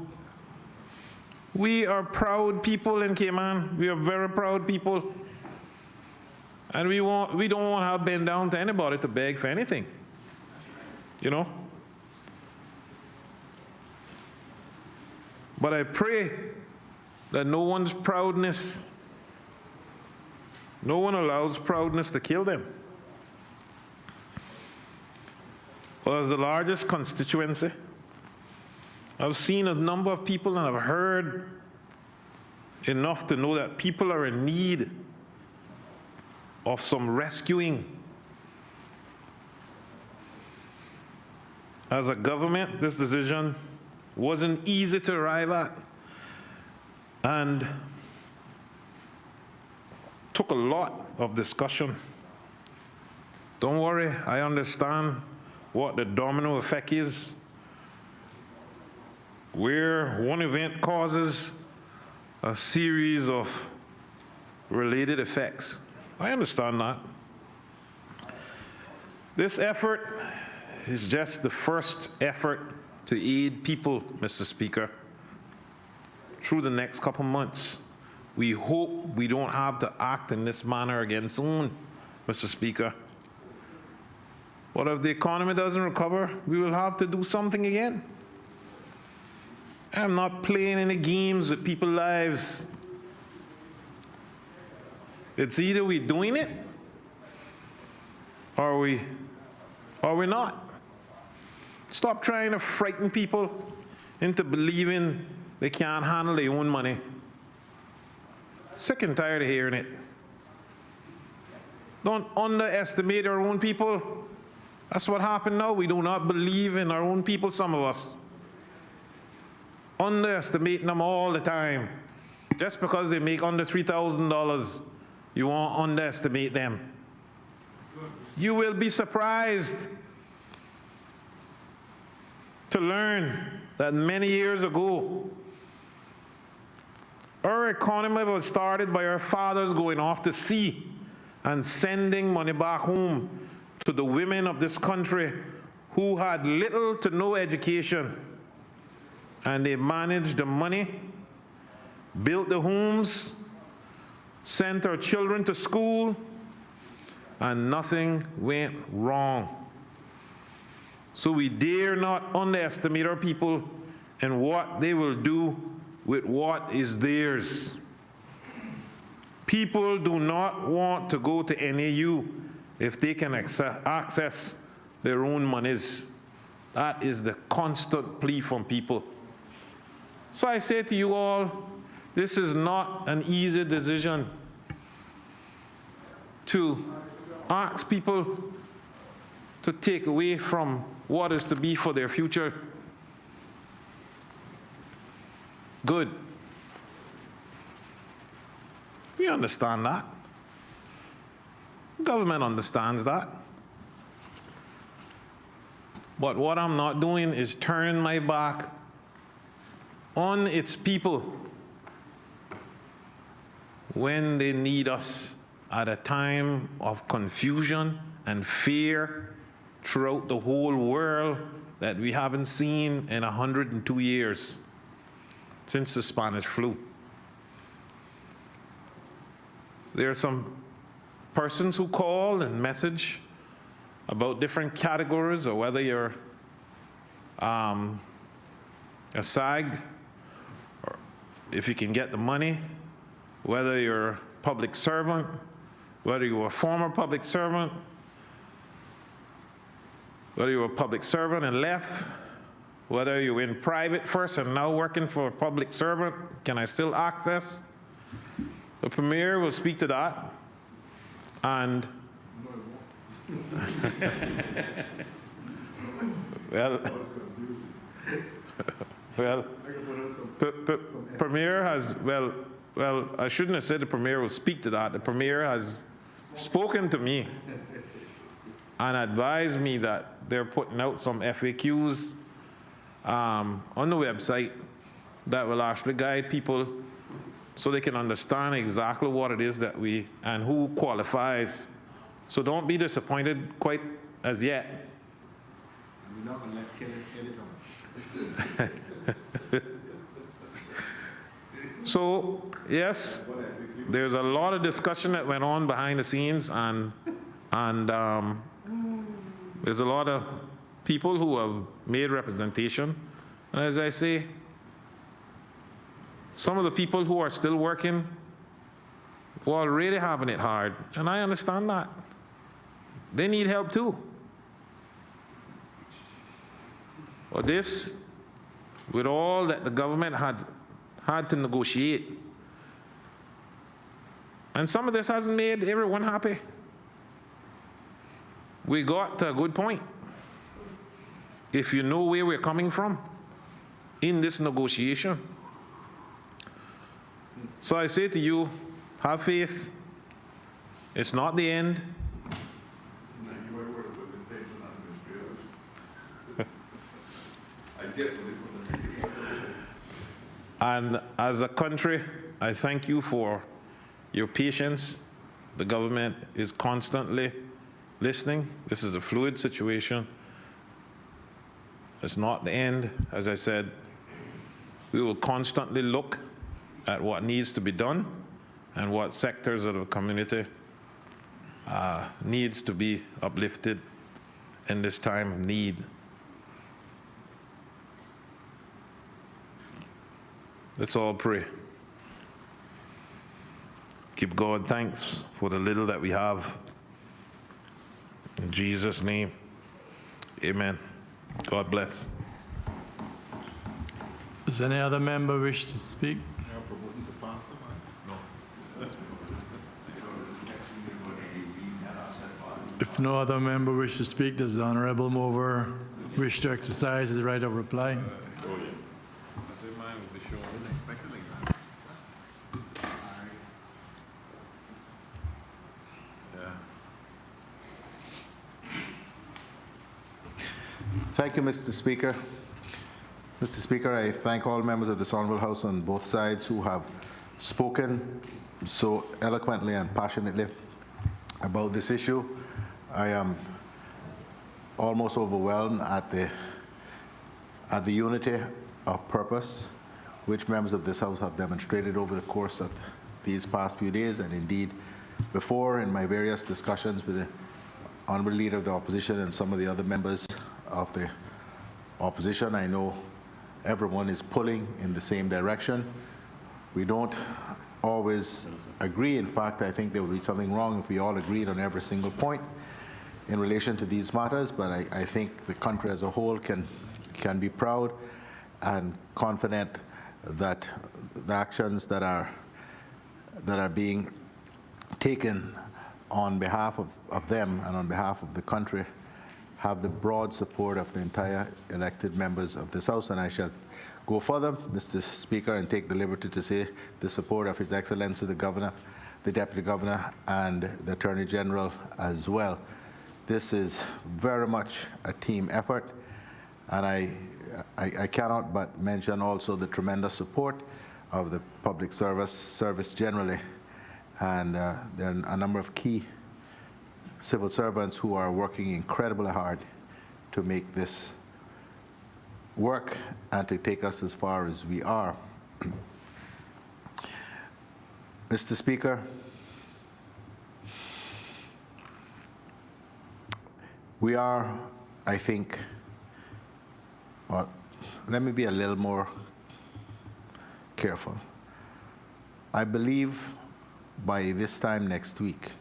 We are proud people in Cayman. We are very proud people. And we don't want to have been down to anybody to beg for anything. You know? But I pray that no one allows proudness to kill them. Well, as the largest constituency, I've seen a number of people and I've heard enough to know that people are in need of some rescuing. As a government, this decision wasn't easy to arrive at and took a lot of discussion. Don't worry, I understand what the domino effect is, where one event causes a series of related effects. I understand that. This effort is just the first effort to aid people, Mr. Speaker, through the next couple months. We hope we don't have to act in this manner again soon, Mr. Speaker. But if the economy doesn't recover, we will have to do something again. I'm not playing any games with people's lives. It's either we're doing it or we're not. Stop trying to frighten people into believing they can't handle their own money. Sick and tired of hearing it. Don't underestimate our own people. That's what happened now. We do not believe in our own people, some of us. Underestimating them all the time. Just because they make under $3,000, you won't underestimate them. You will be surprised to learn that many years ago, our economy was started by our fathers going off to sea and sending money back home to the women of this country who had little to no education. And they managed the money, built the homes, sent our children to school, and nothing went wrong. So we dare not underestimate our people and what they will do with what is theirs. People do not want to go to NAU if they can access their own monies. That is the constant plea from people. So I say to you all, this is not an easy decision to ask people to take away from what is to be for their future. Good. We understand that. Government understands that. But what I'm not doing is turning my back on its people when they need us at a time of confusion and fear throughout the whole world that we haven't seen in 102 years since the Spanish flu. There are some persons who call and message about different categories, or whether you're a SAG, or if you can get the money, whether you're a public servant, whether you're a former public servant, whether you're a public servant and left, whether you're in private first and now working for a public servant, can I still access? The Premier will speak to that. And Premier has, well, I shouldn't have said the Premier will speak to that. The Premier has spoken to me and advised me that they're putting out some FAQs on the website that will actually guide people so they can understand exactly what it is that we, and who qualifies. So don't be disappointed quite as yet. We're not going to let Kenneth edit on. So, yes, there's a lot of discussion that went on behind the scenes, and there's a lot of people who have made representation. And as I say, some of the people who are still working were really having it hard, and I understand that. They need help too. But this, with all that the government had to negotiate, and some of this hasn't made everyone happy. We got to a good point. If you know where we're coming from in this negotiation. So I say to you, have faith. It's not the end. And as a country, I thank you for your patience. The government is constantly listening. This is a fluid situation. It's not the end. As I said, we will constantly look at what needs to be done and what sectors of the community needs to be uplifted in this time of need. Let's all pray. Give God thanks for the little that we have. In Jesus' name, amen. God bless. Does any other member wish to speak? If no other member wishes to speak, does the honourable mover wish to exercise his right of reply? Thank you, Mr. Speaker. Mr. Speaker, I thank all members of this Honourable House on both sides who have spoken so eloquently and passionately about this issue. I am almost overwhelmed at the unity of purpose which members of this House have demonstrated over the course of these past few days, and indeed before in my various discussions with the Honourable Leader of the Opposition and some of the other members of the opposition. I know everyone is pulling in the same direction. We don't always agree. In fact, I think there would be something wrong if we all agreed on every single point in relation to these matters, but I think the country as a whole can be proud and confident that the actions that are being taken on behalf of them and on behalf of the country have the broad support of the entire elected members of this House, and I shall go further, Mr. Speaker, and take the liberty to say the support of His Excellency the Governor, the Deputy Governor, and the Attorney General as well. This is very much a team effort, and I cannot but mention also the tremendous support of the public service generally, and there are a number of key civil servants who are working incredibly hard to make this work and to take us as far as we are. Mr. Speaker, we are, I think, or let me be a little more careful. I believe by this time next week,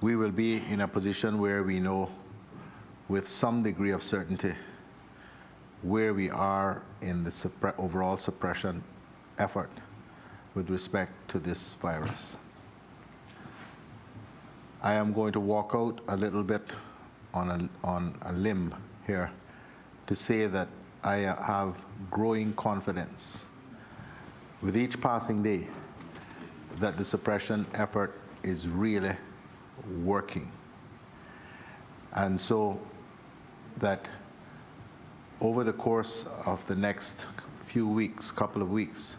we will be in a position where we know with some degree of certainty where we are in the overall suppression effort with respect to this virus. I am going to walk out a little bit on a limb here to say that I have growing confidence with each passing day that the suppression effort is really working. And so that over the course of the next few weeks, couple of weeks,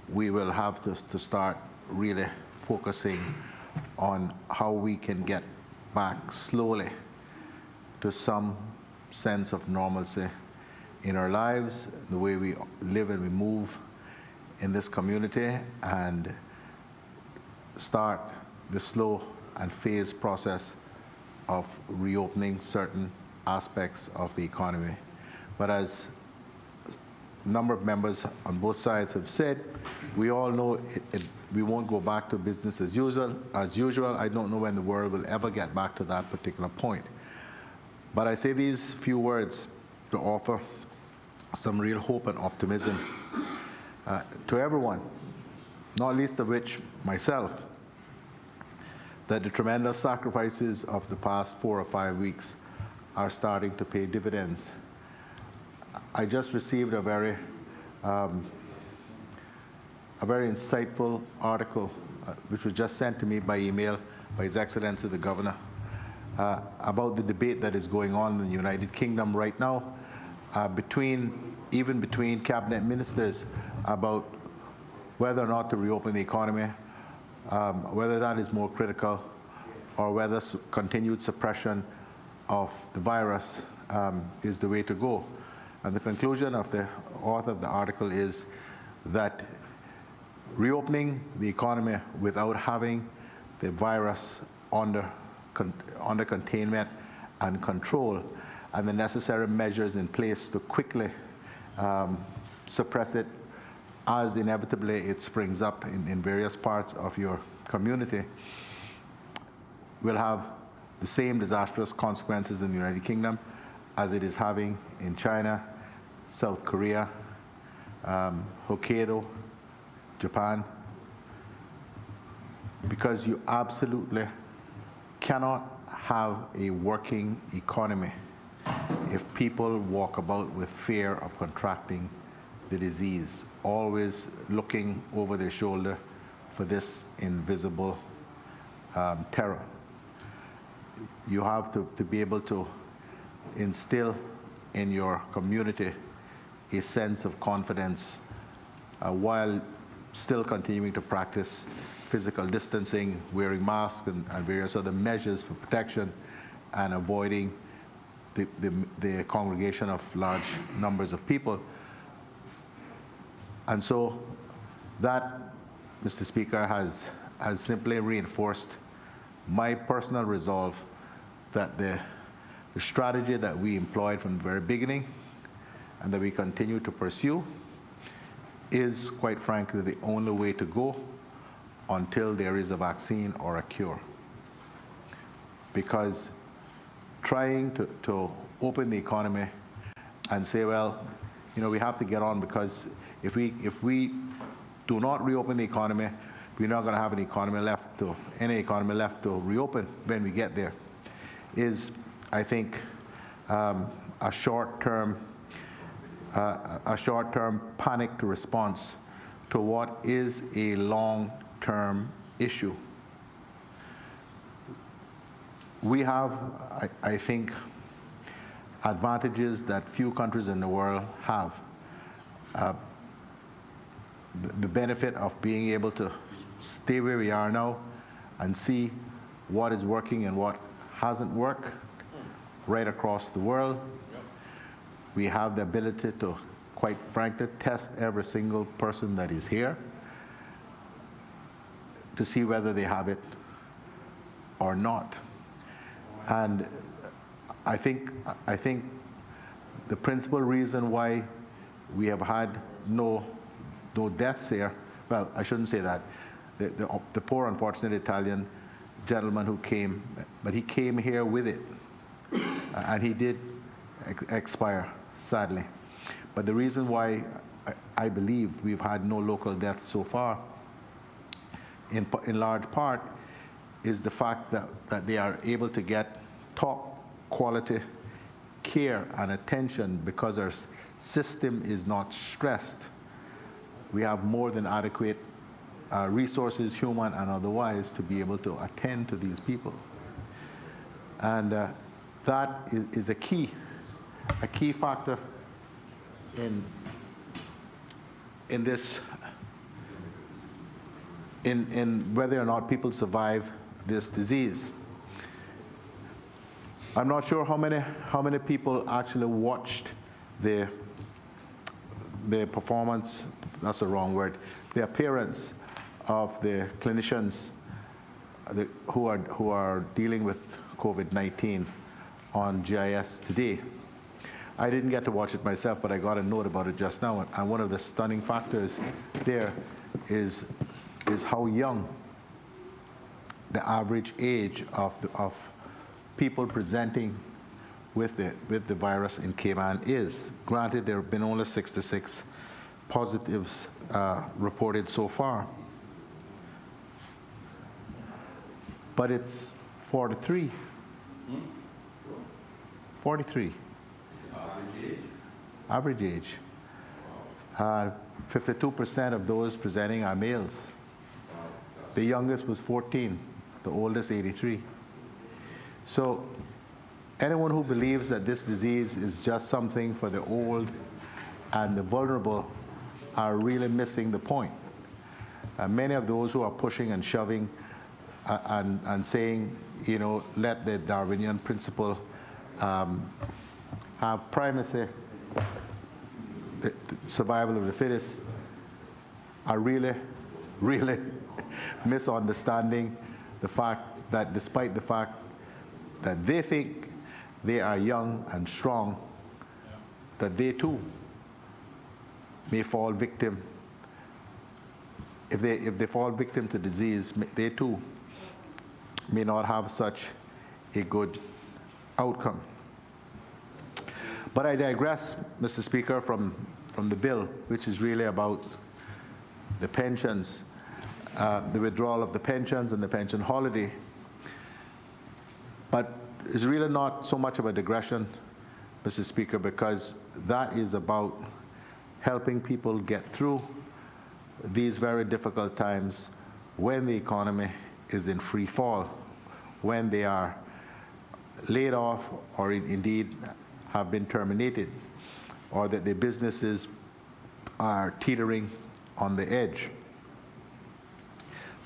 we will have to start really focusing on how we can get back slowly to some sense of normalcy in our lives, the way we live and we move in this community, and start the slow and phased process of reopening certain aspects of the economy. But as a number of members on both sides have said, we all know we won't go back to business as usual. I don't know when the world will ever get back to that particular point. But I say these few words to offer some real hope and optimism to everyone, not least of which myself, that the tremendous sacrifices of the past 4 or 5 weeks are starting to pay dividends. I just received a very insightful article, which was just sent to me by email by His Excellency the Governor, about the debate that is going on in the United Kingdom right now, even between cabinet ministers about whether or not to reopen the economy, whether that is more critical, or whether continued suppression of the virus is the way to go. And the conclusion of the author of the article is that reopening the economy without having the virus under containment and control, and the necessary measures in place to quickly suppress it as inevitably it springs up in various parts of your community, will have the same disastrous consequences in the United Kingdom as it is having in China, South Korea, Hokkaido, Japan, because you absolutely cannot have a working economy if people walk about with fear of contracting the disease, always looking over their shoulder for this invisible terror. You have to be able to instill in your community a sense of confidence while still continuing to practice physical distancing, wearing masks, and various other measures for protection, and avoiding the congregation of large numbers of people. And so that, Mr. Speaker, has simply reinforced my personal resolve that the strategy that we employed from the very beginning and that we continue to pursue is, quite frankly, the only way to go until there is a vaccine or a cure. Because trying to open the economy and say, well, we have to get on, because if we do not reopen the economy, we're not going to have any economy left to reopen when we get there, is I think, a short-term panicked response to what is a long-term issue. We have, I think, advantages that few countries in the world have. The benefit of being able to stay where we are now and see what is working and what hasn't worked right across the world. We have the ability to, quite frankly, test every single person that is here to see whether they have it or not. And I think the principal reason why we have had no deaths here, well, I shouldn't say that. The poor unfortunate Italian gentleman who came, but he came here with it, and he did expire, sadly. But the reason why I believe we've had no local deaths so far, in large part, is the fact that they are able to get top quality care and attention because our system is not stressed. We have more than adequate resources, human and otherwise, to be able to attend to these people. And that is a key factor in this, in whether or not people survive this disease. I'm not sure how many people actually watched the performance, that's the wrong word, the appearance of the clinicians who are dealing with COVID-19 on GIS today. I didn't get to watch it myself, but I got a note about it just now, and one of the stunning factors there is how young the average age of people presenting with the virus in Cayman is. Granted, there have been only 66 positives reported so far, but it's 43. 43. Average age. 52% of those presenting are males. The youngest was 14, the oldest 83. So anyone who believes that this disease is just something for the old and the vulnerable are really missing the point. Many of those who are pushing and shoving and saying, you know, let the Darwinian principle have primacy, the survival of the fittest, are really misunderstanding the fact that despite the fact that they think they are young and strong, that they too may fall victim. If they fall victim to disease, they too may not have such a good outcome. But I digress, Mr. Speaker, from the bill, which is really about the pensions, the withdrawal of the pensions and the pension holiday. But it's really not so much of a digression, Mr. Speaker, because that is about helping people get through these very difficult times when the economy is in free fall, when they are laid off or indeed have been terminated, or that their businesses are teetering on the edge.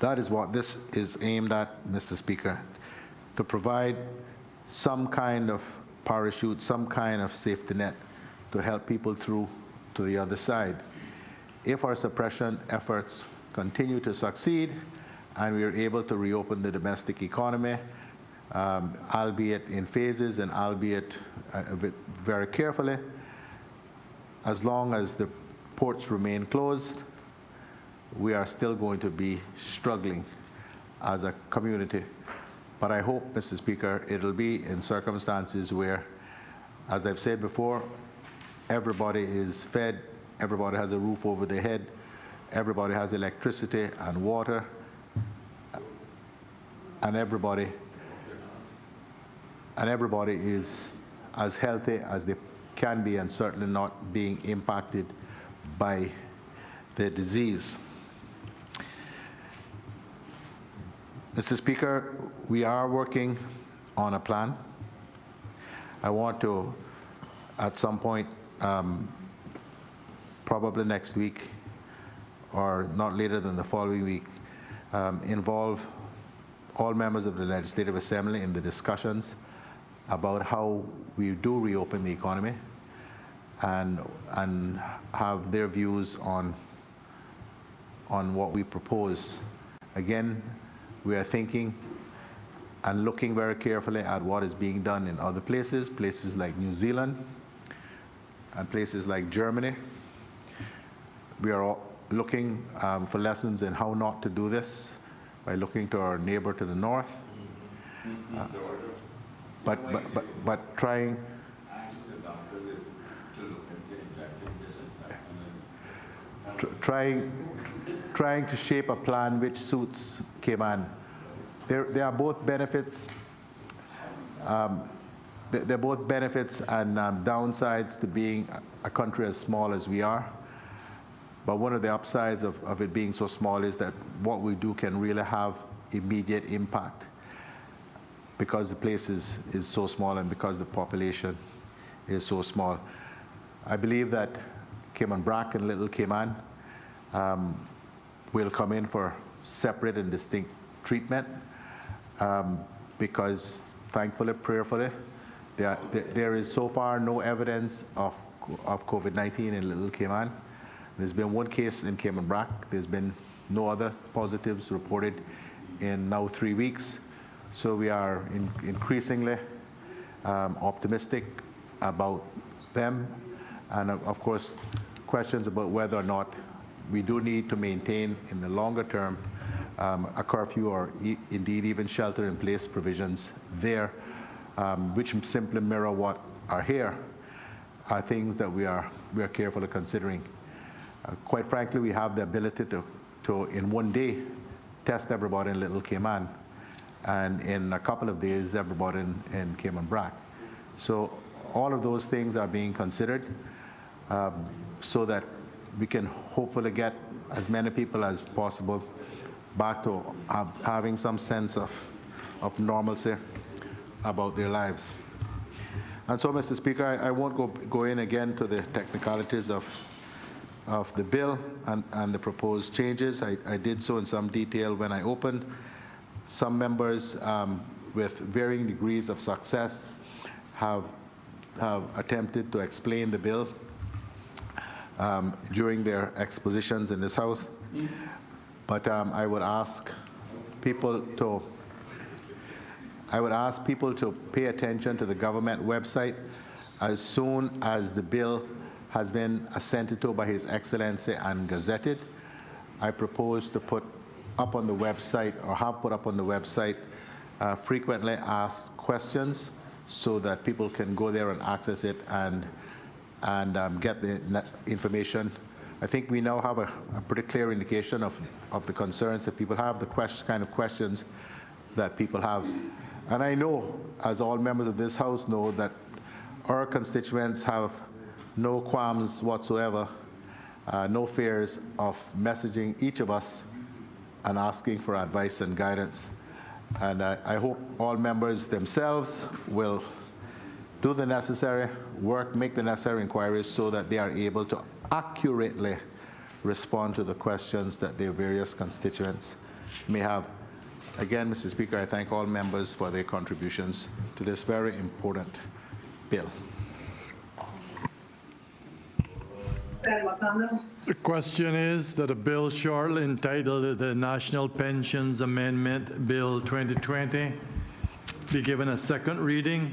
That is what this is aimed at, Mr. Speaker, to provide some kind of parachute, some kind of safety net to help people through to the other side. If our suppression efforts continue to succeed and we are able to reopen the domestic economy, albeit in phases and albeit very carefully, as long as the ports remain closed, we are still going to be struggling as a community. But I hope, Mr. Speaker, it'll be in circumstances where, as I've said before, everybody is fed, everybody has a roof over their head, everybody has electricity and water, and everybody everybody is as healthy as they can be and certainly not being impacted by the disease. Mr. Speaker, we are working on a plan. I want to, at some point, probably next week or not later than the following week, involve all members of the Legislative Assembly in the discussions about how we do reopen the economy and have their views on what we propose. Again, we are thinking and looking very carefully at what is being done in other places, places like New Zealand and places like Germany. We are all looking for lessons in how not to do this by looking to our neighbor to the north, but trying to shape a plan which suits Cayman. There are both benefits. There are both benefits and downsides to being a country as small as we are. But one of the upsides of it being so small is that what we do can really have immediate impact because the place is so small and because the population is so small. I believe that Cayman Brac and Little Cayman will come in for separate and distinct treatment because, thankfully, prayerfully, there is so far no evidence of COVID-19 in Little Cayman. There's been one case in Cayman Brac. There's been no other positives reported in now 3 weeks. So we are increasingly optimistic about them. And of course, questions about whether or not we do need to maintain in the longer term a curfew or indeed even shelter-in-place provisions there, which simply mirror what are here, are things that we are carefully considering. Quite frankly, we have the ability to in one day test everybody in Little Cayman, and in a couple of days everybody in Cayman Brac. So all of those things are being considered so that we can hopefully get as many people as possible back to having some sense of normalcy about their lives. And so, Mr. Speaker, I won't go in again to the technicalities of the bill and the proposed changes. I did so in some detail when I opened. Some members with varying degrees of success have attempted to explain the bill during their expositions in this House. But I would ask people to pay attention to the government website as soon as the bill has been assented to by His Excellency and gazetted. I propose to put up on the website, or have put up on the website, frequently asked questions so that people can go there and access it and get the information. I think we now have a pretty clear indication of the concerns that people have, the kind of questions that people have. And I know, as all members of this House know, that our constituents have no qualms whatsoever, no fears of messaging each of us and asking for advice and guidance. And I hope all members themselves will do the necessary work, make the necessary inquiries so that they are able to accurately respond to the questions that their various constituents may have. Again, Mr. Speaker, I thank all members for their contributions to this very important bill. The question is that a bill shortly entitled the National Pensions Amendment Bill 2020 be given a second reading.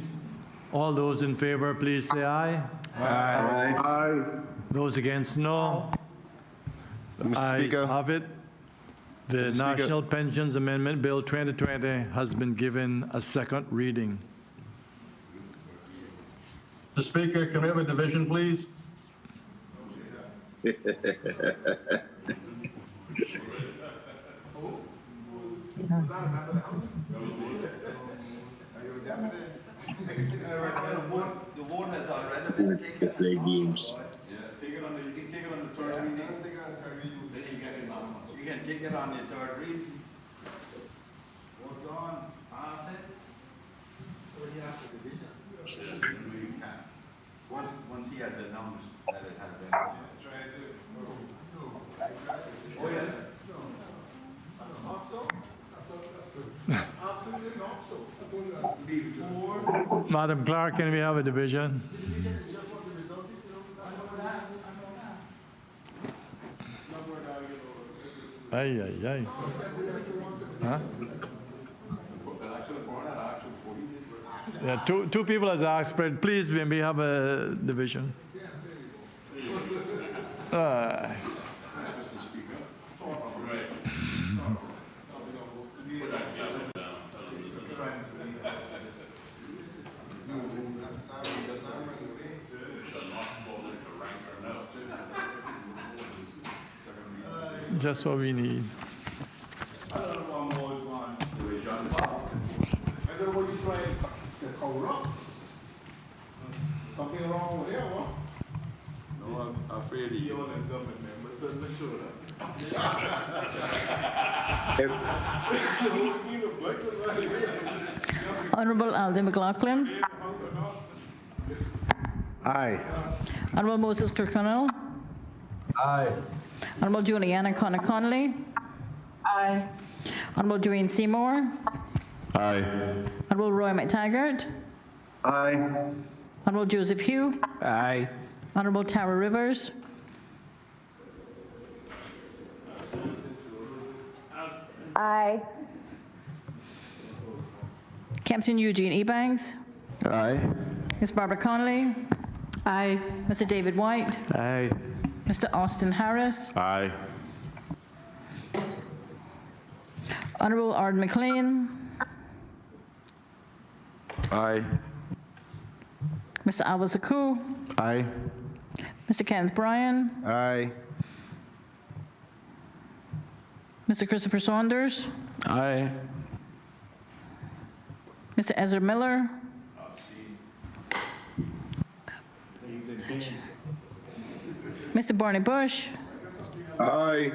All those in favor, please say aye. Aye. Aye. Those against, no. Mr. Ayes Speaker. have it. The Mr. Speaker. National Pensions Amendment Bill 2020 has been given a second reading. Mr. Speaker, can we have a division, please? The vote has already been taken. Play games. Yeah, take it on the, you can take it on the third reading. Then you get it on. You can take it on the third reading. Vote on, pass it. Already after the division. No, you can't. Once he has announced that it has been. Try to. Oh, yeah. Not so? Absolutely not so. Before. Madam Clerk, can we have a division? Ay, ay, ay. Huh? Yeah, two people has asked for it. Please, may we have a division? Just what we need. I don't know what you trying to cover up. Something wrong with there, what? No, I'm afraid he. government members on the shoulder. Honorable Alden McLaughlin. Aye. Honorable Moses Kirkconnell. Aye. Honorable Juliana Connolly. Aye. Honorable Doreen Seymour. Aye. Honorable Roy McTaggart. Aye. Honorable Joseph Hugh. Aye. Honorable Tara Rivers. Aye. Captain Eugene Ebanks. Aye. Ms. Barbara Connolly. Aye. Mr. David White. Aye. Mr. Austin Harris. Aye. Honorable Ard McLean. Aye. Mr. Alva Zaku. Aye. Mr. Kenneth Bryan. Aye. Mr. Christopher Saunders. Aye. Mr. Ezra Miller. Mr. Barney Bush. Aye.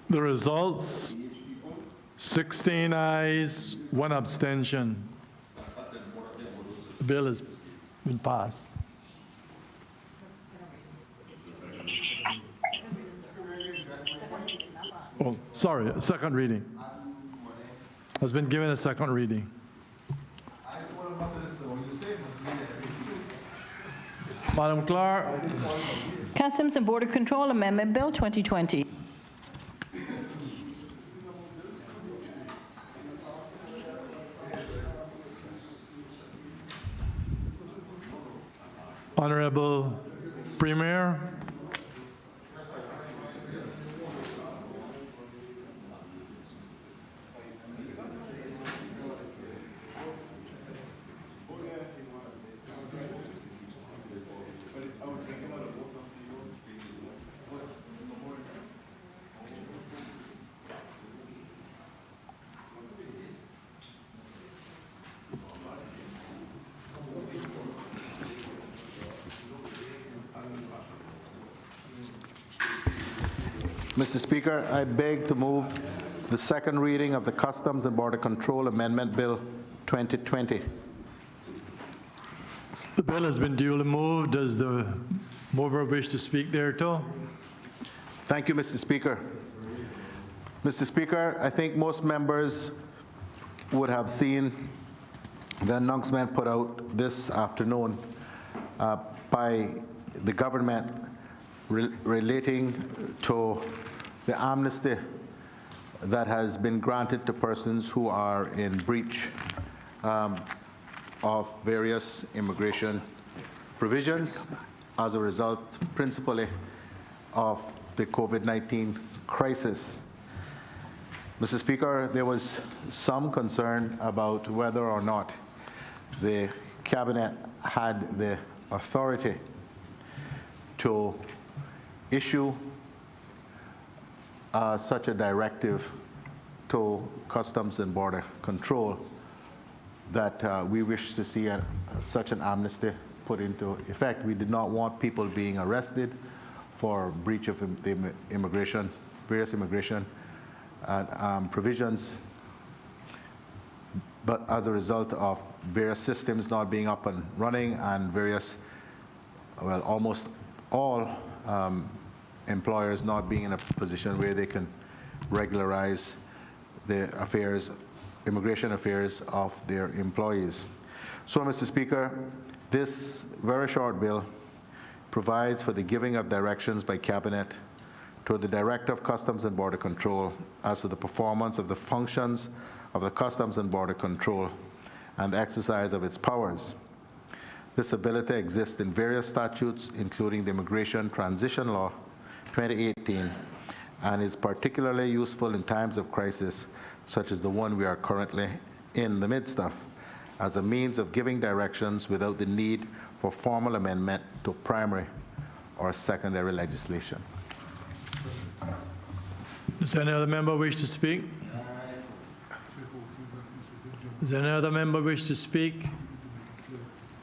The results, 16 ayes, 1 abstention. The bill has been passed. Oh, sorry, second reading. Has been given a second reading. Madam Clerk, Customs and Border Control Amendment Bill 2020. Honorable Premier, Mr. Speaker, I beg to move the second reading of the Customs and Border Control Amendment Bill 2020. the bill has been duly moved. Does the mover wish to speak thereto? Thank you, Mr. Speaker. Mr. Speaker, I think most members would have seen the announcement put out this afternoon by the government relating to the amnesty that has been granted to persons who are in breach of various immigration provisions as a result principally of the COVID-19 crisis. Mr. Speaker, there was some concern about whether or not the Cabinet had the authority to issue such a directive to Customs and Border Control that we wish to see such an amnesty put into effect. We did not want people being arrested for breach of the various immigration provisions, but as a result of various systems not being up and running and almost all employers not being in a position where they can regularize the immigration affairs of their employees. So, Mr. Speaker, this very short bill provides for the giving of directions by Cabinet to the Director of Customs and Border Control as to the performance of the functions of the Customs and Border Control and the exercise of its powers. This ability exists in various statutes, including the Immigration Transition Law 2018, and is particularly useful in times of crisis, such as the one we are currently in the midst of, as a means of giving directions without the need for formal amendment to primary or secondary legislation. Does any other member wish to speak? Does any other member wish to speak?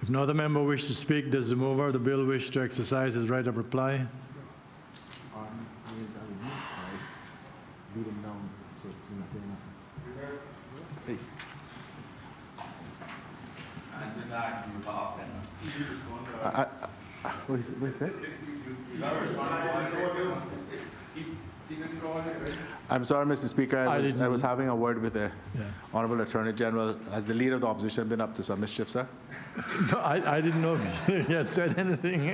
If no other member wish to speak, does the mover of the bill wish to exercise his right of reply? What is it? I'm sorry, Mr. Speaker. I was having a word with the Honorable Attorney General. Has the Leader of the Opposition been up to some mischief, sir? No, I didn't know if he had said anything.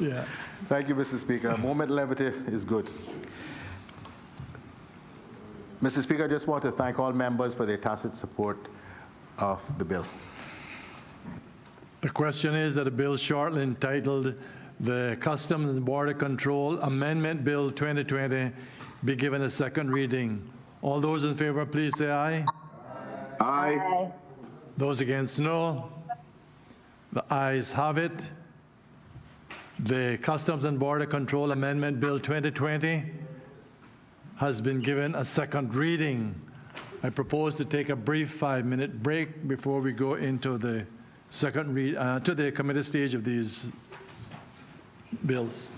Yeah. Thank you, Mr. Speaker. A moment of levity is good. Mr. Speaker, I just want to thank all members for their tacit support of the bill. The question is that a bill shortly entitled the Customs and Border Control Amendment Bill 2020 be given a second reading. All those in favor, please say aye. Aye. Those against, no. The ayes have it. The Customs and Border Control Amendment Bill 2020 has been given a second reading. I propose to take a brief 5-minute break before we go into the second to the committee stage of these bills.